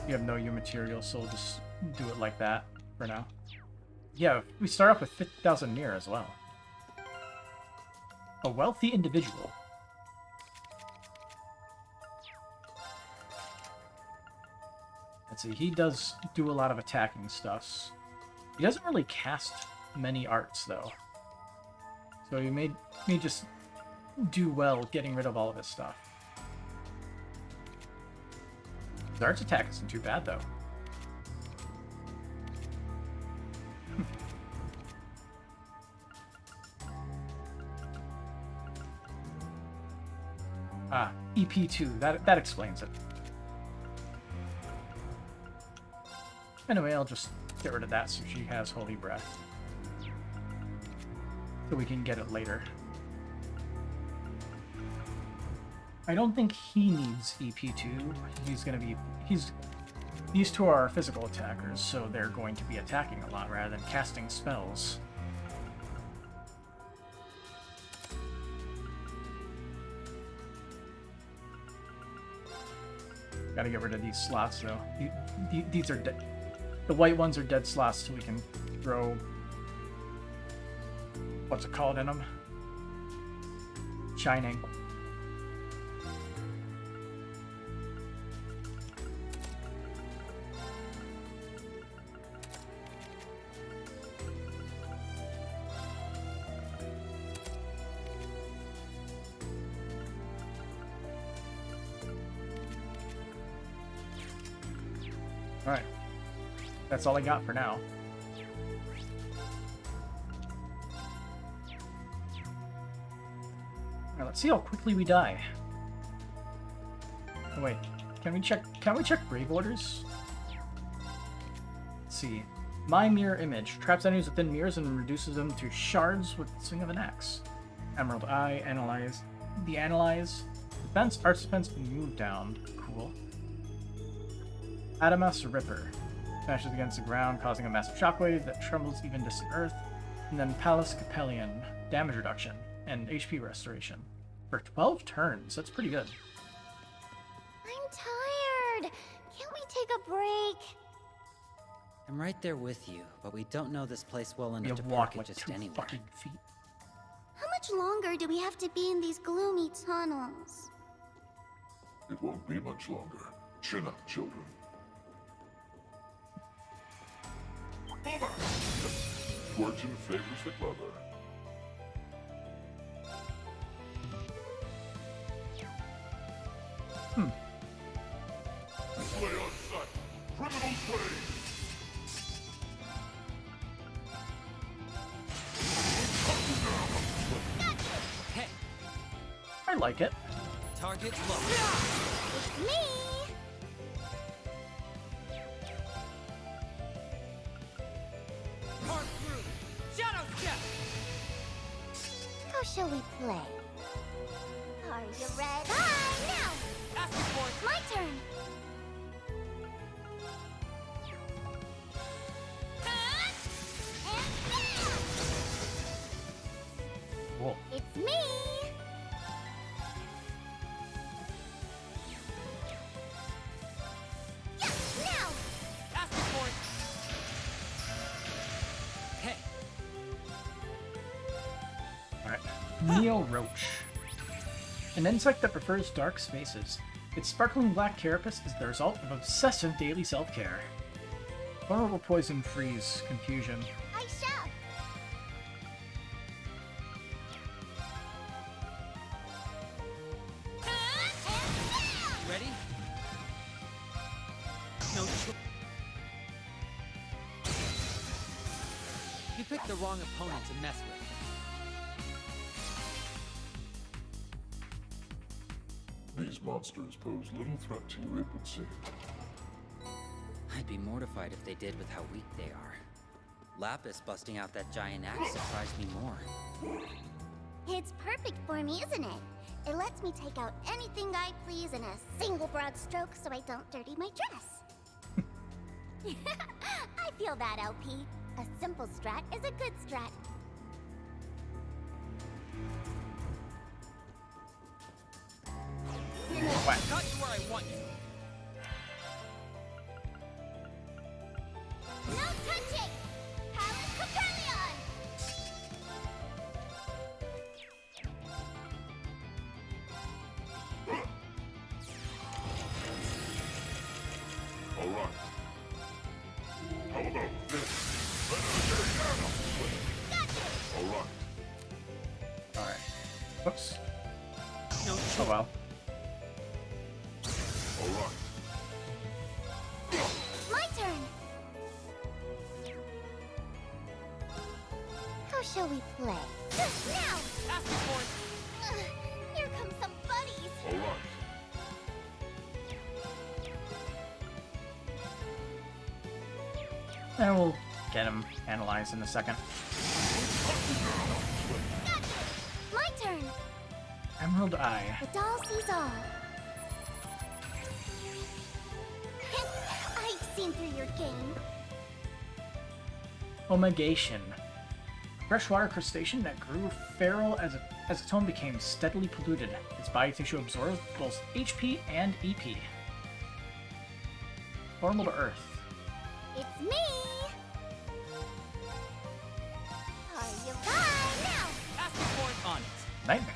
You have no U material, so we'll just do it like that for now. Yeah, we start off with 50,000 near as well. A wealthy individual. Let's see, he does do a lot of attacking stuffs. He doesn't really cast many arts, though. So he may just do well getting rid of all of his stuff. His arts attack isn't too bad, though. Ah, EP2. That explains it. Anyway, I'll just get rid of that so she has Holy Breath. So we can get it later. I don't think he needs EP2. He's gonna be... These two are physical attackers, so they're going to be attacking a lot rather than casting spells. Gotta get rid of these slots, though. These are dead. The white ones are dead slots, so we can throw... What's it called in them? Shining. Alright. That's all I got for now. Alright, let's see how quickly we die. Oh, wait. Can we check grave orders? Let's see. My Mirror Image. Traps enemies within mirrors and reduces them to shards with the swing of an axe. Emerald Eye. Analyze. The Analyze. Defense, Arts Defense, Move Down. Cool. Adamas Ripper. Smashes against the ground, causing a massive shockwave that trembles even distant Earth. And then Pallas Capellion. Damage reduction and HP restoration. For 12 turns. That's pretty good. I'm tired. Can't we take a break? I'm right there with you, but we don't know this place well We enough have to walked park it like just 2 anywhere. fucking feet. How much longer do we have to be in these gloomy tunnels? It won't be much longer. Chin up, children. Mother! Fortune favors the clever. Slay on sight. Criminal trade. Hey, I like it. target low. It's me! Carve through. Shadow step. How shall we play? Are you ready? Now! Asking for it. My turn! And bam! Whoa. It's me! Yeah, now! Asking for it. Hey, Alright. Neo Roach. An insect that prefers dark spaces. Its sparkling black carapace is the result of obsessive daily self-care. Vulnerable poison, freeze, confusion. I shall! And bam! ready? No choice. You picked the wrong opponent to mess with. These monsters pose little threat to you, it would seem. I'd be mortified if they did with how weak they are. Lapis busting out that giant axe surprised me more. It's perfect for me, isn't it? It lets me take out anything I please in a single broad stroke so I don't dirty my dress. I feel that, LP. A simple strat is a good strat. Whack. Got you where I want you. No touching! Pallas Capellion! All right. How about this? Legendary Animal Swing. All right. Alright. Whoops. No Oh choice. well. All right. My turn! How shall we play? Now! Asking for it. Here come some buddies! All right. And we'll get him analyzed in a second. My turn! Emerald Eye. The doll sees all. I've seen through your game. Omegation. Freshwater crustacean that grew feral as its home became steadily polluted. Its body tissue absorbs both HP and EP. Vulnerable to Earth. It's me! Are you ready? Now! Asking for it. On it. Nightmare.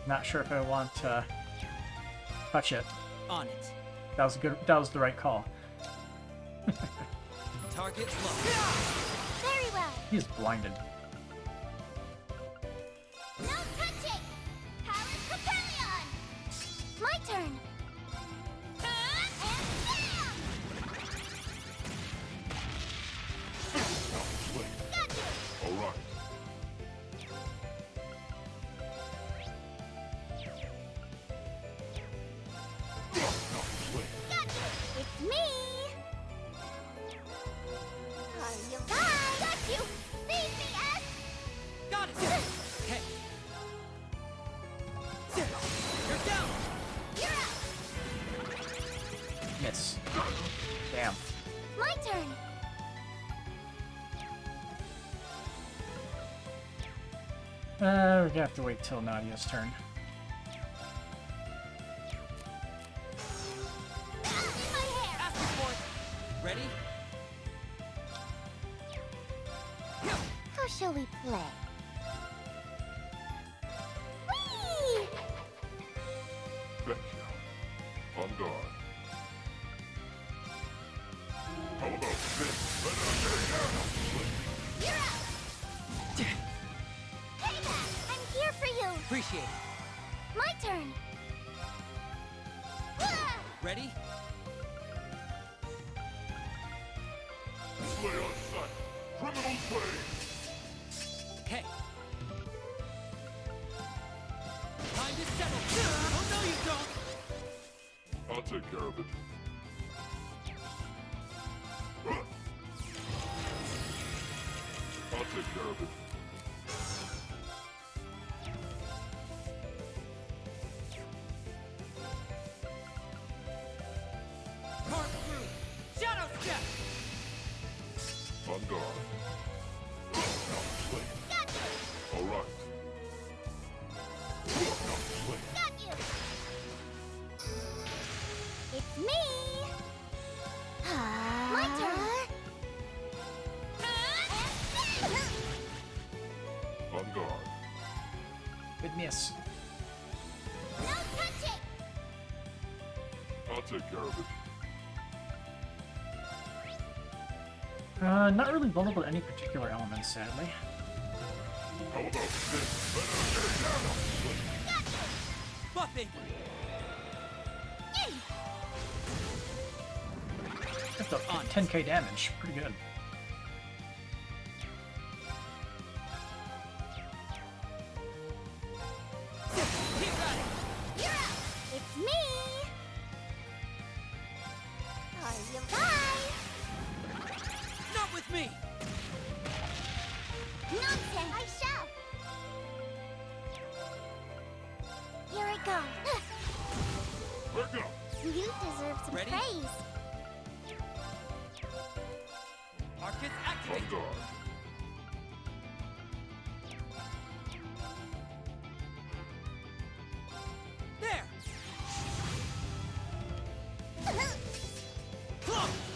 Not sure if I want to touch it. On it. That was good. That was the right call. Target low. Very well. He is blinded. No touching! Pallas Capellion! My turn! And bam! Got you! All right. Miss. Damn. My turn. We're gonna have to wait till Nadia's turn. Ready? How shall we play? Whee! Thank you. On guard. How about this? You're up! Payback! I'm here for you! Appreciate it. My turn! Ready? Play on sight. Criminal play. Hey. Time to settle. Oh no, you don't. I'll take care of it. I'll take care of it. Mark through. Shadow step. On guard. Got you! All right. Got you! It's me! My turn! On guard. Good miss. No touching! I'll take care of it. Not really vulnerable to any particular element, sadly. How about this? Buffing. That's a 10k damage. Pretty good. You're up! It's me! Are you live? Not with me. Nonsense! I shall! Here I go. Back up. You deserve some Ready? praise. Arcus On activate. guard. There.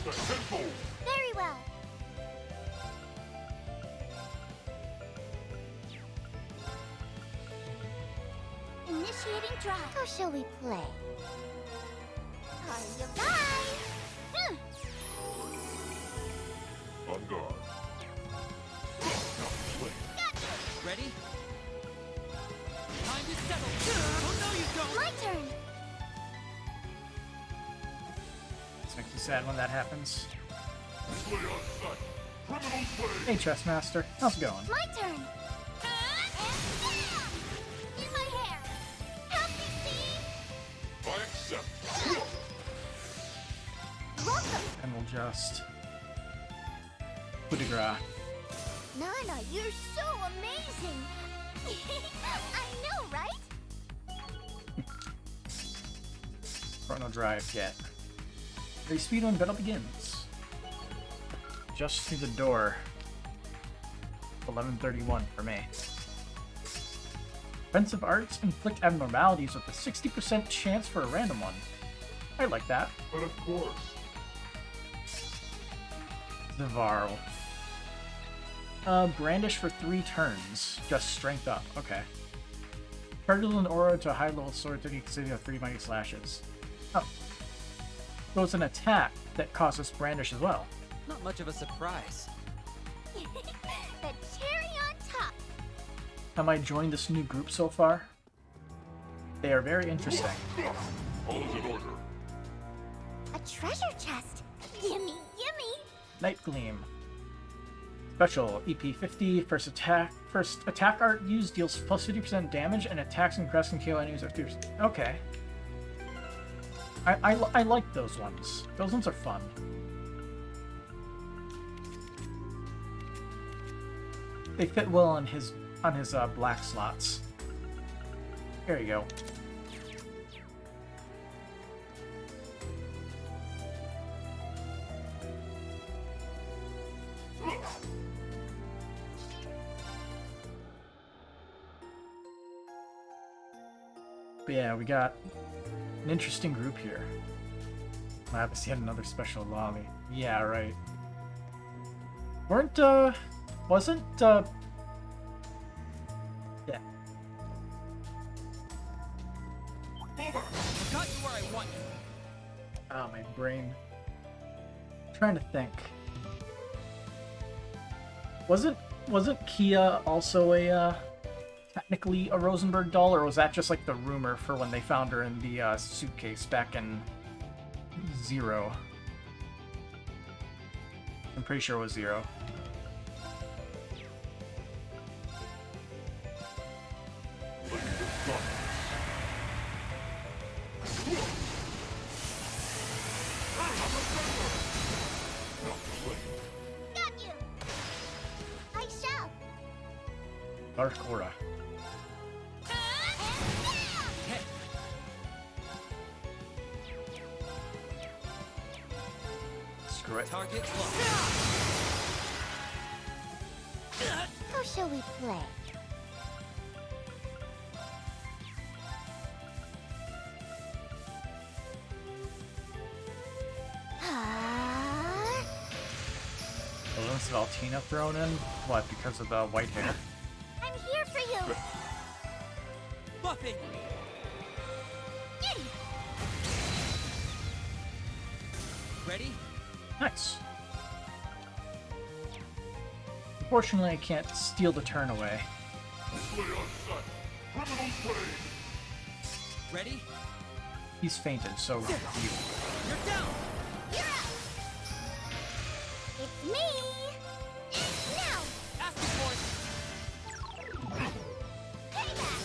Tenfold. Very well. Initiating drive. How shall we play? Are you live? On guard. Ready? Time to settle. Oh no, you don't. My turn. This makes me sad when that happens. Play on sight. Criminal play. Hey, Chessmaster. How's it going? My turn. And bam! In my hair. Help me see. I accept. Welcome. And we'll just... coup de grace. Nana, you're so amazing. I know, right? Chrono Drive yet. The speedrun battle begins. Just through the door. 11:31 for me. Offensive arts inflict abnormalities with a 60% chance for a random one. I like that. But of course. Zavarl. Brandish for 3 turns. Just strength up. Okay. Charges an aura to a high level sword taking consisting of 3 mighty slashes. Oh. So it's an attack that causes brandish as well. Not much of a surprise. The cherry on top. Am I joining this new group so far? They are very interesting. All is in order. A treasure chest. Gimme, gimme. Night Gleam. Special EP 50. First attack art used deals plus 50% damage and attacks and crests can kill enemies at 50%. Okay. I like those ones. Those ones are fun. They fit well on his black slots. There you go. But yeah, we got an interesting group here. I have to see another special lolly. Yeah, right. Wasn't, yeah. I've got you where I want you. Oh, my brain. I'm trying to think. Wasn't Kia also a, technically a Rosenberg doll, or was that just like the rumor for when they found her in the, suitcase back in Zero? I'm pretty sure it was Zero. Got you! I shall! Dark Aura. Screw it. Target locked. How shall we play? Balloons of Altina thrown in? What, because of the white hair? I'm here for you! Buffing! Giddy! Ready? Nice. Unfortunately, I can't steal the turn away. Play on sight. Criminal play. Ready? He's fainted, so you. You're down! You're up! It's me! Now! Ask me for it! Payback!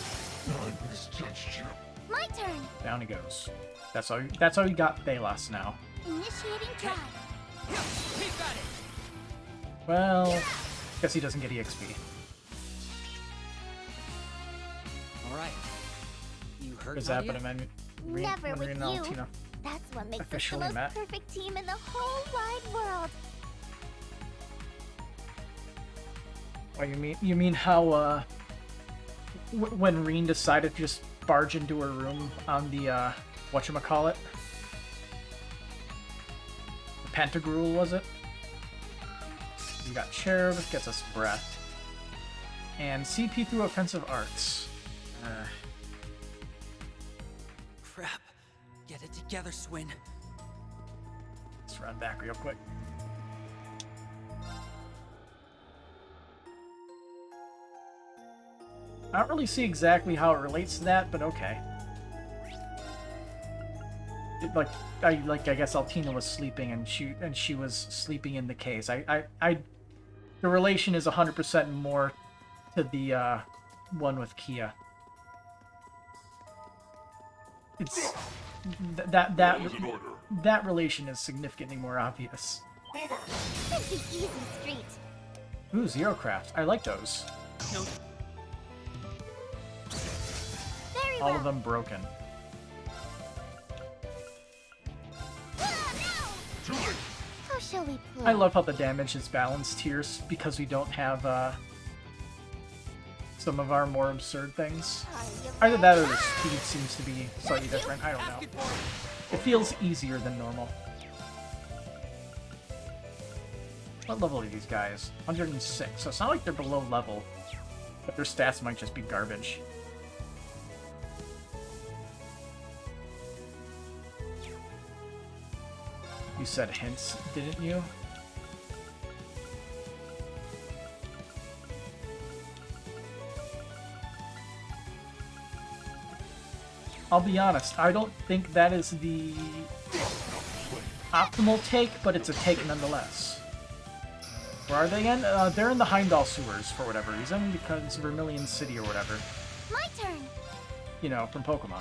I misjudged you. My turn! Down he goes. That's how you got Thalos now. Initiating drive. Keep at it! Well, guess he doesn't get EXP. Alright. You hurt, Is that Nadia? but Never with Rena and you. Altina That's what makes us the officially most met? perfect team in the whole wide world. Oh, you mean how when Reen decided to just barge into her room on the whatchamacallit? The Pantagruel, was it? We got Cherub, gets us Breath. And CP through Offensive Arts. Crap. Get it together, Swin. Let's run back real quick. I don't really see exactly how it relates to that, but okay. I guess Altina was sleeping and she was sleeping in the case. The relation is 100% more to the one with Kia. It's that relation is significantly more obvious. Pretty easy street. Ooh, Zero Craft. I like those. No. Very All well. of them broken. How shall we play? I love how the damage is balanced here because we don't have some of our more absurd things. Either that or the speed seems to be slightly different. I don't know. It feels easier than normal. What level are these guys? 106. So it's not like they're below level, but their stats might just be garbage. You said hints, didn't you? I'll be honest, I don't think that is the optimal take, but it's a take nonetheless. Where are they again? They're in the Heimdall sewers for whatever reason, because Vermilion City or whatever. My turn. You know, from Pokemon.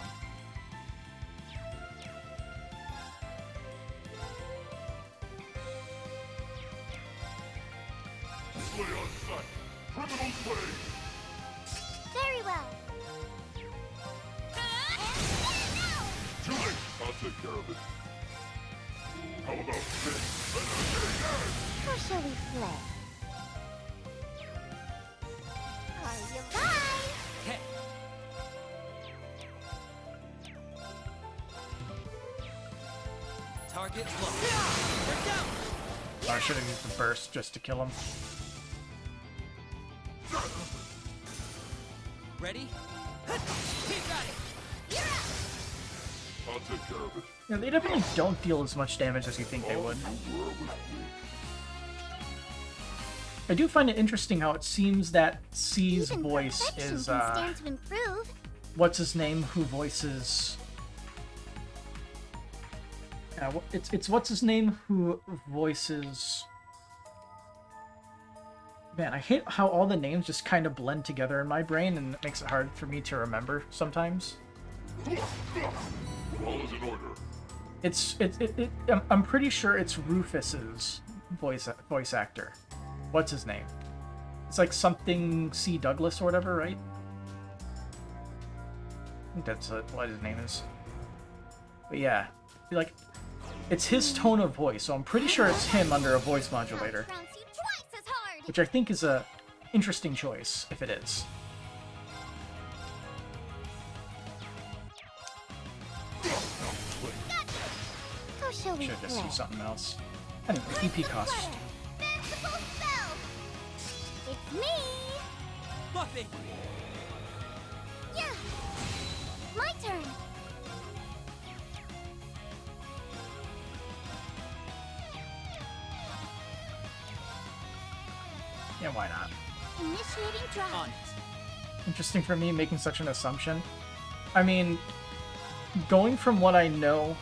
Play on sight. Criminal play. Very well. Too late. I'll take care of it. How about this? How shall we play? Are you live? Target low. They're down. Oh, I should have used the burst just to kill him. Ready? Keep at it. I'll take care of it. Yeah, they definitely don't deal as much damage as you think they would. I do find it interesting how it seems that C's Even voice perfection is, can stand to improve. what's his name, who voices... it's what's his name who voices... Man, I hate how all the names just kind of blend together in my brain, and it makes it hard for me to remember sometimes. All is in order. I'm pretty sure it's Rufus's voice actor. What's his name? It's like something C. Douglas or whatever, right? I think that's what his name is. But yeah, like, it's his tone of voice, so I'm pretty sure it's him under a voice modulator. Which I think is a interesting choice, if it is. How shall we Should just play? do something else. Anyway, EP costs. Fanciful spell. It's me. Buffing. Yeah. My turn. Yeah, why not? Initiating drive. On it. Interesting for me making such an assumption. I mean, going from what I know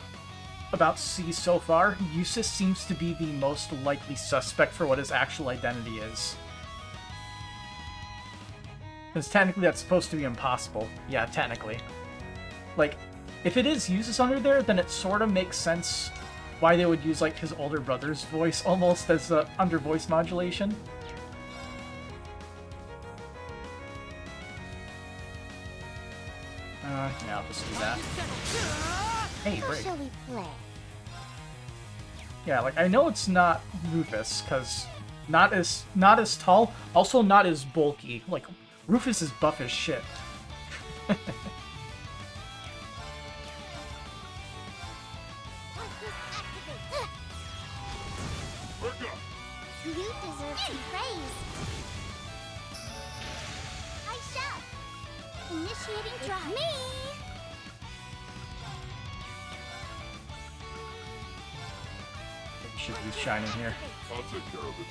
about C so far, Eustace seems to be the most likely suspect for what his actual identity is. Because technically that's supposed to be impossible. Yeah, technically. Like, if it is Eustace under there, then it sort of makes sense why they would use, like, his older brother's voice almost as under voice modulation. Yeah, I'll just do that. Hey, How break. shall we play? Yeah, like, I know it's not Rufus, because not as tall, also not as bulky. Like, Rufus is buff as shit. You deserve some praise. I shall. Initiating drive. Me. We should use Shining here. I'll take care of it.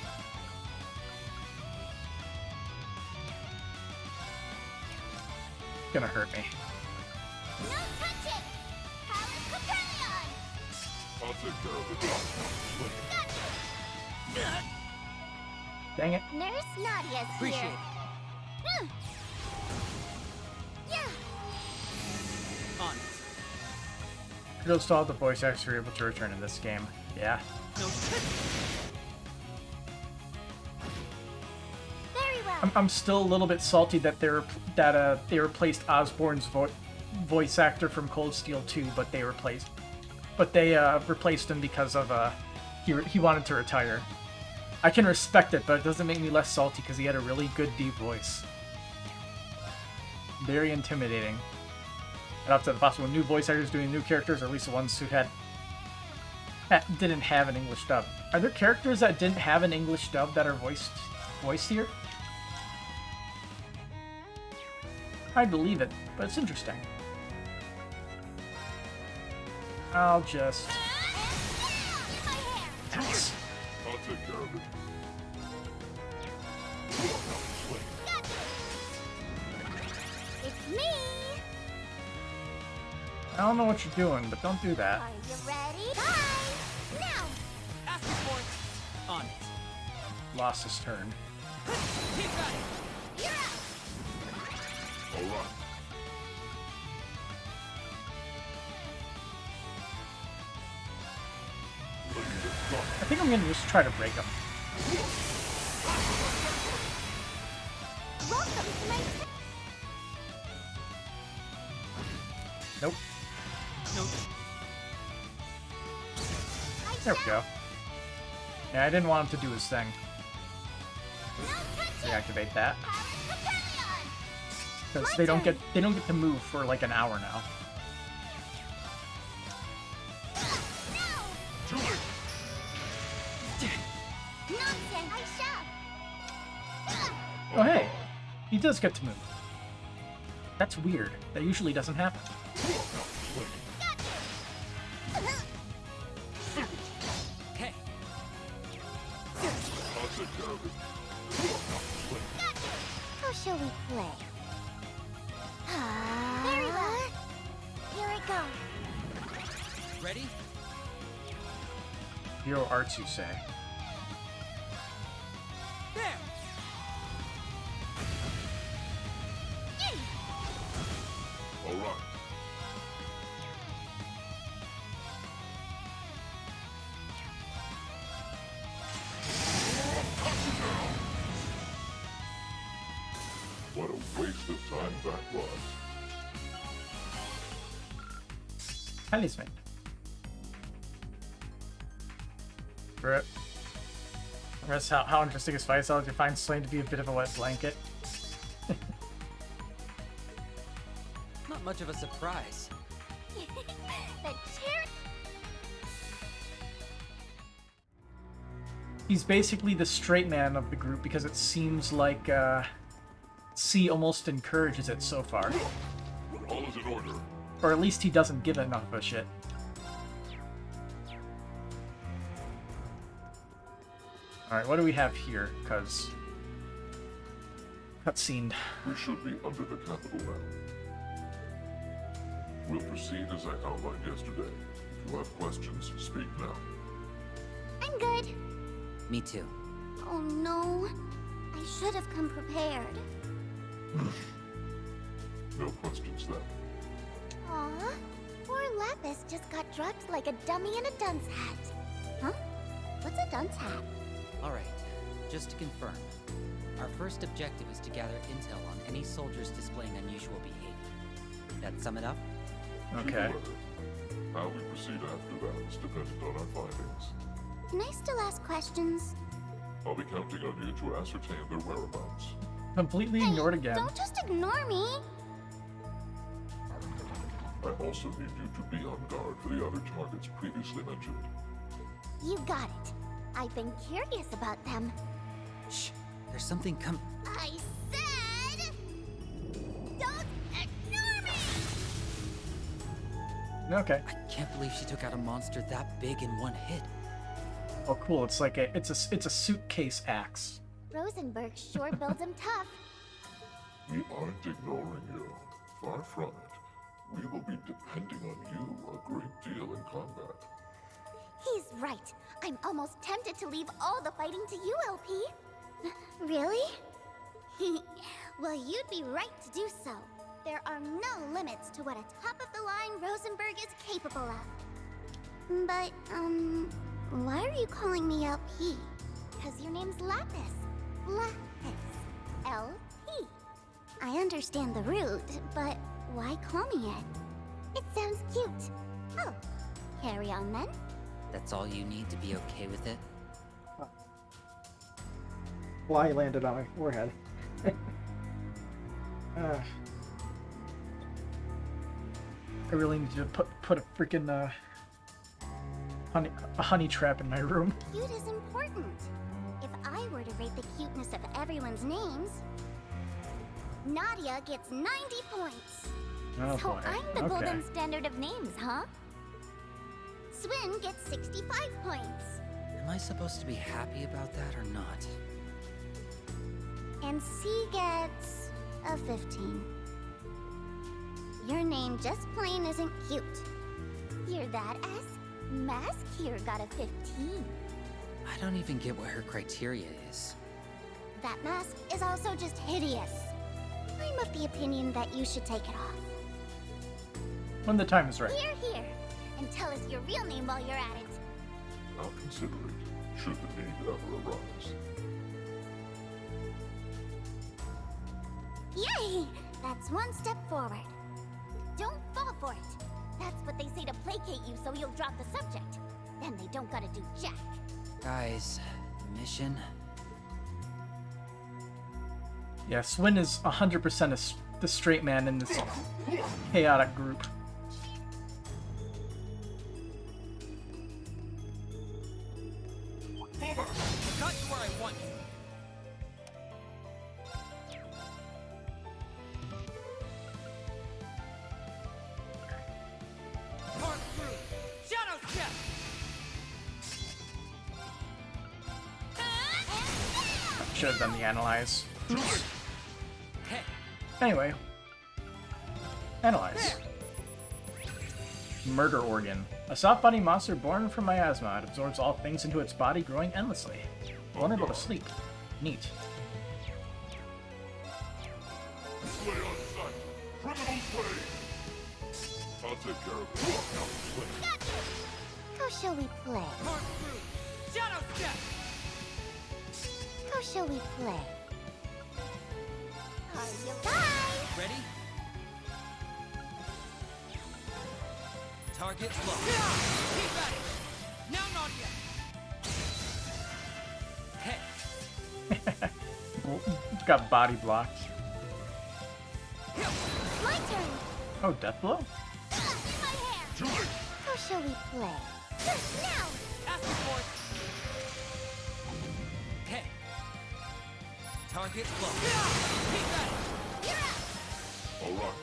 Gonna hurt me. No touching. Power Copernion. I'll take care of it. Dang it. Nurse Nadia's Appreciate here. it. Yeah. On it. Kudos to all the voice actors who were able to return in this game. Yeah. No. Very well. I'm still a little bit salty that they replaced Osborne's voice actor from Cold Steel 2, but they replaced him because of he wanted to retire. I can respect it, but it doesn't make me less salty because he had a really good deep voice. Very intimidating. And up to the possible new voice actors doing new characters, or at least the ones who didn't have an English dub. Are there characters that didn't have an English dub that are voiced here? I believe it, but it's interesting. I'll just... Nice. I'll take care of it. It's me. I don't know what you're doing, but don't do that. Are you ready? Bye. Now. Ask me for it. On it. Lost his turn. Keep at it. You're up. All right. I think I'm gonna just try to break him. Welcome to my... Nope. No. There we go. Yeah, I didn't want him to do his thing. Reactivate that. Because they don't get to move for like an hour now. Oh hey, he does get to move. That's weird. That usually doesn't happen. Hey. How shall we play? Very well. Here I go. Ready? Hero Artsu say. There. All right. What a waste of time that was. Talisman. Rip. Rest how interesting is fight style. You find Slain to be a bit of a wet blanket. Not much of a surprise. The chair. He's basically the straight man of the group because it seems like C almost encourages it so far. All is in order. Or at least he doesn't give enough of a shit. Alright, what do we have here? Because... cutscene. We should be under the capital now. We'll proceed as I outlined yesterday. If you have questions, speak now. I'm good. Me too. Oh no. I should have come prepared. No questions then. Aw, poor Lapis just got dropped like a dummy in a dunce hat. Huh? What's a dunce hat? Alright, just to confirm. Our first objective is to gather intel on any soldiers displaying unusual behavior. That sum it up? Okay. How we proceed after that is dependent on our findings. Can I still ask questions? I'll be counting on you to ascertain their whereabouts. Completely ignored again. Don't just ignore me. I also need you to be on guard for the other targets previously mentioned. You got it. I've been curious about them. Shh, there's something I said... don't ignore me! Okay. I can't believe she took out a monster that big in one hit. Oh cool, it's like it's a suitcase axe. Rosenberg sure builds him tough. We aren't ignoring you. Far from it. We will be depending on you a great deal in combat. He's right. I'm almost tempted to leave all the fighting to you, LP. Really? Well, you'd be right to do so. There are no limits to what a top-of-the-line Rosenberg is capable of. But, why are you calling me LP? Because your name's Lapis. Lapis. LP. I understand the root, but why call me it? It sounds cute. Oh, carry on then. That's all you need to be okay with it? Fly landed on my forehead. I really need to put a freaking honey trap in my room. Cute is important. If I were to rate the cuteness of everyone's names, Nadia gets 90 points. Oh So boy. I'm the Okay. golden standard of names, huh? Swin gets 65 points. Am I supposed to be happy about that or not? And C gets a 15. Your name just plain isn't cute. Hear that, S? Mask here got a 15. I don't even get what her criteria is. That mask is also just hideous. I'm of the opinion that you should take it off. When the time is right. Here. And tell us your real name while you're at it. I'll consider it, should the need ever arise. Yay! That's one step forward. Don't fall for it. That's what they say to placate you so you'll drop the subject. Then they don't gotta do jack. Guys, the mission? Yeah, Swin is 100% the straight man in this chaotic group. Cut to where I want you. Should have done the analyze. Oops. Hey. Anyway. Analyze. Murder organ. A soft body monster born from miasma. It absorbs all things into its body, growing endlessly. Vulnerable to sleep. Neat. Slay on sight. Criminal slay. I'll take care of it. Now slay. Gotcha! How shall we play? Mark through. Shadow step. How shall we play? Are you guys? Ready? Target low. Keep at it. Now not yet. Hey. Got body blocked. My turn. Oh, death blow? In my hair. How shall we play? Now. Ask me for it. Hey. Target low. Keep at it. You're up. All right.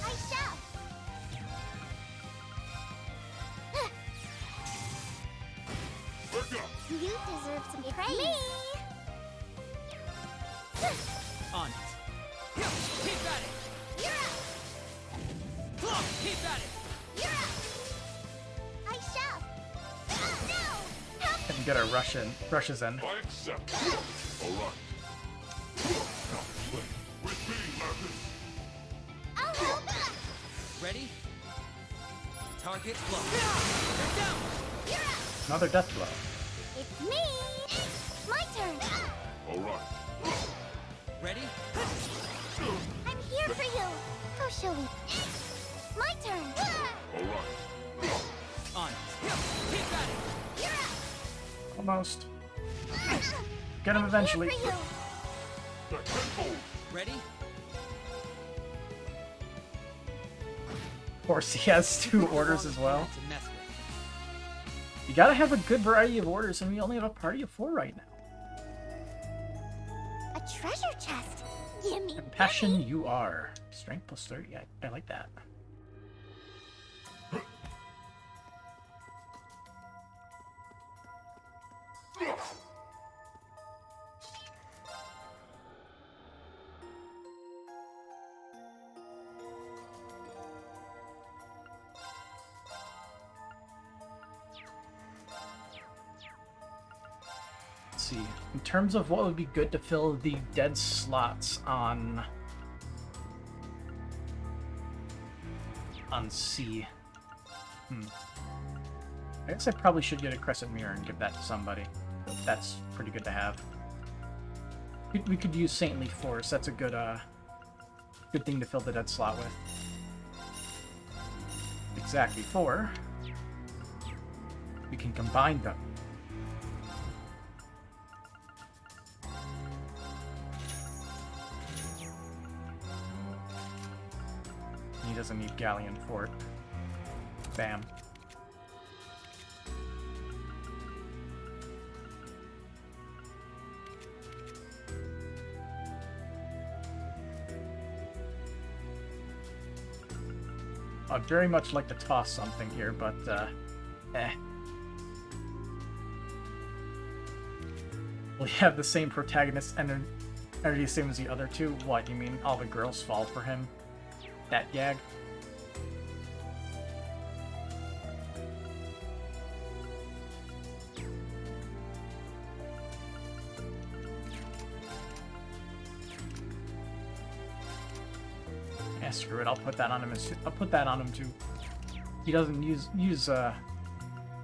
I shall. Back up. You deserve some praise. Me. On it. Keep at it. You're up. Keep at it. You're up. I shall. No. Help. And get our rushes in. I accept. All right. Now slay. With me, Lapis. I'll help. Ready? Target low. They're down. You're up. Another death blow. It's me. My turn. All right. Ready? I'm here for you. How shall we? My turn. All right. On it. Keep at it. You're up. Almost. Get him eventually. Here for you. Back tenfold. Ready? Of course, he has 2 orders as well. To mess with. You gotta have a good variety of orders, and we only have a party of 4 right now. A treasure chest. Gimme. Passion you are. Strength plus 30. I like that. Let's see. In terms of what would be good to fill the dead slots on C. I guess I probably should get a crescent mirror and give that to somebody. That's pretty good to have. We could use Saintly Force. That's a good good thing to fill the dead slot with. Exactly 4. We can combine them. He doesn't need Galleon for it. Bam. I'd very much like to toss something here, but, eh. We have the same protagonist energy same as the other 2? What, you mean all the girls fall for him? That gag? Yeah, screw it. I'll put that on him. I'll put that on him too. He doesn't use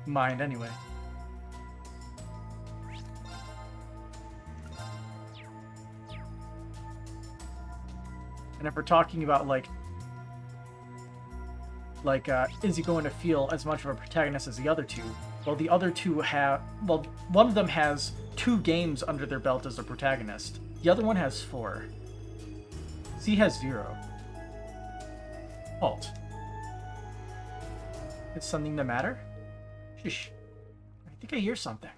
mind anyway. And if we're talking about is he going to feel as much of a protagonist as the other 2? Well, the other 2 have, well, one of them has 2 games under their belt as a protagonist. The other one has 4. C has 0. Halt. Is something the matter? Shish. I think I hear something.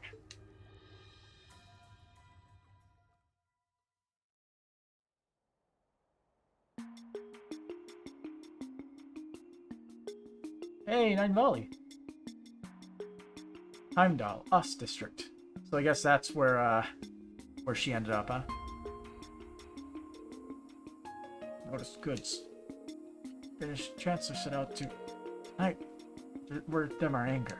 Hey, Nine Volley. Heimdall, Us District. So I guess that's where Where she ended up, huh? Notice goods. British Chancellor set out to... Word them our anger.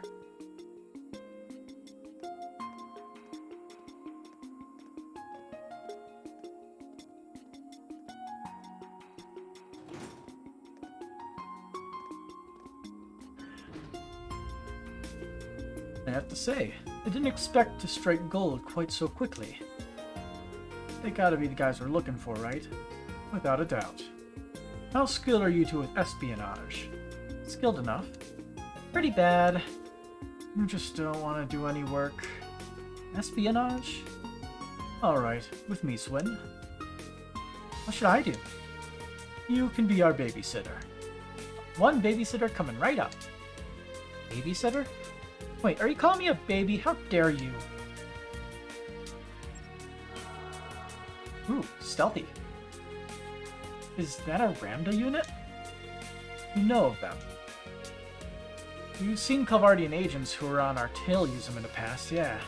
I have to say, I didn't expect to strike gold quite so quickly. They gotta be the guys we're looking for, right? Without a doubt. How skilled are you two with espionage? Skilled enough. Pretty bad. You just don't want to do any work. Espionage? Alright, with me, Swin. What should I do? You can be our babysitter. One babysitter coming right up. Babysitter? Wait, are you calling me a baby? How dare you? Ooh, stealthy. Is that a Ramda unit? You know of them. You've seen Calvardian agents who were on our tail use them in the past, yeah.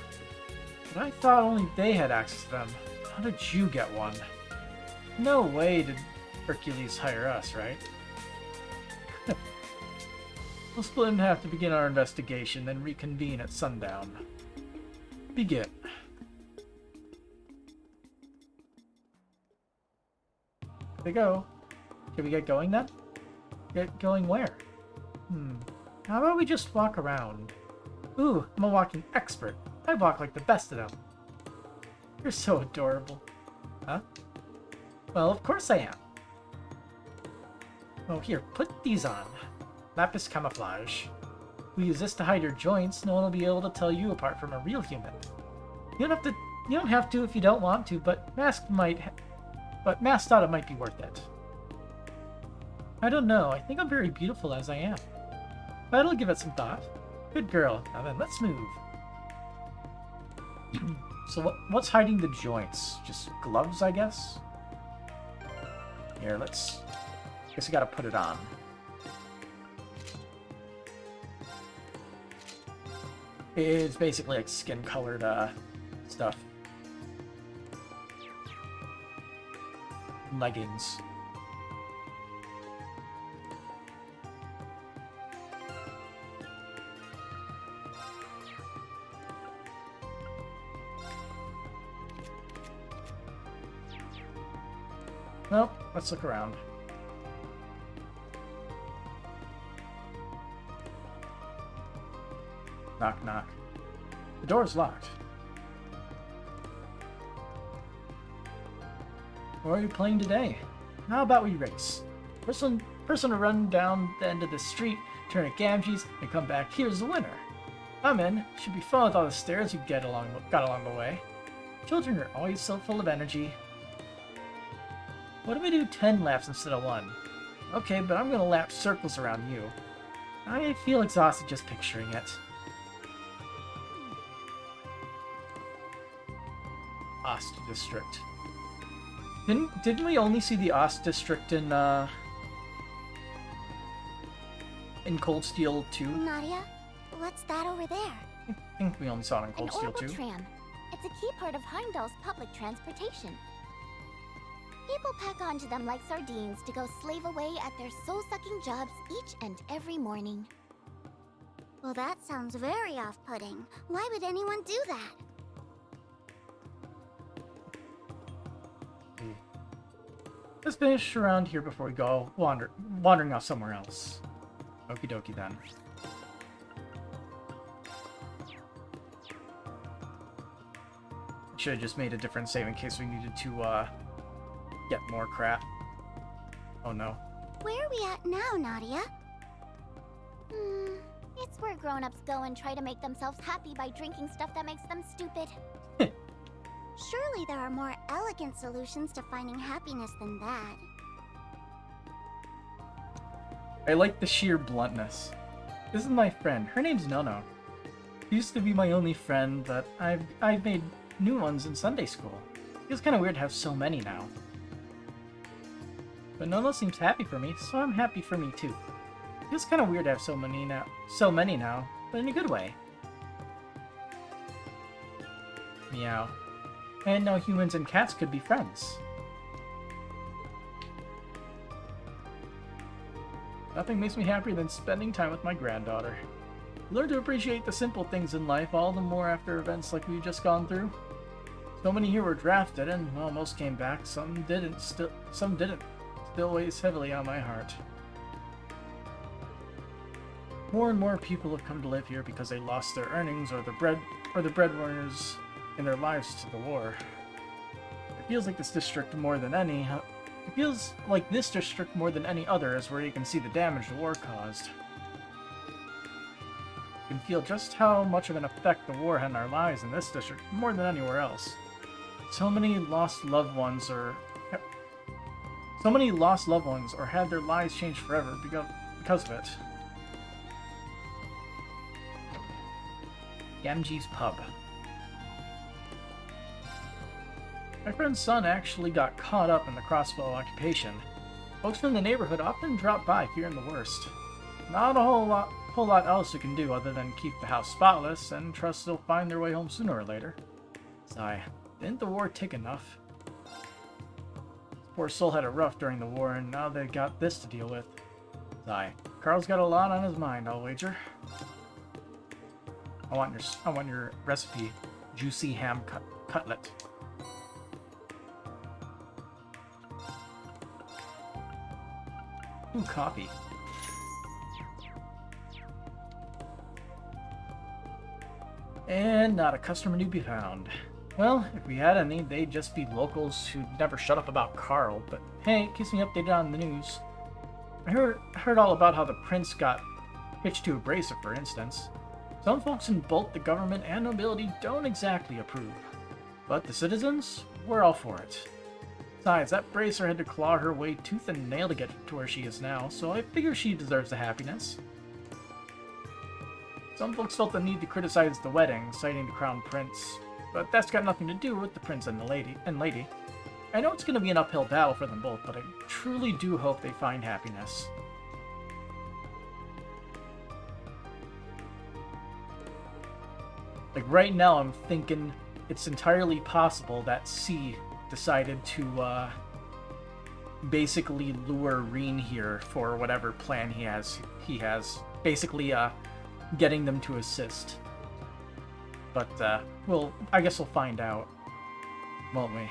But I thought only they had access to them. How did you get one? No way did Hercules hire us, right? We'll split in half to begin our investigation, then reconvene at sundown. Begin. There we go. Can we get going then? Get going where? How about we just walk around? Ooh, I'm a walking expert. I walk like the best of them. You're so adorable. Huh? Well, of course I am. Oh, here, put these on. Lapis camouflage. We use this to hide your joints. No one will be able to tell you apart from a real human. You don't have to if you don't want to, but Mask thought it might be worth it. I don't know. I think I'm very beautiful as I am. But I'll give it some thought. Good girl. Now then, let's move. So what's hiding the joints? Just gloves, I guess? Here, let's... Guess I gotta put it on. It's basically like skin-colored stuff. Leggings. Well, let's look around. Knock, knock. The door's locked. What are you playing today? How about we race? Person to run down the end of the street, turn at Gamgee's, and come back here's the winner. I'm in. Should be fun with all the stairs you got along the way. Children are always so full of energy. What if we do 10 laps instead of 1? Okay, but I'm gonna lap circles around you. I feel exhausted just picturing it. Ost District. Didn't we only see the Ost District in Cold Steel 2? Nadia, what's that over there? I think we only saw it in Cold Steel 2. An Orbotram. It's a key part of Heimdall's public transportation. People pack onto them like sardines to go slave away at their soul-sucking jobs each and every morning. Well, that sounds very off-putting. Why would anyone do that? Let's finish around here before we go wandering off somewhere else. Okie dokie then. Should have just made a different save in case we needed to get more crap. Oh no. Where are we at now, Nadia? It's where grown-ups go and try to make themselves happy by drinking stuff that makes them stupid. Surely there are more elegant solutions to finding happiness than that. I like the sheer bluntness. This is my friend. Her name's Nono. She used to be my only friend, but I've made new ones in Sunday school. Feels kind of weird to have so many now. But Nono seems happy for me, so I'm happy for me too. Feels kind of weird to have so many now, but in a good way. Meow. And now humans and cats could be friends. Nothing makes me happier than spending time with my granddaughter. You learn to appreciate the simple things in life all the more after events like we've just gone through. So many here were drafted, and well, most came back. Some didn't. Still weighs heavily on my heart. More and more people have come to live here because they lost their earnings or the breadwinners in their lives to the war. It feels like this district more than any other is where you can see the damage the war caused. You can feel just how much of an effect the war had on our lives in this district more than anywhere else. So many lost loved ones or had their lives changed forever because of it. Gamgee's Pub. My friend's son actually got caught up in the crossbow occupation. Folks from the neighborhood often drop by fearing the worst. Not a whole lot else you can do other than keep the house spotless and trust they'll find their way home sooner or later. Sigh. Didn't the war take enough? This poor soul had it rough during the war, and now they got this to deal with. Sigh. Carl's got a lot on his mind, I'll wager. I want your recipe. Juicy ham cutlet. Ooh, coffee. And not a customer to be found. Well, if we had any, they'd just be locals who'd never shut up about Carl, but hey, it keeps me updated on the news. I heard all about how the prince got hitched to a bracer, for instance. Some folks in both the government and nobility don't exactly approve. But the citizens, we're all for it. Besides, that bracer had to claw her way tooth and nail to get to where she is now, so I figure she deserves the happiness. Some folks felt the need to criticize the wedding, citing the crown prince, but that's got nothing to do with the prince and the lady. I know it's going to be an uphill battle for them both, but I truly do hope they find happiness. Like right now, I'm thinking it's entirely possible that C decided to basically lure Reen here for whatever plan he has. Basically, getting them to assist. But I guess we'll find out, won't we?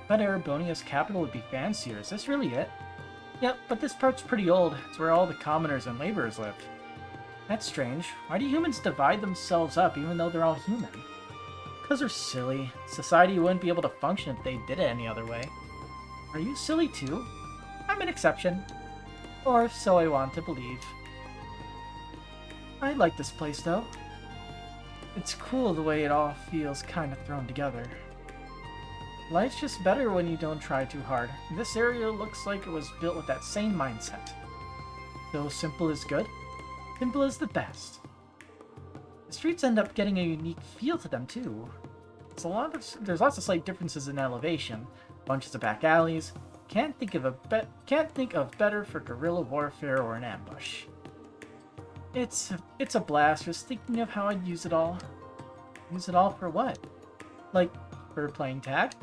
But Erebonia's capital would be fancier. Is this really it? Yep, but this part's pretty old. It's where all the commoners and laborers lived. That's strange. Why do humans divide themselves up even though they're all human? Because they're silly. Society wouldn't be able to function if they did it any other way. Are you silly too? I'm an exception. Or so I want to believe. I like this place though. It's cool the way it all feels kind of thrown together. Life's just better when you don't try too hard. This area looks like it was built with that same mindset. So simple is good. Simple is the best. The streets end up getting a unique feel to them too. There's lots of slight differences in elevation, bunches of back alleys. Can't think of better for guerrilla warfare or an ambush. It's a blast just thinking of how I'd use it all. Use it all for what? Like for playing tag?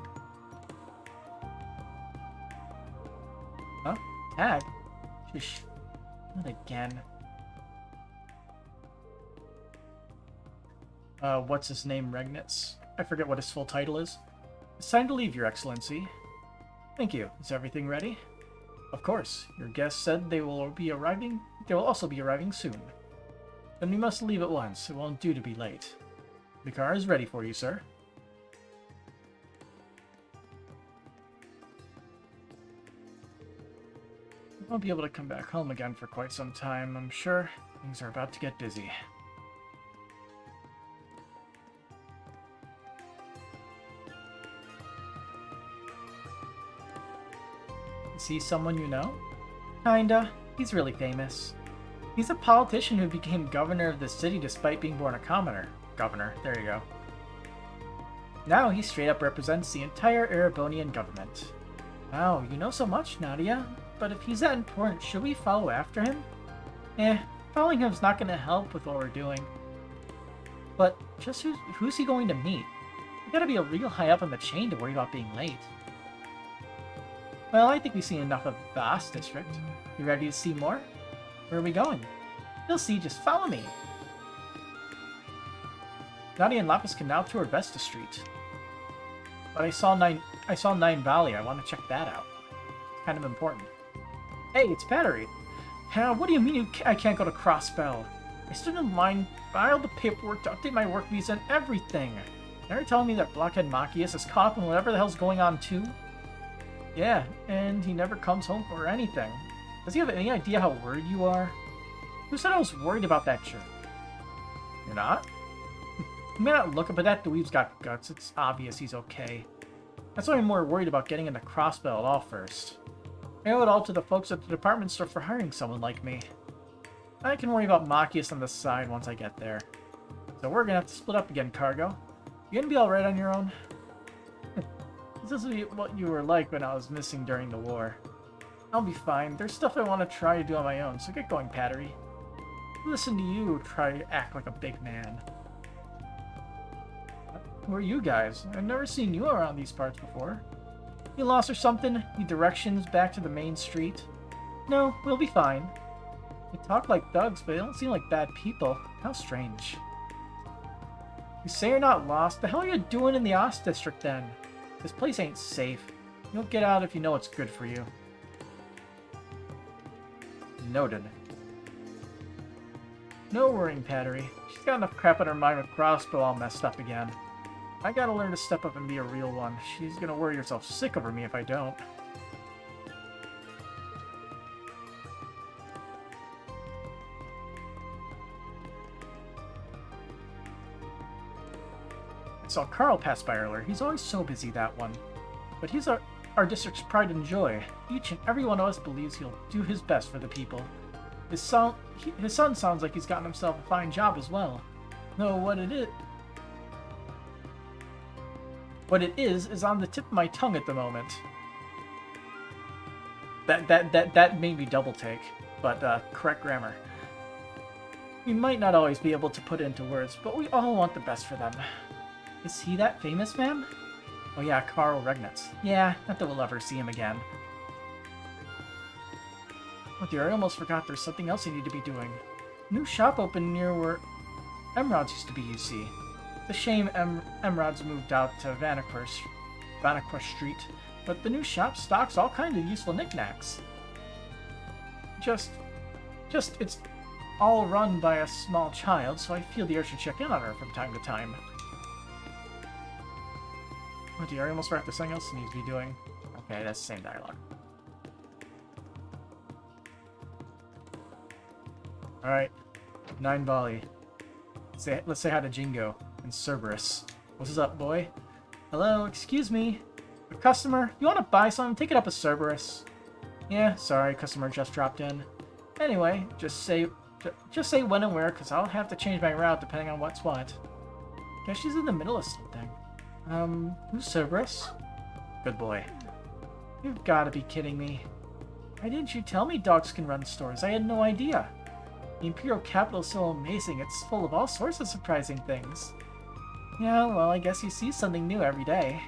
Huh? Tag? Shush. Not again. What's his name, Regnitz? I forget what his full title is. It's time to leave, Your Excellency. Thank you. Is everything ready? Of course. Your guests said they will also be arriving soon. Then we must leave at once. It won't do to be late. The car is ready for you, sir. I won't be able to come back home again for quite some time, I'm sure. Things are about to get busy. Is he someone you know? Kinda. He's really famous. He's a politician who became governor of the city despite being born a commoner. Governor, there you go. Now he straight up represents the entire Erebonian government. Wow, you know so much, Nadia. But if he's that important, should we follow after him? Following him's not going to help with what we're doing. But just who's he going to meet? We gotta be a real high up on the chain to worry about being late. Well, I think we've seen enough of the Ost District. You ready to see more? Where are we going? You'll see, just follow me. Nadia and Lapis can now tour Vesta Street. But I saw Nine Valley. I want to check that out. It's kind of important. Hey, it's Battery. What do you mean I can't go to Crossbell? I stood in line, filed the paperwork to update my work visa and everything. Now you're telling me that Blockhead Machias is caught up in whatever the hell's going on too? Yeah, and he never comes home for anything. Does he have any idea how worried you are? Who said I was worried about that jerk? You're not? You may not look it, but that dweeb's got guts. It's obvious he's okay. That's why I'm more worried about getting into Crossbell at all first. I owe it all to the folks at the department store for hiring someone like me. I can worry about Machias on the side once I get there. So we're gonna have to split up again, Cargo. You gonna be alright on your own? This is what you were like when I was missing during the war. I'll be fine. There's stuff I want to try to do on my own, so get going, Pattery. Listen to you try to act like a big man. Who are you guys? I've never seen you around these parts before. You lost or something? Need directions back to the main street? No, we'll be fine. They talk like thugs, but they don't seem like bad people. How strange. You say you're not lost? The hell are you doing in the Ost District then? This place ain't safe. You'll get out if you know what's good for you. Noted. No worrying, Pattery. She's got enough crap on her mind with Crossbow all messed up again. I gotta learn to step up and be a real one. She's gonna worry herself sick over me if I don't. I saw Carl pass by earlier. He's always so busy, that one. But he's our district's pride and joy. Each and every one of us believes he'll do his best for the people. His son sounds like he's gotten himself a fine job as well. No, what it is on the tip of my tongue at the moment. That made me double take, but correct grammar. We might not always be able to put it into words, but we all want the best for them. Is he that famous man? Oh yeah, Carl Regnitz. Yeah, not that we'll ever see him again. Oh dear, I almost forgot there's something else I need to be doing. New shop opened near where Emeralds used to be, you see. It's a shame Emeralds moved out to Vanaquest Street, but the new shop stocks all kinds of useful knickknacks. Just it's all run by a small child, so I feel the urge to check in on her from time to time. Oh dear, I almost forgot there's something else I need to be doing. Okay, that's the same dialogue. Alright, 9 Volley. Let's say hi to Jingo and Cerberus. What's up, boy? Hello, excuse me. A customer? You want to buy something? Take it up with Cerberus. Yeah, sorry, customer just dropped in. Anyway, just say when and where, because I'll have to change my route depending on what's what. Guess she's in the middle of something. Who's Cerberus? Good boy. You've got to be kidding me. Why didn't you tell me dogs can run stores? I had no idea. The Imperial capital is so amazing, it's full of all sorts of surprising things. Yeah, well, I guess you see something new every day.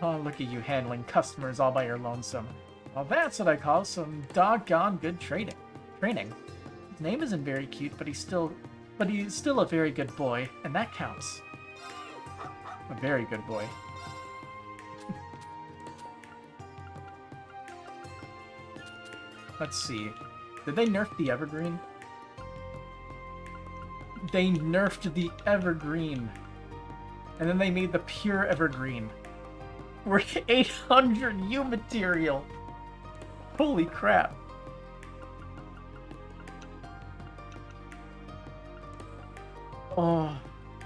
Oh, look at you handling customers all by your lonesome. Well, that's what I call some doggone good training. His name isn't very cute, but he's still a very good boy, and that counts. A very good boy. Let's see. Did they nerf the Evergreen? They nerfed the Evergreen. And then they made the pure Evergreen. We're 800 U material. Holy crap. Oh,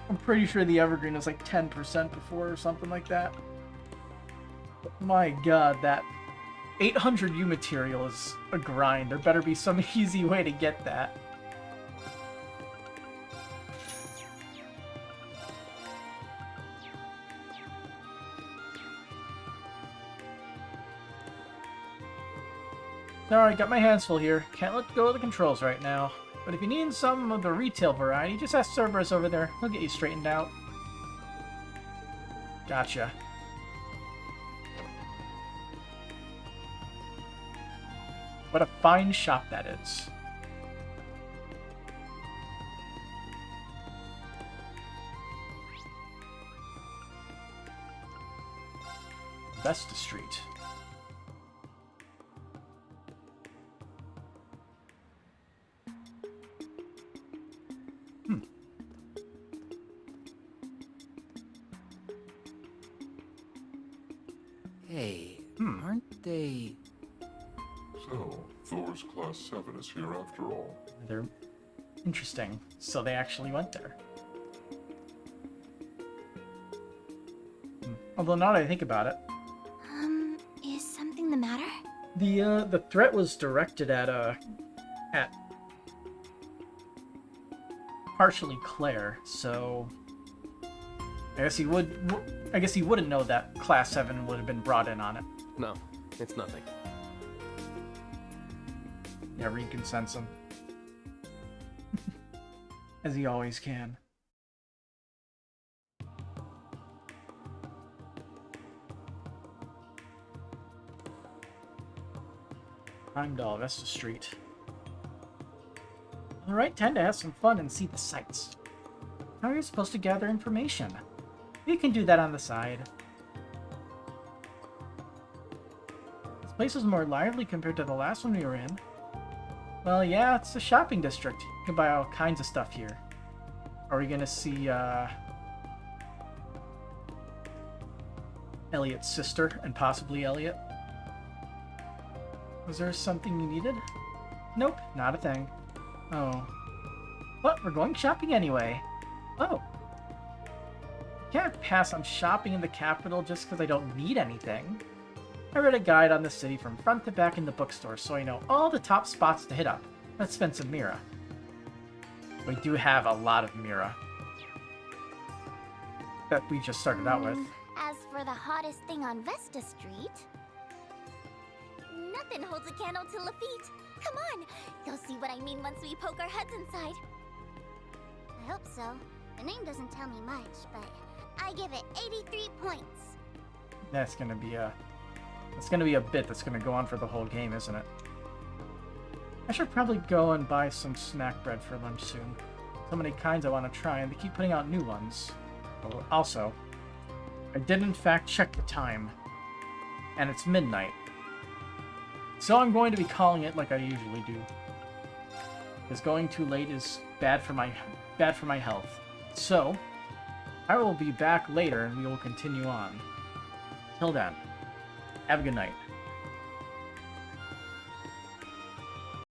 I'm pretty sure the Evergreen was like 10% before or something like that. But my god, that 800 U material is a grind. There better be some easy way to get that. Alright, got my hands full here. Can't let go of the controls right now. But if you need some of the retail variety, just ask Cerberus over there. He'll get you straightened out. Gotcha. What a fine shop that is. Vesta Street. Hey, aren't they... So, Thor's Class 7 is here after all. They're interesting. So they actually went there. Although now that I think about it, Is something the matter? the threat was directed at partially Claire, so I guess he wouldn't know that Class 7 would have been brought in on it. No, it's nothing. Yeah, Reed can sense him. As he always can. Prime Doll, Vesta Street. Alright, time to have some fun and see the sights. How are you supposed to gather information? You can do that on the side. This place is more lively compared to the last one we were in. Well, yeah, it's a shopping district. You can buy all kinds of stuff here. Are we gonna see, Elliot's sister, and possibly Elliot? Was there something you needed? Nope, not a thing. Oh. But we're going shopping anyway. Oh. Can't pass on shopping in the capital just because I don't need anything. I read a guide on the city from front to back in the bookstore, so I know all the top spots to hit up. Let's spend some Mira. We do have a lot of Mira that we just started out with. As for the hottest thing on Vesta Street, nothing holds a candle to Lafitte. Come on, you'll see what I mean once we poke our heads inside. I hope so. The name doesn't tell me much, but I give it 83 points. That's gonna be a bit that's gonna go on for the whole game, isn't it? I should probably go and buy some snack bread for lunch soon. So many kinds I want to try, and they keep putting out new ones. Oh, also, I did in fact check the time, and it's midnight. So I'm going to be calling it like I usually do. Because going too late is bad for my health. So, I will be back later and we will continue on. Till then, have a good night.